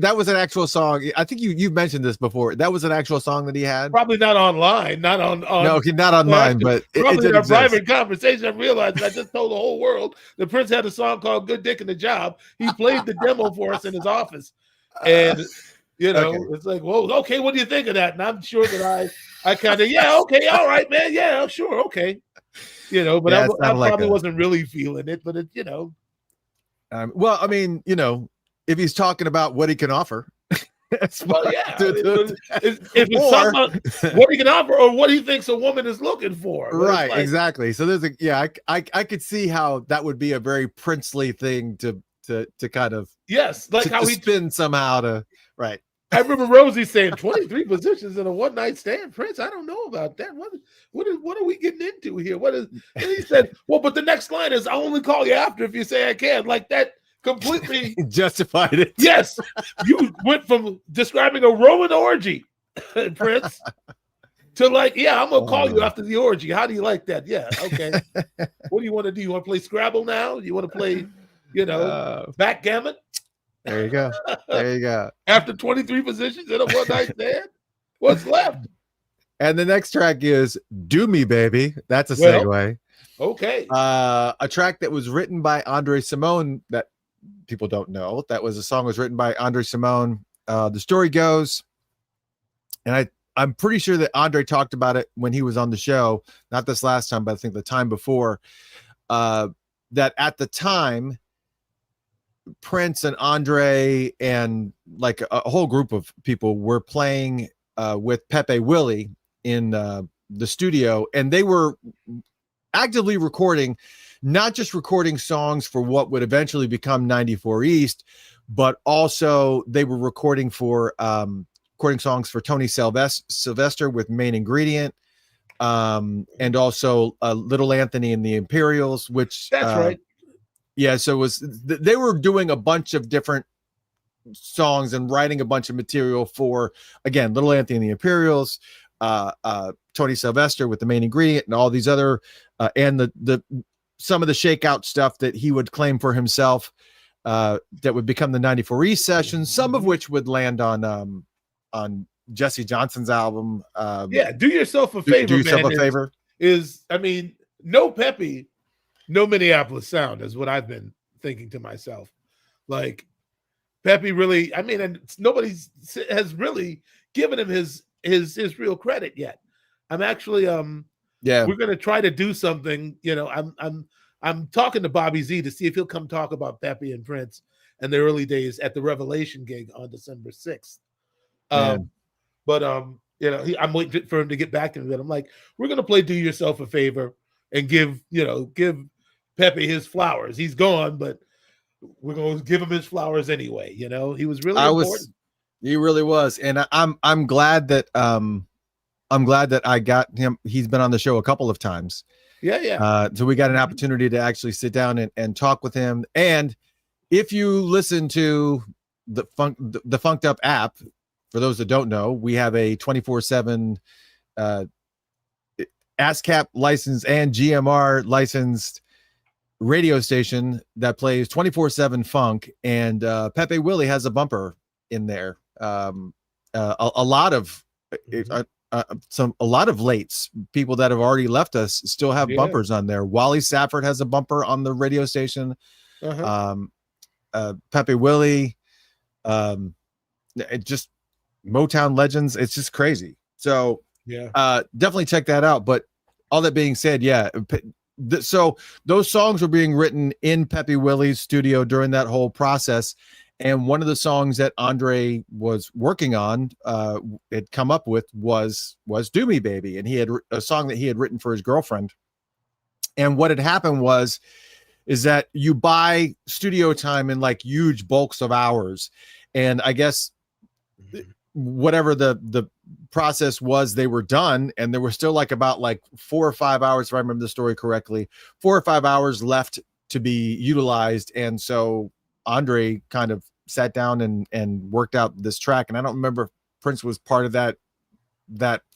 Speaker 1: That was an actual song. I think you mentioned this before. That was an actual song that he had.
Speaker 2: Probably not online, not on
Speaker 1: no, not online, but
Speaker 2: probably
Speaker 1: it
Speaker 2: in a
Speaker 1: exists.
Speaker 2: private conversation. I realized I just told the whole world the Prince had a song called "Good Dick in the Job." He played the demo for us in his office, and it's like, well, okay, what do you think of that? And I'm sure that I kind of, okay, all right, man, yeah, sure, okay, but I probably wasn't really feeling it, but it,
Speaker 1: well, I mean, if he's talking about what he can offer.
Speaker 2: Well, yeah. If it's talking about what he can offer or what he thinks a woman is looking for.
Speaker 1: Right, exactly. So there's I could see how that would be a very princely thing to kind of
Speaker 2: like how he
Speaker 1: spin somehow to right.
Speaker 2: I remember Rosie saying 23 positions in a one night stand. Prince, I don't know about that. What are we getting into here? And he said, well, but the next line is, I'll only call you after if you say I can. Like that completely
Speaker 1: justified it.
Speaker 2: Yes, you went from describing a Roman orgy, Prince, to like, I'm gonna call you after the orgy. How do you like that? Yeah, okay. What do you want to do? You want to play Scrabble now? You want to play, backgammon?
Speaker 1: There you go. There you go.
Speaker 2: After 23 positions in a one night stand, what's left?
Speaker 1: And the next track is "Do Me, Baby." That's a segue.
Speaker 2: Okay.
Speaker 1: A track that was written by Andre Simone that people don't know. That was a song was written by Andre Simone. The story goes, and I'm pretty sure that Andre talked about it when he was on the show, not this last time, but I think the time before, that at the time, Prince and Andre and like a whole group of people were playing with Pepe Willie in the studio, and they were actively recording, not just recording songs for what would eventually become 94 East, but also they were recording songs for Tony Sylvester with Main Ingredient, and also Little Anthony and the Imperials, which
Speaker 2: that's right.
Speaker 1: Yeah, so they were doing a bunch of different songs and writing a bunch of material for, again, Little Anthony and the Imperials, Tony Sylvester with the Main Ingredient, and all these other and the some of the shakeout stuff that he would claim for himself that would become the 94 East sessions, some of which would land on Jesse Johnson's album.
Speaker 2: Do yourself a favor.
Speaker 1: Do yourself a favor.
Speaker 2: I mean, no Pepe, no Minneapolis sound is what I've been thinking to myself. Like Pepe really, I mean, and nobody has really given him his real credit yet. I'm actually we're gonna try to do something. I'm talking to Bobby Z to see if he'll come talk about Pepe and Prince and the early days at the Revelation gig on December 6th. I'm waiting for him to get back to me. But I'm like, we're gonna play "Do Yourself a Favor" and give Pepe his flowers. He's gone, but we're gonna give him his flowers anyway. He was really important.
Speaker 1: He really was, and I'm glad that I got him. He's been on the show a couple of times. So we got an opportunity to actually sit down and talk with him. And if you listen to the Funked Up app, for those that don't know, we have a 24/7 ASCAP licensed and GMR licensed radio station that plays 24/7 funk, and Pepe Willie has a bumper in there. A lot of lates, people that have already left us, still have bumpers on there. Wally Safford has a bumper on the radio station. Pepe Willie, it just Motown legends. It's just crazy. So definitely check that out. But all that being said, so those songs were being written in Pepe Willie's studio during that whole process. And one of the songs that Andre was working on, had come up with was "Do Me Baby," and he had a song that he had written for his girlfriend. And what had happened is that you buy studio time in like huge bulks of hours, and I guess whatever the process was, they were done, and there were still like about like 4 or 5 hours, if I remember the story correctly, 4 or 5 hours left to be utilized. And so Andre kind of sat down and worked out this track. And I don't remember if Prince was part of that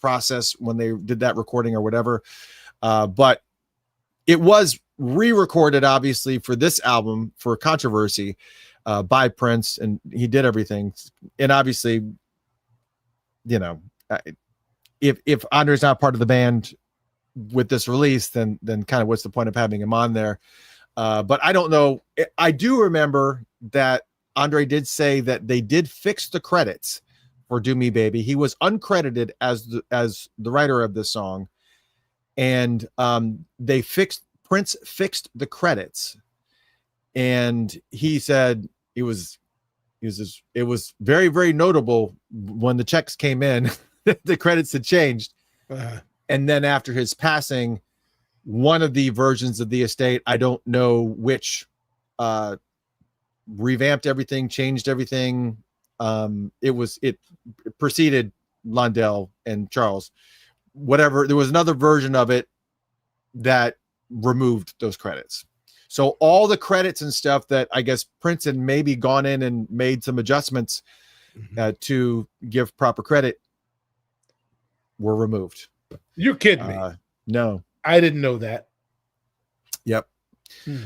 Speaker 1: process when they did that recording or whatever. But it was re-recorded, obviously, for this album for Controversy, by Prince, and he did everything. And obviously, you know, if Andre's not part of the band with this release, then kind of what's the point of having him on there? But I don't know. I do remember that Andre did say that they did fix the credits for "Do Me Baby." He was uncredited as the writer of this song, and Prince fixed the credits, and he said it was very, very notable when the checks came in. The credits had changed. And then after his passing, one of the versions of the estate, I don't know which, revamped everything, changed everything. It preceded Londell and Charles. Whatever, there was another version of it that removed those credits. So all the credits and stuff that I guess Prince had maybe gone in and made some adjustments to give proper credit were removed.
Speaker 2: You're kidding me.
Speaker 1: No.
Speaker 2: I didn't know that.
Speaker 1: Yep.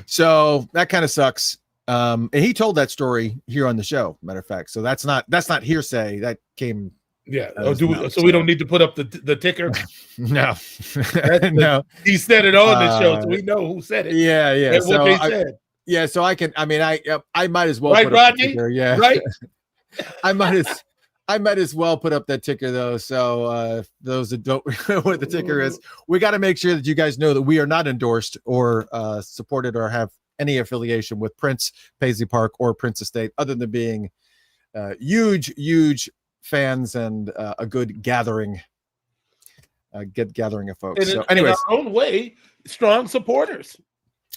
Speaker 1: So that kind of sucks. And he told that story here on the show, matter of fact. So that's not hearsay. That came.
Speaker 2: Yeah. So we don't need to put up the ticker.
Speaker 1: No. No.
Speaker 2: He said it on the show, so we know who said it.
Speaker 1: Yeah.
Speaker 2: And what they said.
Speaker 1: Yeah. So I might as well
Speaker 2: right,
Speaker 1: put up
Speaker 2: Rodney?
Speaker 1: the ticker. Yeah.
Speaker 2: Right.
Speaker 1: I might as well put up that ticker though. So those that don't know what the ticker is, we got to make sure that you guys know that we are not endorsed or supported or have any affiliation with Prince, Paisley Park, or Prince Estate, other than being huge fans and a good gathering of folks.
Speaker 2: And
Speaker 1: so
Speaker 2: in our own way, strong supporters,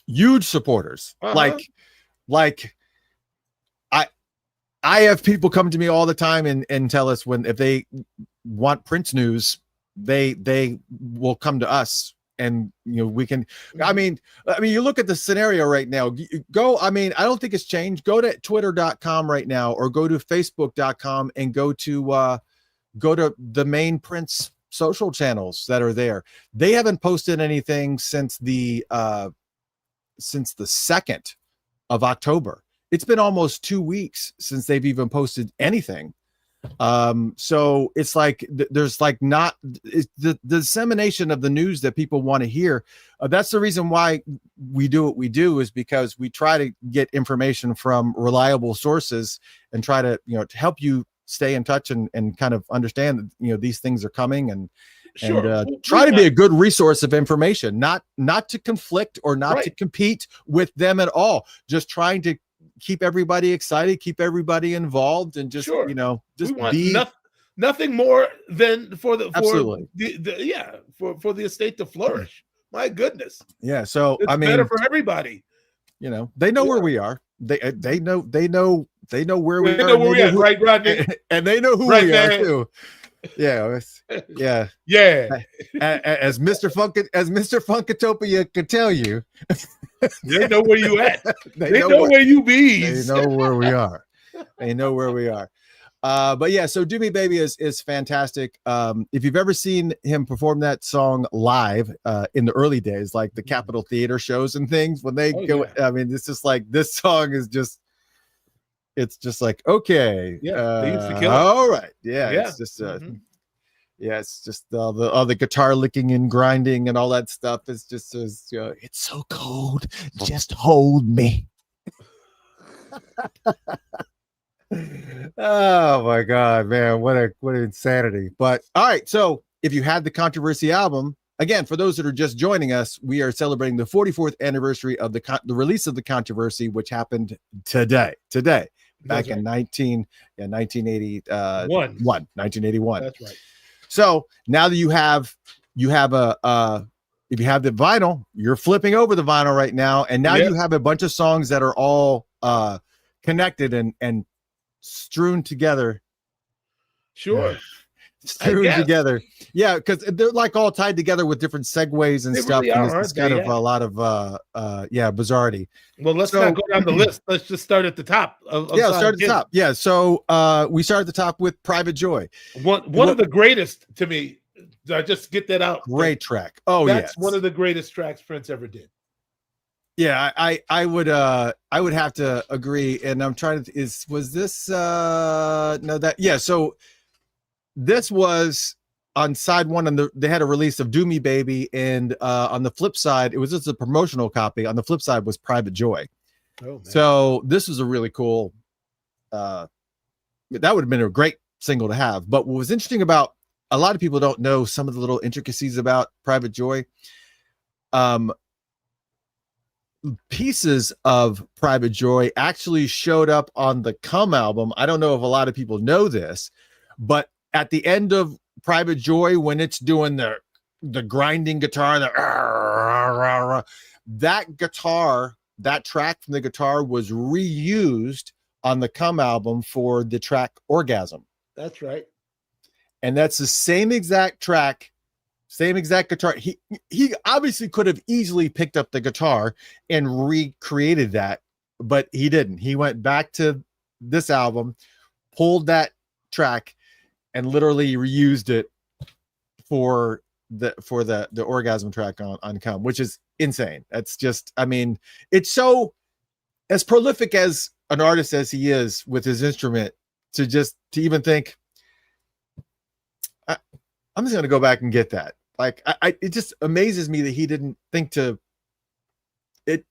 Speaker 1: huge supporters. Like I have people come to me all the time and tell us if they want Prince news, they will come to us, and we can. I mean, you look at the scenario right now. I don't think it's changed. Go to twitter.com right now, or go to facebook.com and go to the main Prince social channels that are there. They haven't posted anything since the 2nd of October. It's been almost 2 weeks since they've even posted anything. So it's like there's like not the dissemination of the news that people want to hear. That's the reason why we do what we do, is because we try to get information from reliable sources and try to to help you stay in touch and kind of understand that these things are coming, and try to be a good resource of information, not to conflict or not to compete with them at all. Just trying to keep everybody excited, keep everybody involved, and just be
Speaker 2: nothing more than for the estate to flourish. My goodness.
Speaker 1: Yeah. So
Speaker 2: it's better for everybody.
Speaker 1: They know where we are. They know where we are.
Speaker 2: Know where we are, right, Rodney?
Speaker 1: And they know who we are too. Yeah. As Mr. Funkatopia could tell you.
Speaker 2: They know where you at. They know where you be.
Speaker 1: They know where we are. They know where we are. But yeah, so "Do Me Baby" is fantastic. If you've ever seen him perform that song live in the early days, like the Capitol Theater shows and things, when they go, I mean, it's just like this song is just. It's just like, okay,
Speaker 2: they used to kill
Speaker 1: all right, it's just it's just all the guitar licking and grinding and all that stuff. It's just it's so cold, just hold me. Oh my god, man, what insanity. But all right, so if you had the Controversy album, again, for those that are just joining us, we are celebrating the 44th anniversary of the release of The Controversy, which happened today, back in 1981.
Speaker 2: That's right.
Speaker 1: So now that you have if you have the vinyl, you're flipping over the vinyl right now, and now you have a bunch of songs that are all connected and strewn together.
Speaker 2: Sure.
Speaker 1: Strewn together. Yeah, because they're like all tied together with different segues and stuff.
Speaker 2: Really
Speaker 1: and
Speaker 2: are,
Speaker 1: it's kind of a lot of bizarrety.
Speaker 2: Well, let's not go down the list. Let's just start at the top.
Speaker 1: Start at the top. Yeah. So we start at the top with Private Joy.
Speaker 2: One of the greatest to me. I just get that out.
Speaker 1: Great track. Oh,
Speaker 2: that's one of the greatest tracks Prince ever did.
Speaker 1: Yeah, I would have to agree. And I'm trying to was this so this was on side one, and they had a release of Do Me Baby, and on the flip side, it was just a promotional copy. On the flip side was Private Joy. Oh, man. So this was a really cool that would have been a great single to have. But what was interesting about, a lot of people don't know some of the little intricacies about Private Joy. Pieces of Private Joy actually showed up on the Come album. I don't know if a lot of people know this, but at the end of Private Joy, when it's doing the grinding guitar, that track from the guitar was reused on the Come album for the track Orgasm.
Speaker 2: That's right.
Speaker 1: And that's the same exact track, same exact guitar. He obviously could have easily picked up the guitar and recreated that, but he didn't. He went back to this album, pulled that track, and literally reused it for the Orgasm track on Come, which is insane. That's just, I mean, it's so, as prolific as an artist as he is with his instrument, to even think, I'm just going to go back and get that. Like, it just amazes me that he didn't think to it.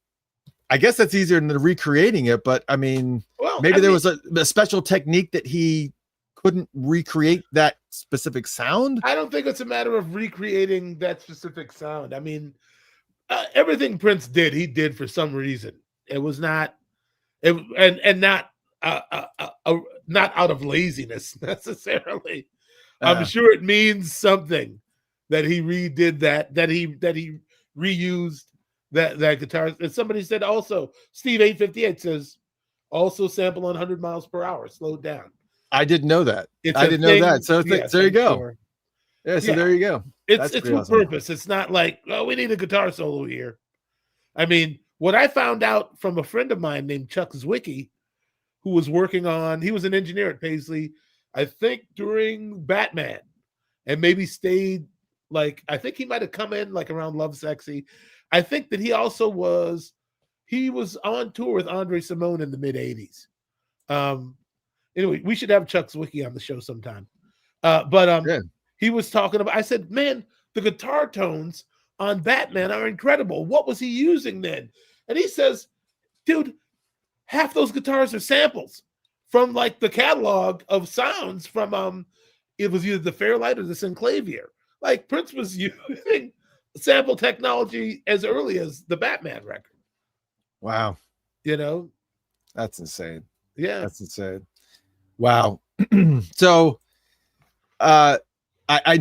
Speaker 1: I guess that's easier than recreating it, but I mean, maybe there was a special technique that he couldn't recreate that specific sound.
Speaker 2: I don't think it's a matter of recreating that specific sound. I mean, everything Prince did, he did for some reason. It was not, not out of laziness necessarily. I'm sure it means something that he redid that he reused that guitar. And somebody said also, Steve 858 says, also sample on 100 miles per hour, slowed down.
Speaker 1: I didn't know that. I didn't know that. So there you go.
Speaker 2: Sure.
Speaker 1: Yeah, so there you go.
Speaker 2: It's with awesome. Purpose. It's not like, we need a guitar solo here. I mean, what I found out from a friend of mine named Chuck Zwicky, who was working on, he was an engineer at Paisley, I think during Batman, and maybe stayed, like, I think he might have come in like around Love Sexy. I think that he was on tour with Andre Simone in the mid 80s. Anyway, we should have Chuck Zwicky on the show sometime. He was talking about, I said, man, the guitar tones on Batman are incredible. What was he using then? And he says, dude, half those guitars are samples from like the catalog of sounds from it was either the Fairlight or the Synclavier. Like Prince was using sample technology as early as the Batman record.
Speaker 1: Wow.
Speaker 2: You know?
Speaker 1: That's insane.
Speaker 2: Yeah.
Speaker 1: That's insane. Wow. So I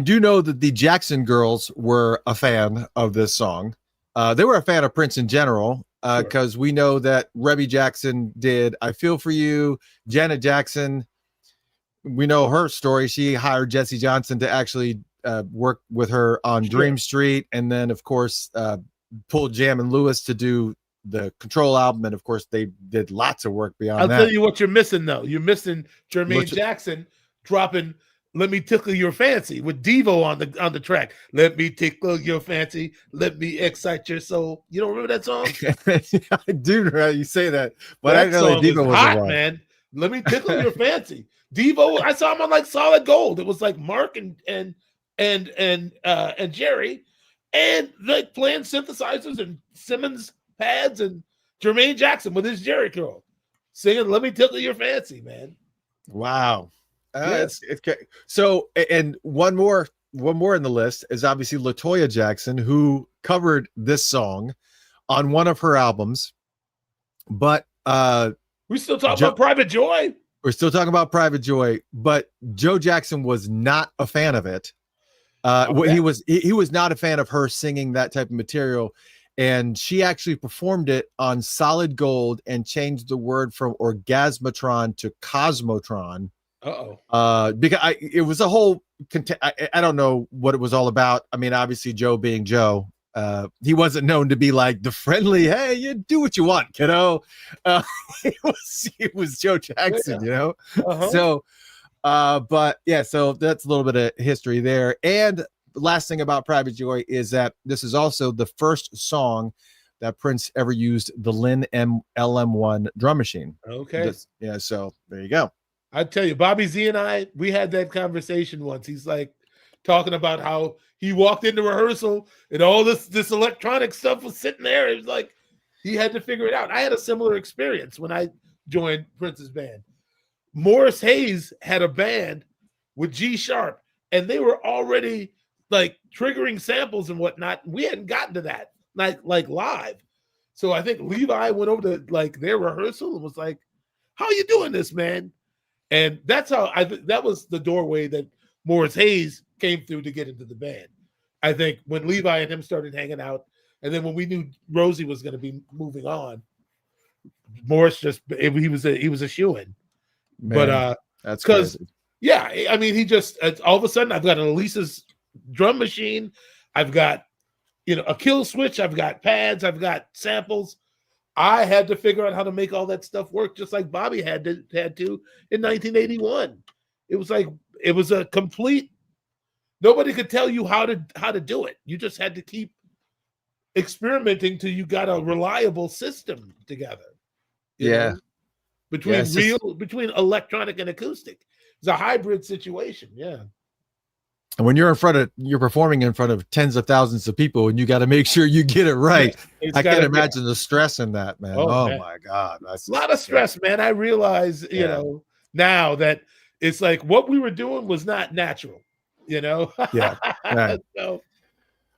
Speaker 1: do know that the Jackson girls were a fan of this song. They were a fan of Prince in general, because we know that Rebby Jackson did I Feel For You. Janet Jackson, we know her story. She hired Jesse Johnson to actually work with her on Dream Street, and then of course pulled Jam and Lewis to do the Control album, and of course they did lots of work beyond that.
Speaker 2: I'll tell you what you're missing though. You're missing Jermaine Jackson dropping Let Me Tickle Your Fancy with Devo on the track. Let me tickle your fancy, let me excite your soul. You don't remember that song?
Speaker 1: I do. You say that, but I didn't know that Devo was
Speaker 2: hot, man. Let me tickle your fancy. Devo, I saw him on like Solid Gold. It was like Mark and Jerry, and like playing synthesizers and Simmons pads, and Jermaine Jackson with his Jerry curl singing "Let Me Tickle Your Fancy," man.
Speaker 1: Wow. It's so, and one more one more in the list is obviously LaToya Jackson, who covered this song on one of her albums. But
Speaker 2: we still talking about Private Joy.
Speaker 1: We're still talking about Private Joy, but Joe Jackson was not a fan of it. He was not a fan of her singing that type of material, and she actually performed it on Solid Gold and changed the word from Orgasmatron to Cosmotron. Because it was a whole. I don't know what it was all about. I mean, obviously Joe being Joe, he wasn't known to be like the friendly, hey, you do what you want, kiddo. It was Joe Jackson, you know. So. But yeah, so that's a little bit of history there. And the last thing about Private Joy is that this is also the first song that Prince ever used the Lin LM1 drum machine.
Speaker 2: Okay.
Speaker 1: Yeah, so there you go.
Speaker 2: I tell you, Bobby Z and I, we had that conversation once. He's like talking about how he walked into rehearsal and all this electronic stuff was sitting there. It was like he had to figure it out. I had a similar experience when I joined Prince's band. Morris Hayes had a band with G Sharp, and they were already like triggering samples and whatnot. We hadn't gotten to that like live. So I think Levi went over to like their rehearsal and was like, "How you doing this, man?" And that's how that was the doorway that Morris Hayes came through to get into the band. I think when Levi and him started hanging out, and then when we knew Rosie was going to be moving on, Morris he was a shoo-in. But
Speaker 1: that's because
Speaker 2: I mean, he just all of a sudden I've got an Elisa's drum machine, I've got a kill switch, I've got pads, I've got samples. I had to figure out how to make all that stuff work, just like Bobby had to in 1981. It was like it was a complete. Nobody could tell you how to do it. You just had to keep experimenting till you got a reliable system together. You know? Between electronic and acoustic. It's a hybrid situation. Yeah.
Speaker 1: And when you're performing in front of tens of thousands of people and you got to make sure you get it right. I can't imagine the stress in that, man. Oh man. My God. That's
Speaker 2: a lot of stress, man. I realize, you know, now that it's like what we were doing was not natural, you know?
Speaker 1: Yeah. So.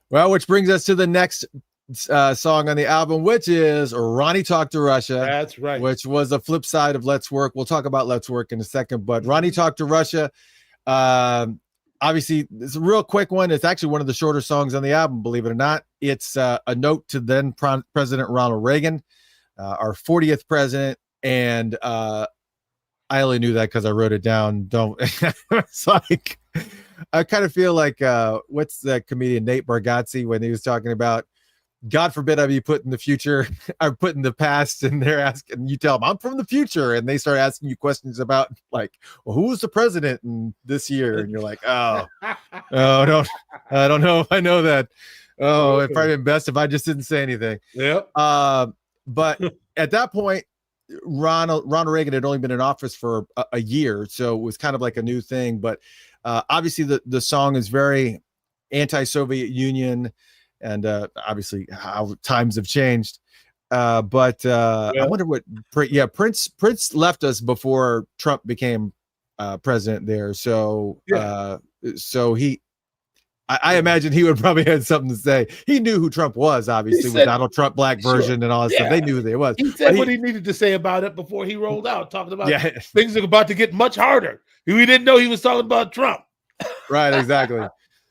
Speaker 1: Well, which brings us to the next song on the album, which is Ronnie Talk to Russia.
Speaker 2: That's right.
Speaker 1: Which was a flip side of Let's Work. We'll talk about Let's Work in a second, but Ronnie Talk to Russia, obviously it's a real quick one. It's actually one of the shorter songs on the album, believe it or not. It's a note to then President Ronald Reagan, our 40th president. And I only knew that because I wrote it down. It's like, I kind of feel like what's the comedian Nate Bargatze when he was talking about, God forbid I be put in the future, I'm put in the past, and they're asking, you tell them I'm from the future, and they start asking you questions about like, well, who was the president in this year? And you're like, I don't know if I know that. Oh, it'd probably been best if I just didn't say anything.
Speaker 2: Yeah.
Speaker 1: But at that point, Ronald Reagan had only been in office for a year, so it was kind of like a new thing. But obviously, the song is very anti-Soviet Union. And obviously how times have changed. I wonder what Prince left us before Trump became president there. So I imagine he would probably have something to say. He knew who Trump was, obviously, with Donald Trump black version and all that stuff. They knew who they was.
Speaker 2: He said what he needed to say about it before he rolled out, talking about things are about to get much harder. We didn't know he was talking about Trump.
Speaker 1: Right, exactly.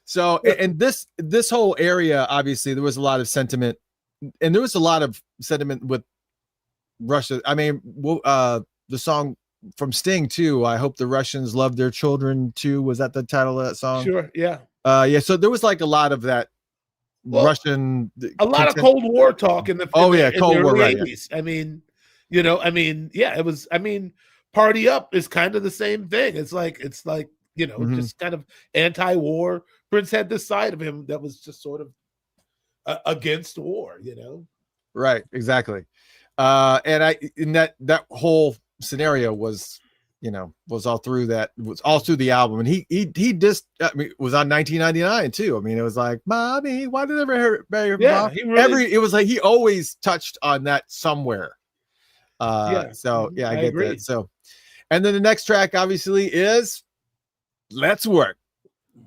Speaker 1: So, and this whole area, obviously, there was a lot of sentiment, and there was a lot of sentiment with Russia. I mean, the song from Sting too. I hope the Russians love their children too. Was that the title of that song?
Speaker 2: Sure. Yeah.
Speaker 1: Yeah. So there was like a lot of that Russian.
Speaker 2: A lot of Cold War talk in the
Speaker 1: Cold War. Right.
Speaker 2: 80s. Yeah. It was. I mean, Party Up is kind of the same thing. It's like just kind of anti-war. Prince had this side of him that was just sort of against war,
Speaker 1: Right, exactly. And that whole scenario was all through the album, and he just was on 1999 too. I mean, it was like, mommy, why did I ever hear? It was like he always touched on that somewhere. I get that. So, and then the next track obviously is Let's Work.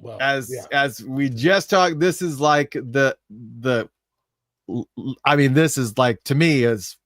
Speaker 2: Well,
Speaker 1: as we just talked, this is like I mean, this is like, to me, is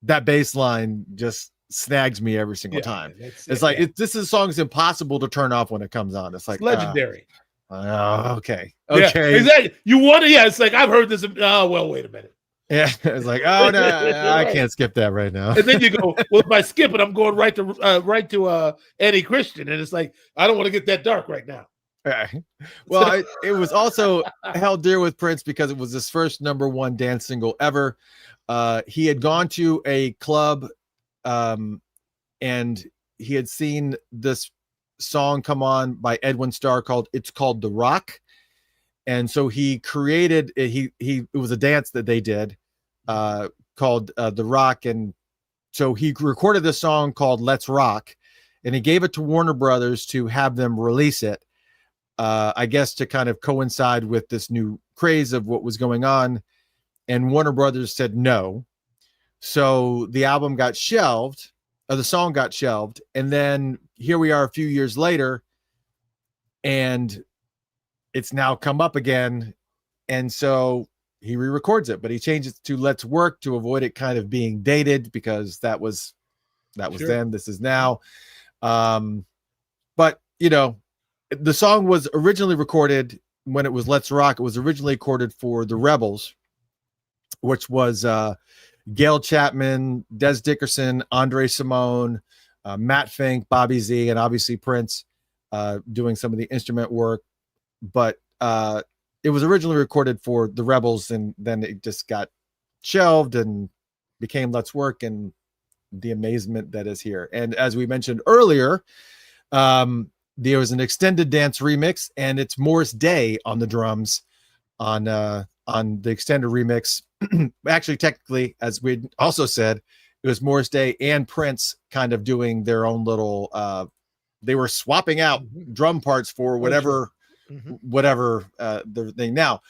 Speaker 1: that bass line just snags me every single time. It's like this is song is impossible to turn off when it comes on. It's like
Speaker 2: legendary.
Speaker 1: Okay.
Speaker 2: Yeah, exactly. You want to? Yeah, it's like I've heard this. Oh well, wait a minute.
Speaker 1: Yeah, it's like, oh no, I can't skip that right now.
Speaker 2: And then you go, well, if I skip it, I'm going right to Eddie Christian, and it's like I don't want to get that dark right now.
Speaker 1: Right. Well, it was also held dear with Prince because it was his first #1 dance single ever. He had gone to a club, and he had seen this song come on by Edwin Starr called The Rock. And so he created it was a dance that they did called The Rock. And so he recorded this song called Let's Rock, and he gave it to Warner Brothers to have them release it, I guess to kind of coincide with this new craze of what was going on. And Warner Brothers said no. So the album got shelved, or the song got shelved. And then here we are a few years later, and it's now come up again. And so he re-records it, but he changes it to Let's Work to avoid it kind of being dated, because that was sure. Then, this is now. But you know, the song was originally recorded when it was Let's Rock. It was originally recorded for the Rebels, which was Gail Chapman, Des Dickerson, Andre Simone, Matt Fink, Bobby Z, and obviously Prince doing some of the instrument work. But it was originally recorded for the Rebels, and then it just got shelved and became Let's Work, and the amazement that is here. And as we mentioned earlier, there was an extended dance remix, and it's Morris Day on the drums on the extended remix. Actually, technically, as we also said, it was Morris Day and Prince kind of doing their own little, they were swapping out drum parts for whatever the thing. Now,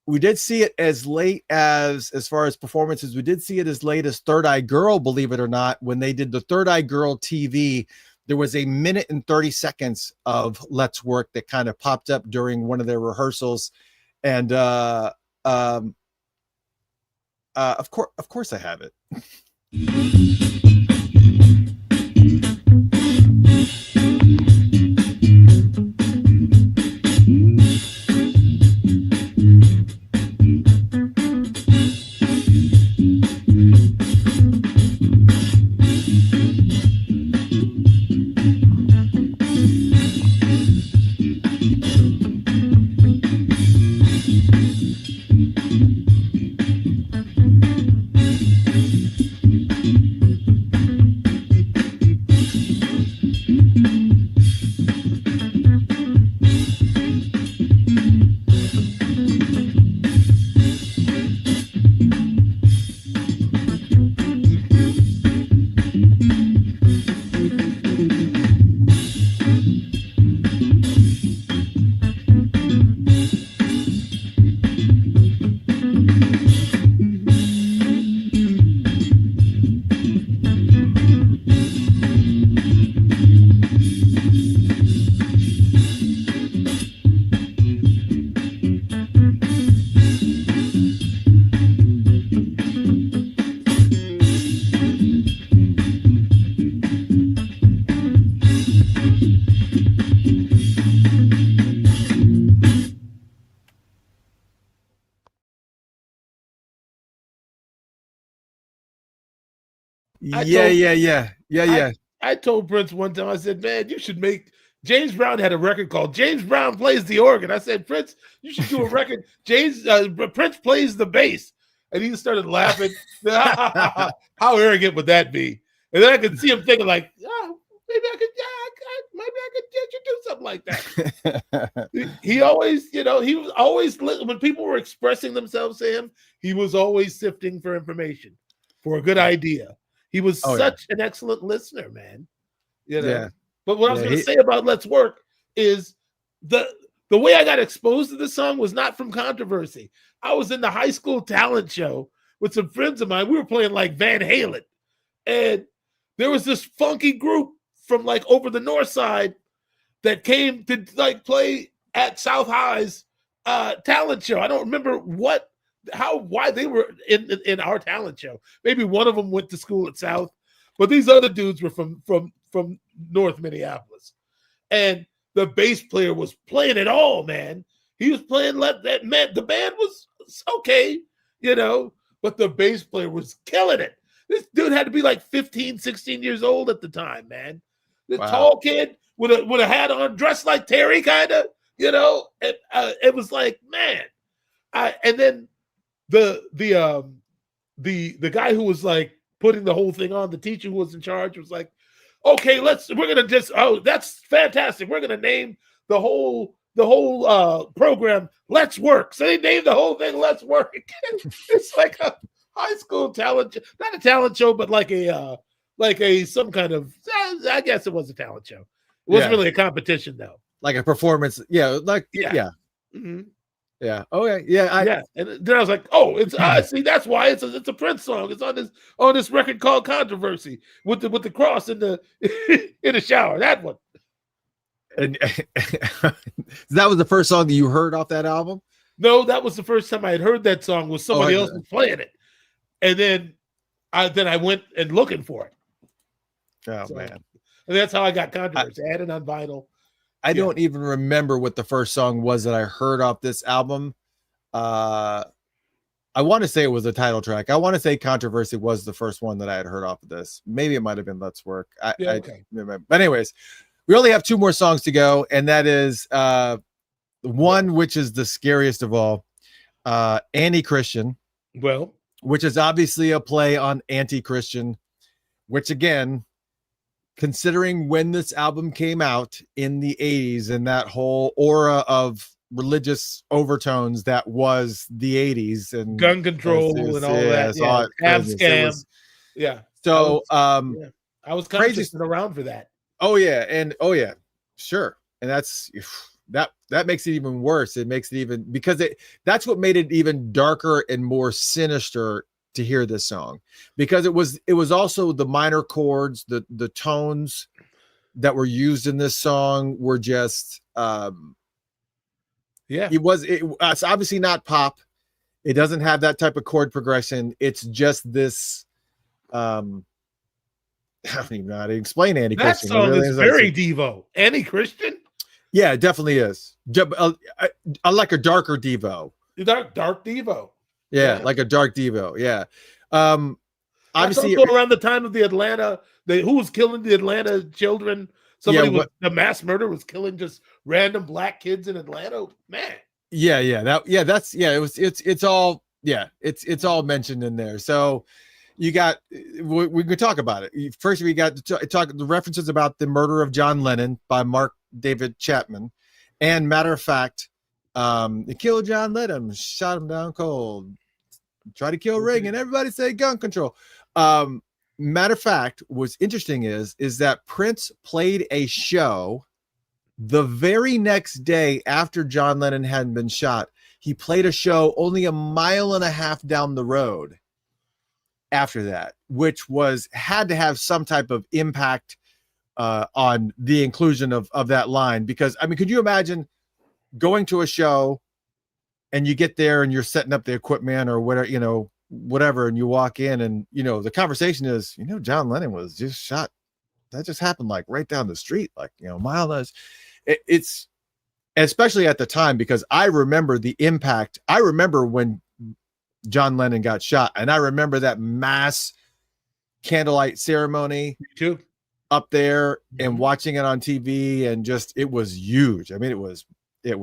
Speaker 1: we did see it as late as far as performances, we did see it as late as Third Eye Girl, believe it or not. When they did the Third Eye Girl TV, there was 1 minute and 30 seconds of Let's Work that kind of popped up during one of their rehearsals. And of course I have it.
Speaker 2: I told Prince one time, I said, man, you should make, James Brown had a record called James Brown Plays the Organ. I said, Prince, you should do a record. Prince plays the bass. And he started laughing. How arrogant would that be? And then I could see him thinking like, oh, maybe I could do something like that. He always, he was always, when people were expressing themselves to him, he was always sifting for information, for a good idea. He was such an excellent listener, man. Yeah. But what I was going to say about Let's Work is the way I got exposed to this song was not from controversy. I was in the high school talent show with some friends of mine. We were playing like Van Halen, and there was this funky group from like over the north side that came to like play at South High's talent show. I don't remember why they were in our talent show. Maybe one of them went to school at South, but these other dudes were from North Minneapolis, and the bass player was playing it all, man. He was playing that man. The band was okay, but the bass player was killing it. This dude had to be like 15, 16 years old at the time, man. This tall kid with a hat on, dressed like Terry, kind of, it was like, man. And then the guy who was like putting the whole thing on, the teacher who was in charge was like, okay, that's fantastic. We're gonna name the whole program Let's Work. So they named the whole thing Let's Work. It's like a high school talent, not a talent show, but like some kind of, I guess it was a talent show. It wasn't really a competition though.
Speaker 1: Like a performance. Yeah. Yeah.
Speaker 2: Mm-hmm.
Speaker 1: Yeah. Okay. Yeah.
Speaker 2: Yeah. And then I was like, oh, it's see, that's why it's a Prince song. It's on this record called Controversy with the cross in the in the shower. That one.
Speaker 1: And that was the first song that you heard off that album?
Speaker 2: No, that was the first time I had heard that song. Was somebody else was playing it, and then I went and looking for it.
Speaker 1: Oh man!
Speaker 2: And that's how I got Controversy. I had it on vinyl.
Speaker 1: I don't even remember what the first song was that I heard off this album. I want to say it was the title track. I want to say Controversy was the first one that I had heard off of this. Maybe it might have been Let's Work. I remember. But anyways, we only have 2 more songs to go, and that is one which is the scariest of all, Anti-Christian.
Speaker 2: Well,
Speaker 1: which is obviously a play on anti-Christian, which again, considering when this album came out in the 80s and that whole aura of religious overtones that was the 80s and
Speaker 2: gun control and all that. Ab scam.
Speaker 1: So
Speaker 2: I was conscious and around for that.
Speaker 1: Oh yeah, sure. And that's that makes it even worse. It makes it even because that's what made it even darker and more sinister to hear this song, because it was also the minor chords, the tones that were used in this song were just it's obviously not pop. It doesn't have that type of chord progression. It's just this I don't even know how to explain Anti-Christian.
Speaker 2: That song is very Devo. Anti-Christian?
Speaker 1: Yeah, it definitely is. I like a darker Devo.
Speaker 2: Dark Devo.
Speaker 1: Yeah, like a dark Devo. Yeah. Obviously
Speaker 2: around the time of the Atlanta, who was killing the Atlanta children? The mass murder was killing just random black kids in Atlanta. Man. It's all mentioned in there. So you got, we could talk about it. First, we got to talk the references about the murder of John Lennon by Mark David Chapman. And matter of fact, they killed John Lennon, shot him down cold, tried to kill Reagan, and everybody say gun control. Matter of fact, what's interesting is that Prince played a show the very next day after John Lennon had been shot. He played a show only a mile and a half down the road after that, which had to have some type of impact on the inclusion of that line. Because I mean, could you imagine going to a show and you get there and you're setting up the equipment or whatever, and you walk in and the conversation is, John Lennon was just shot. That just happened like right down the street, like miles. It's especially at the time, because I remember the impact. I remember when John Lennon got shot, and I remember that mass candlelight ceremony up there and watching it on TV, and just it was huge. I mean, it was a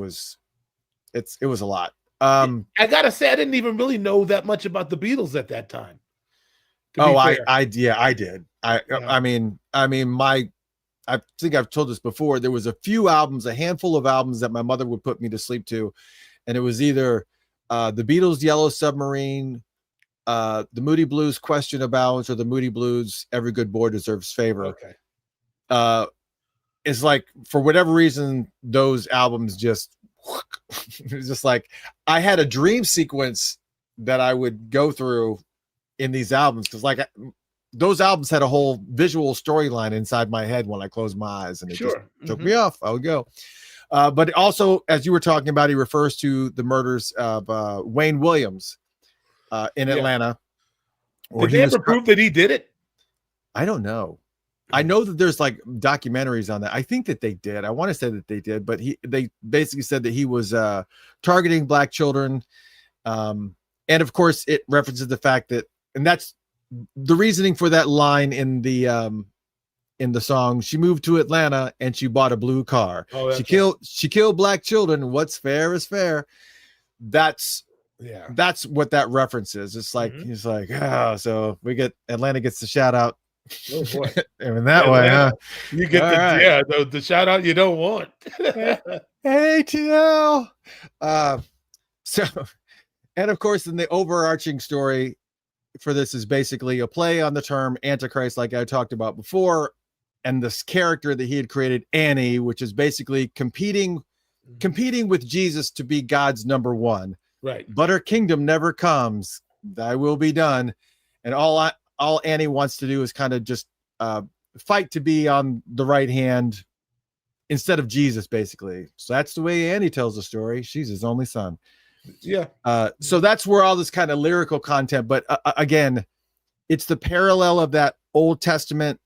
Speaker 2: lot. I gotta say, I didn't even really know that much about the Beatles at that time.
Speaker 1: I did. I think I've told this before. There was a handful of albums that my mother would put me to sleep to, and it was either the Beatles' Yellow Submarine, the Moody Blues Question of Balance, or the Moody Blues Every Good Boy Deserves Favor.
Speaker 2: Okay.
Speaker 1: It's like, for whatever reason, those albums just it was just like I had a dream sequence that I would go through in these albums, because like those albums had a whole visual storyline inside my head when I closed my eyes, and it just took me off. I would go. But also, as you were talking about, he refers to the murders of Wayne Williams in Atlanta.
Speaker 2: Did they ever prove that he did it?
Speaker 1: I don't know. I know that there's like documentaries on that. I think that they did. I want to say that they did, but they basically said that he was targeting black children. And of course, it references the fact that, and that's the reasoning for that line in the song. She moved to Atlanta and she bought a blue car.
Speaker 2: Oh,
Speaker 1: she killed black children. What's fair is fair. That's what that reference is. It's like he's like, so Atlanta gets the shout out.
Speaker 2: Oh boy.
Speaker 1: In that way, huh?
Speaker 2: You get the shout out you don't want.
Speaker 1: ATL. So, and of course, then the overarching story for this is basically a play on the term Antichrist, like I talked about before, and this character that he had created, Annie, which is basically competing with Jesus to be God's number one.
Speaker 2: Right.
Speaker 1: But her kingdom never comes. Thy will be done. And all Annie wants to do is kind of just fight to be on the right hand instead of Jesus, basically. So that's the way Annie tells the story. She's his only son.
Speaker 2: Yeah.
Speaker 1: So that's where all this kind of lyrical content, but again, it's the parallel of that Old Testament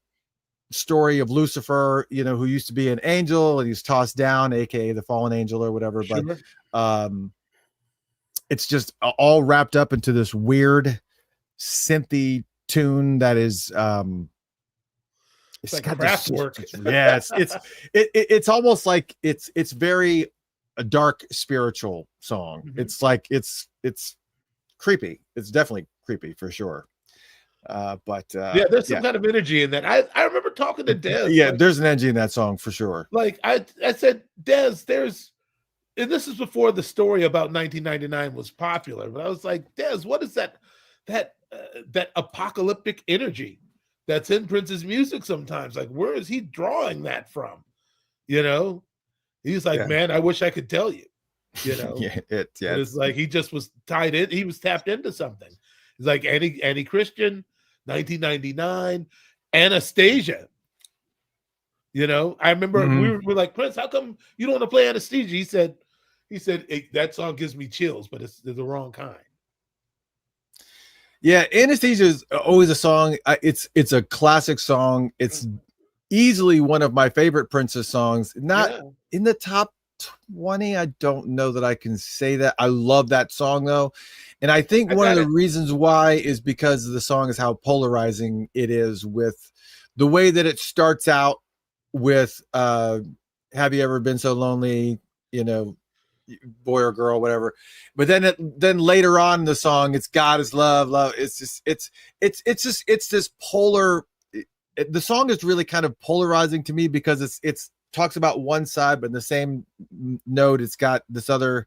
Speaker 1: story of Lucifer, who used to be an angel and he's tossed down, aka the fallen angel or whatever. Sure. But it's just all wrapped up into this weird synthy tune that is
Speaker 2: it's like craft work.
Speaker 1: Yeah, it's almost like it's very a dark spiritual song. It's like it's creepy. It's definitely creepy for sure. But
Speaker 2: there's some kind of energy in that. I remember talking to Dez.
Speaker 1: Yeah, there's an energy in that song for sure.
Speaker 2: Like I said, Dez, and this is before the story about 1999 was popular, but I was like, Dez, what is that apocalyptic energy that's in Prince's music sometimes? Like, where is he drawing that from? He's like, man, I wish I could tell you. It's like he just was tied in. He was tapped into something. It's like Anti-Christian, 1999, Anastasia. I remember we were like, Prince, how come you don't want to play Anastasia? He said that song gives me chills, but it's the wrong kind.
Speaker 1: Yeah, Anastasia is always a song. It's a classic song. It's easily one of my favorite Prince's songs. Not in the top 20. I don't know that I can say that. I love that song though. And I think one of the reasons why is because the song is how polarizing it is, with the way that it starts out with have you ever been so lonely, boy or girl, whatever. But then later on in the song, it's God is love. It's just it's this polar. The song is really kind of polarizing to me because it's talks about one side, but in the same note, it's got this other.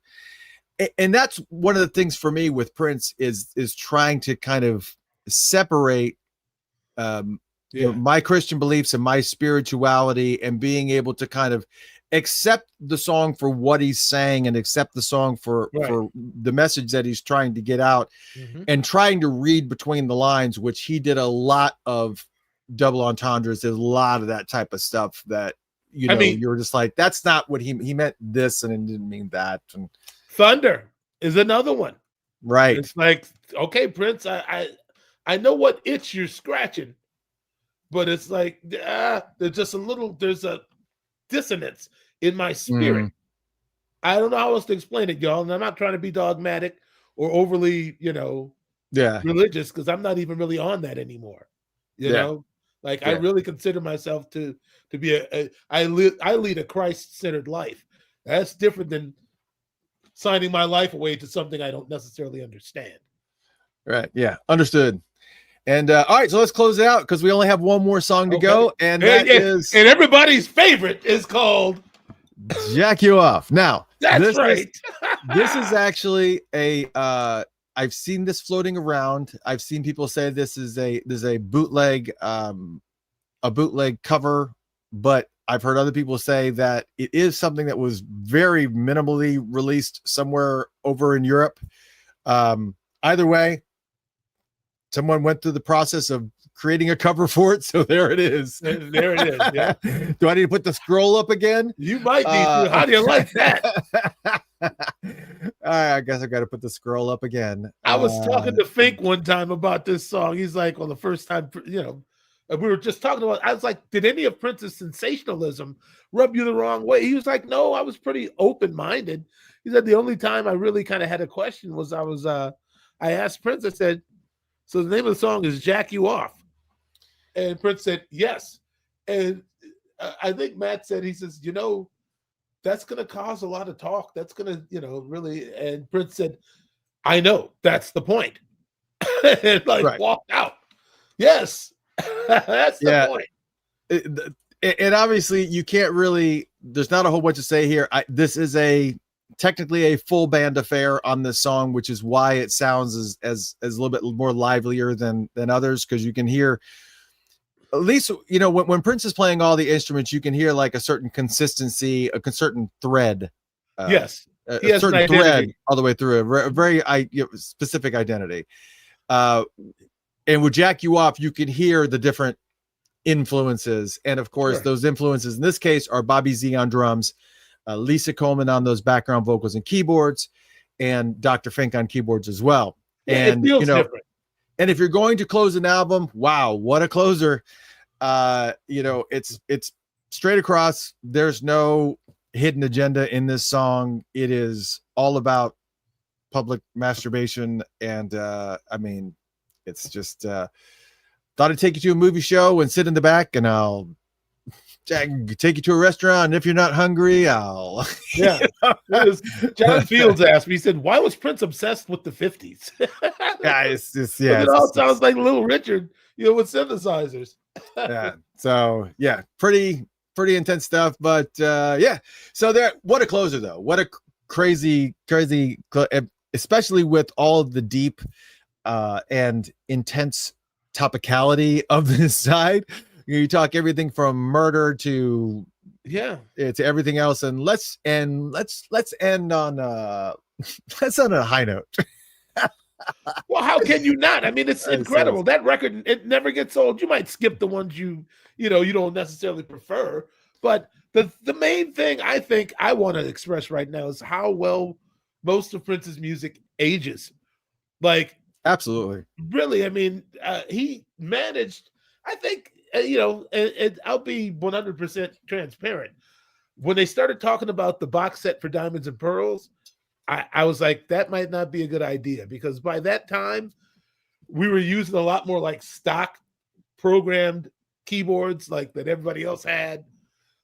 Speaker 1: And that's one of the things for me with Prince is trying to kind of separate my Christian beliefs and my spirituality, and being able to kind of accept the song for what he's saying and accept the song for the message that he's trying to get out, and trying to read between the lines, which he did a lot of double entendres. There's a lot of that type of stuff that, you're just like, that's not what he meant this, and it didn't mean that. And
Speaker 2: Thunder is another one.
Speaker 1: Right.
Speaker 2: It's like, okay, Prince, I know what itch you're scratching, but it's like, there's a dissonance in my spirit. I don't know how else to explain it, y'all. And I'm not trying to be dogmatic or overly, religious, because I'm not even really on that anymore. You know, like I really consider myself to be I lead a Christ-centered life. That's different than signing my life away to something I don't necessarily understand.
Speaker 1: Right. Yeah. Understood. And all right, so let's close it out because we only have one more song to go, and that is,
Speaker 2: and everybody's favorite is called
Speaker 1: "Jack You Off." Now,
Speaker 2: that's right.
Speaker 1: This is actually I've seen this floating around. I've seen people say this is a bootleg, cover, but I've heard other people say that it is something that was very minimally released somewhere over in Europe. Either way, someone went through the process of creating a cover for it. So there it is.
Speaker 2: There it is. Yeah.
Speaker 1: Do I need to put the scroll up again?
Speaker 2: You might need to. How do you like that?
Speaker 1: All right, I guess I got to put the scroll up again.
Speaker 2: I was talking to Fink one time about this song. He's like, well, the first time, we were just talking about, I was like, did any of Prince's sensationalism rub you the wrong way? He was like, no, I was pretty open-minded. He said the only time I really kind of had a question was I asked Prince, I said, so the name of the song is Jack You Off. And Prince said, yes. And I think Matt said, he says, that's going to cause a lot of talk. That's going to, really. And Prince said, I know, that's the point. And walked out. Yes, that's the point.
Speaker 1: And obviously you can't really, there's not a whole bunch to say here. This is technically a full band affair on this song, which is why it sounds as a little bit more livelier than others. Cause you can hear, at least, when Prince is playing all the instruments, you can hear like a certain consistency, a certain thread.
Speaker 2: Yes.
Speaker 1: A certain thread all the way through, a very specific identity. And with Jack You Off, you can hear the different influences. And of course, those influences in this case are Bobby Z on drums, Lisa Coleman on those background vocals and keyboards, and Dr. Fink on keyboards as well.
Speaker 2: Yeah,
Speaker 1: and
Speaker 2: it feels different.
Speaker 1: And if you're going to close an album, wow, what a closer. It's straight across. There's no hidden agenda in this song. It is all about public masturbation. And it's just thought I'd take you to a movie show and sit in the back, and I'll take you to a restaurant. And if you're not hungry, I'll
Speaker 2: John Fields asked me, he said, why was Prince obsessed with the 50s? It all sounds like Little Richard, with synthesizers.
Speaker 1: So pretty intense stuff. But so there, what a closer though. What a crazy, especially with all of the deep and intense topicality of this side. You talk everything from murder to everything else, and let's end on let's end on a high note.
Speaker 2: Well, how can you not? I mean, it's incredible. That record, it never gets old. You might skip the ones you don't necessarily prefer, but the main thing I think I want to express right now is how well most of Prince's music ages. Like,
Speaker 1: absolutely,
Speaker 2: really. I mean, he managed. I think. And I'll be 100% transparent. When they started talking about the box set for Diamonds and Pearls, I was like, that might not be a good idea, because by that time we were using a lot more like stock programmed keyboards like that everybody else had.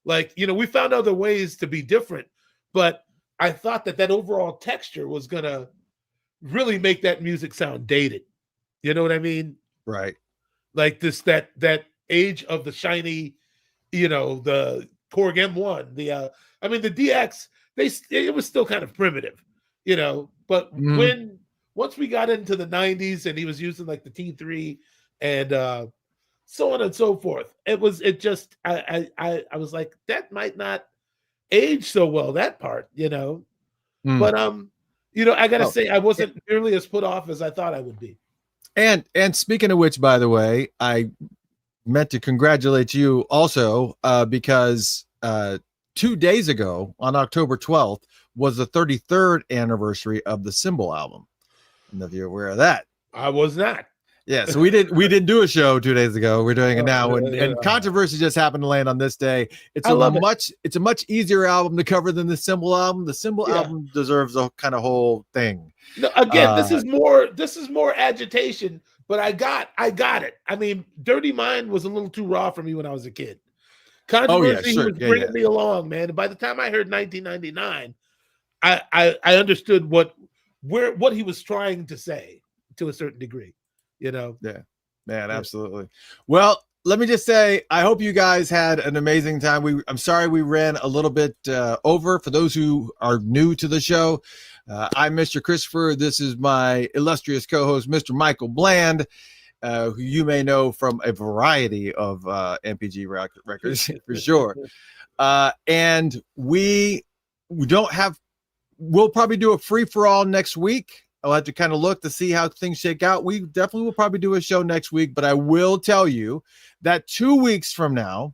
Speaker 2: Like, we found other ways to be different, but I thought that overall texture was going to really make that music sound dated. You know what I mean?
Speaker 1: Right.
Speaker 2: Like that age of the shiny, the Korg M1, the DX, it was still kind of primitive, but once we got into the 90s and he was using like the T3 and so on and so forth, I was like, that might not age so well, that part, but I gotta say, I wasn't nearly as put off as I thought I would be.
Speaker 1: And speaking of which, by the way, I meant to congratulate you also because 2 days ago on October 12th was the 33rd anniversary of the Symbol album. I don't know if you're aware of that.
Speaker 2: I was not.
Speaker 1: Yeah, so we didn't do a show 2 days ago. We're doing it now, and controversy just happened to land on this day. It's a much easier album to cover than the Symbol album. The Symbol album deserves a kind of whole thing.
Speaker 2: No, again, this is more agitation, but I got it. I mean, Dirty Mind was a little too raw for me when I was a kid. Controversy was bringing me along, man. And by the time I heard 1999, I understood what he was trying to say to a certain degree. Yeah,
Speaker 1: man, absolutely. Well, let me just say, I hope you guys had an amazing time. I'm sorry we ran a little bit over. For those who are new to the show, I'm Mr. Christopher. This is my illustrious co-host, Mr. Michael Bland, who you may know from a variety of MPG records for sure. And we'll probably do a free-for-all next week. I'll have to kind of look to see how things shake out. We definitely will probably do a show next week, but I will tell you that 2 weeks from now,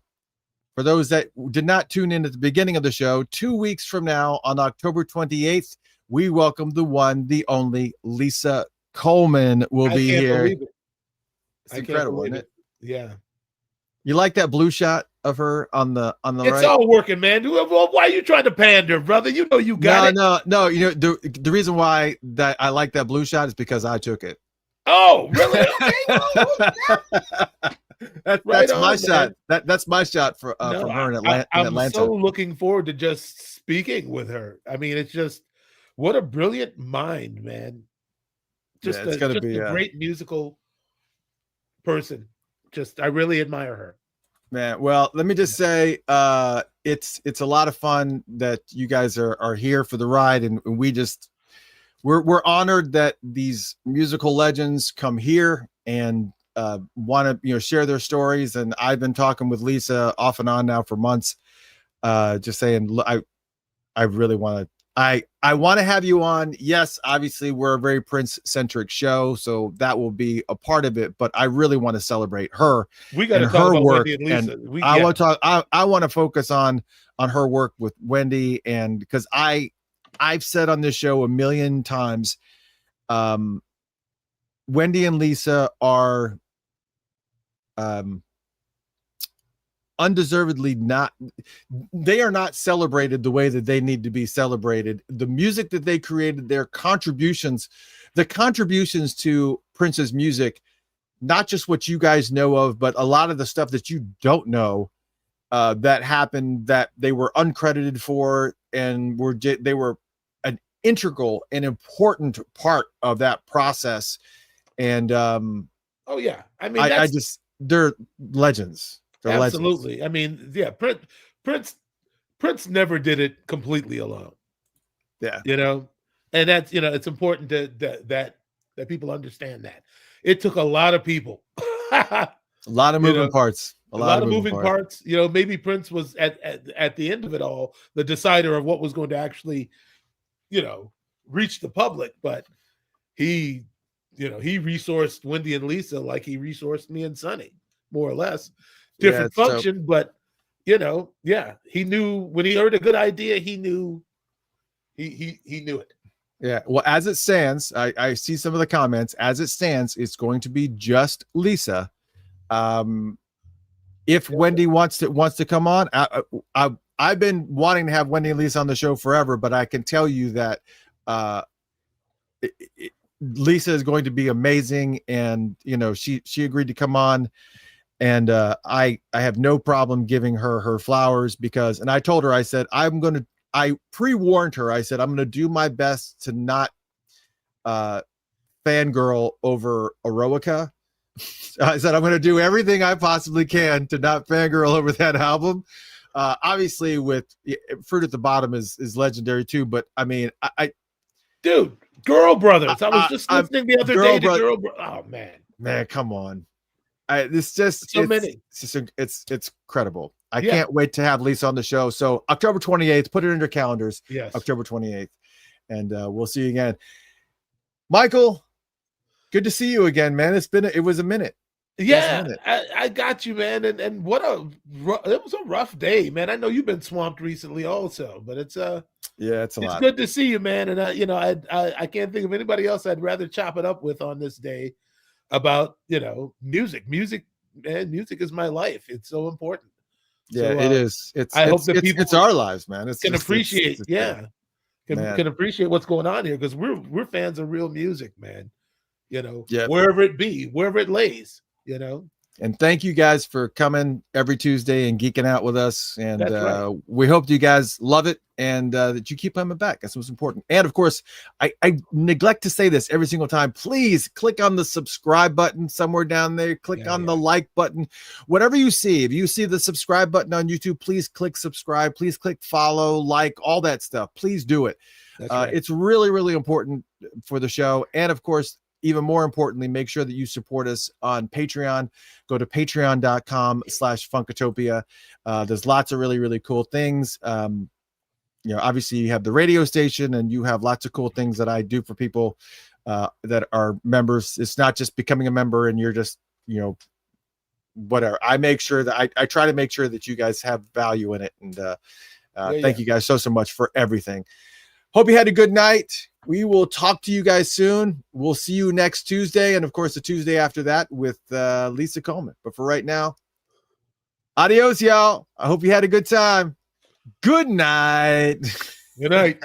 Speaker 1: for those that did not tune in at the beginning of the show, 2 weeks from now on October 28th, we welcome the one, the only Lisa Coleman will be here. It's incredible, isn't it?
Speaker 2: Yeah.
Speaker 1: You like that blue shot of her on the
Speaker 2: It's
Speaker 1: right?
Speaker 2: all working, man. Why are you trying to pander, brother? You know you got it.
Speaker 1: No. You know the reason why that I like that blue shot is because I took it.
Speaker 2: Oh, really? Okay.
Speaker 1: That's my shot. That's my shot from her in Atlanta.
Speaker 2: I'm so looking forward to just speaking with her. I mean, it's just what a brilliant mind, man. Just a great musical person. I really admire her.
Speaker 1: Man, well, let me just say, it's a lot of fun that you guys are here for the ride, and we're honored that these musical legends come here and want to share their stories. And I've been talking with Lisa off and on now for months, just saying I really want to. I want to have you on. Yes, obviously we're a very Prince-centric show, so that will be a part of it. But I really want to celebrate her.
Speaker 2: We got to talk about
Speaker 1: work,
Speaker 2: Wendy and Lisa.
Speaker 1: I want to talk. I want to focus on her work with Wendy, and because I've said on this show a million times, Wendy and Lisa are undeservedly they are not celebrated the way that they need to be celebrated. The music that they created, the contributions to Prince's music, not just what you guys know of, but a lot of the stuff that you don't know that happened, that they were uncredited for, and they were an integral and important part of that process. And
Speaker 2: oh yeah, I mean,
Speaker 1: they're legends.
Speaker 2: Absolutely. Legends. I mean, yeah, Prince never did it completely alone.
Speaker 1: Yeah.
Speaker 2: And that's, it's important that people understand that. It took a lot of people.
Speaker 1: A lot of moving parts.
Speaker 2: A lot of moving parts. Maybe Prince was at the end of it all, the decider of what was going to actually, reach the public, but he resourced Wendy and Lisa like he resourced me and Sonny, more or less. Different function, but he knew when he heard a good idea, he knew he knew it.
Speaker 1: Yeah. Well, as it stands, I see some of the comments. As it stands, it's going to be just Lisa. If Wendy wants to come on, I've been wanting to have Wendy and Lisa on the show forever, but I can tell you that Lisa is going to be amazing, and she agreed to come on. And I have no problem giving her flowers and I told her, I said, I pre-warned her. I said, I'm going to do my best to not fangirl over Eroica. I said, I'm going to do everything I possibly can to not fangirl over that album. Obviously with Fruit at the Bottom is legendary too. But I mean,
Speaker 2: dude, Girl Brothers. I was just listening the other day to oh man,
Speaker 1: come on. It's credible. I can't wait to have Lisa on the show. So October 28th, put it in your calendars.
Speaker 2: Yes.
Speaker 1: October 28th. And we'll see you again. Michael, good to see you again, man. It was a minute.
Speaker 2: Yeah, I got you, man. And it was a rough day, man. I know you've been swamped recently also, but it's a lot. It's good to see you, man. And I can't think of anybody else I'd rather chop it up with on this day about music. Music is my life. It's so important.
Speaker 1: Yeah, so, it is. I hope that people it's our lives, man. Can
Speaker 2: appreciate what's going on here, because we're fans of real music, man. Wherever it be, wherever it lays.
Speaker 1: And thank you guys for coming every Tuesday and geeking out with us. And we hope you guys love it, and that you keep coming back. That's what's important. And of course, I neglect to say this every single time. Please click on the subscribe button somewhere down there. Click on the like button. Whatever you see. If you see the subscribe button on YouTube, please click subscribe. Please click follow, like, all that stuff. Please do it. It's really, really important for the show. And of course, even more importantly, make sure that you support us on Patreon. Go to patreon.com/Funkatopia. There's lots of really, really cool things. Obviously you have the radio station, and you have lots of cool things that I do for people that are members. It's not just becoming a member and you're just, whatever. I make sure that I try to make sure that you guys have value in it. And thank you guys so much for everything. Hope you had a good night. We will talk to you guys soon. We'll see you next Tuesday. And of course, the Tuesday after that with Lisa Coleman. But for right now, adios, y'all. I hope you had a good time. Good night.
Speaker 2: Good night.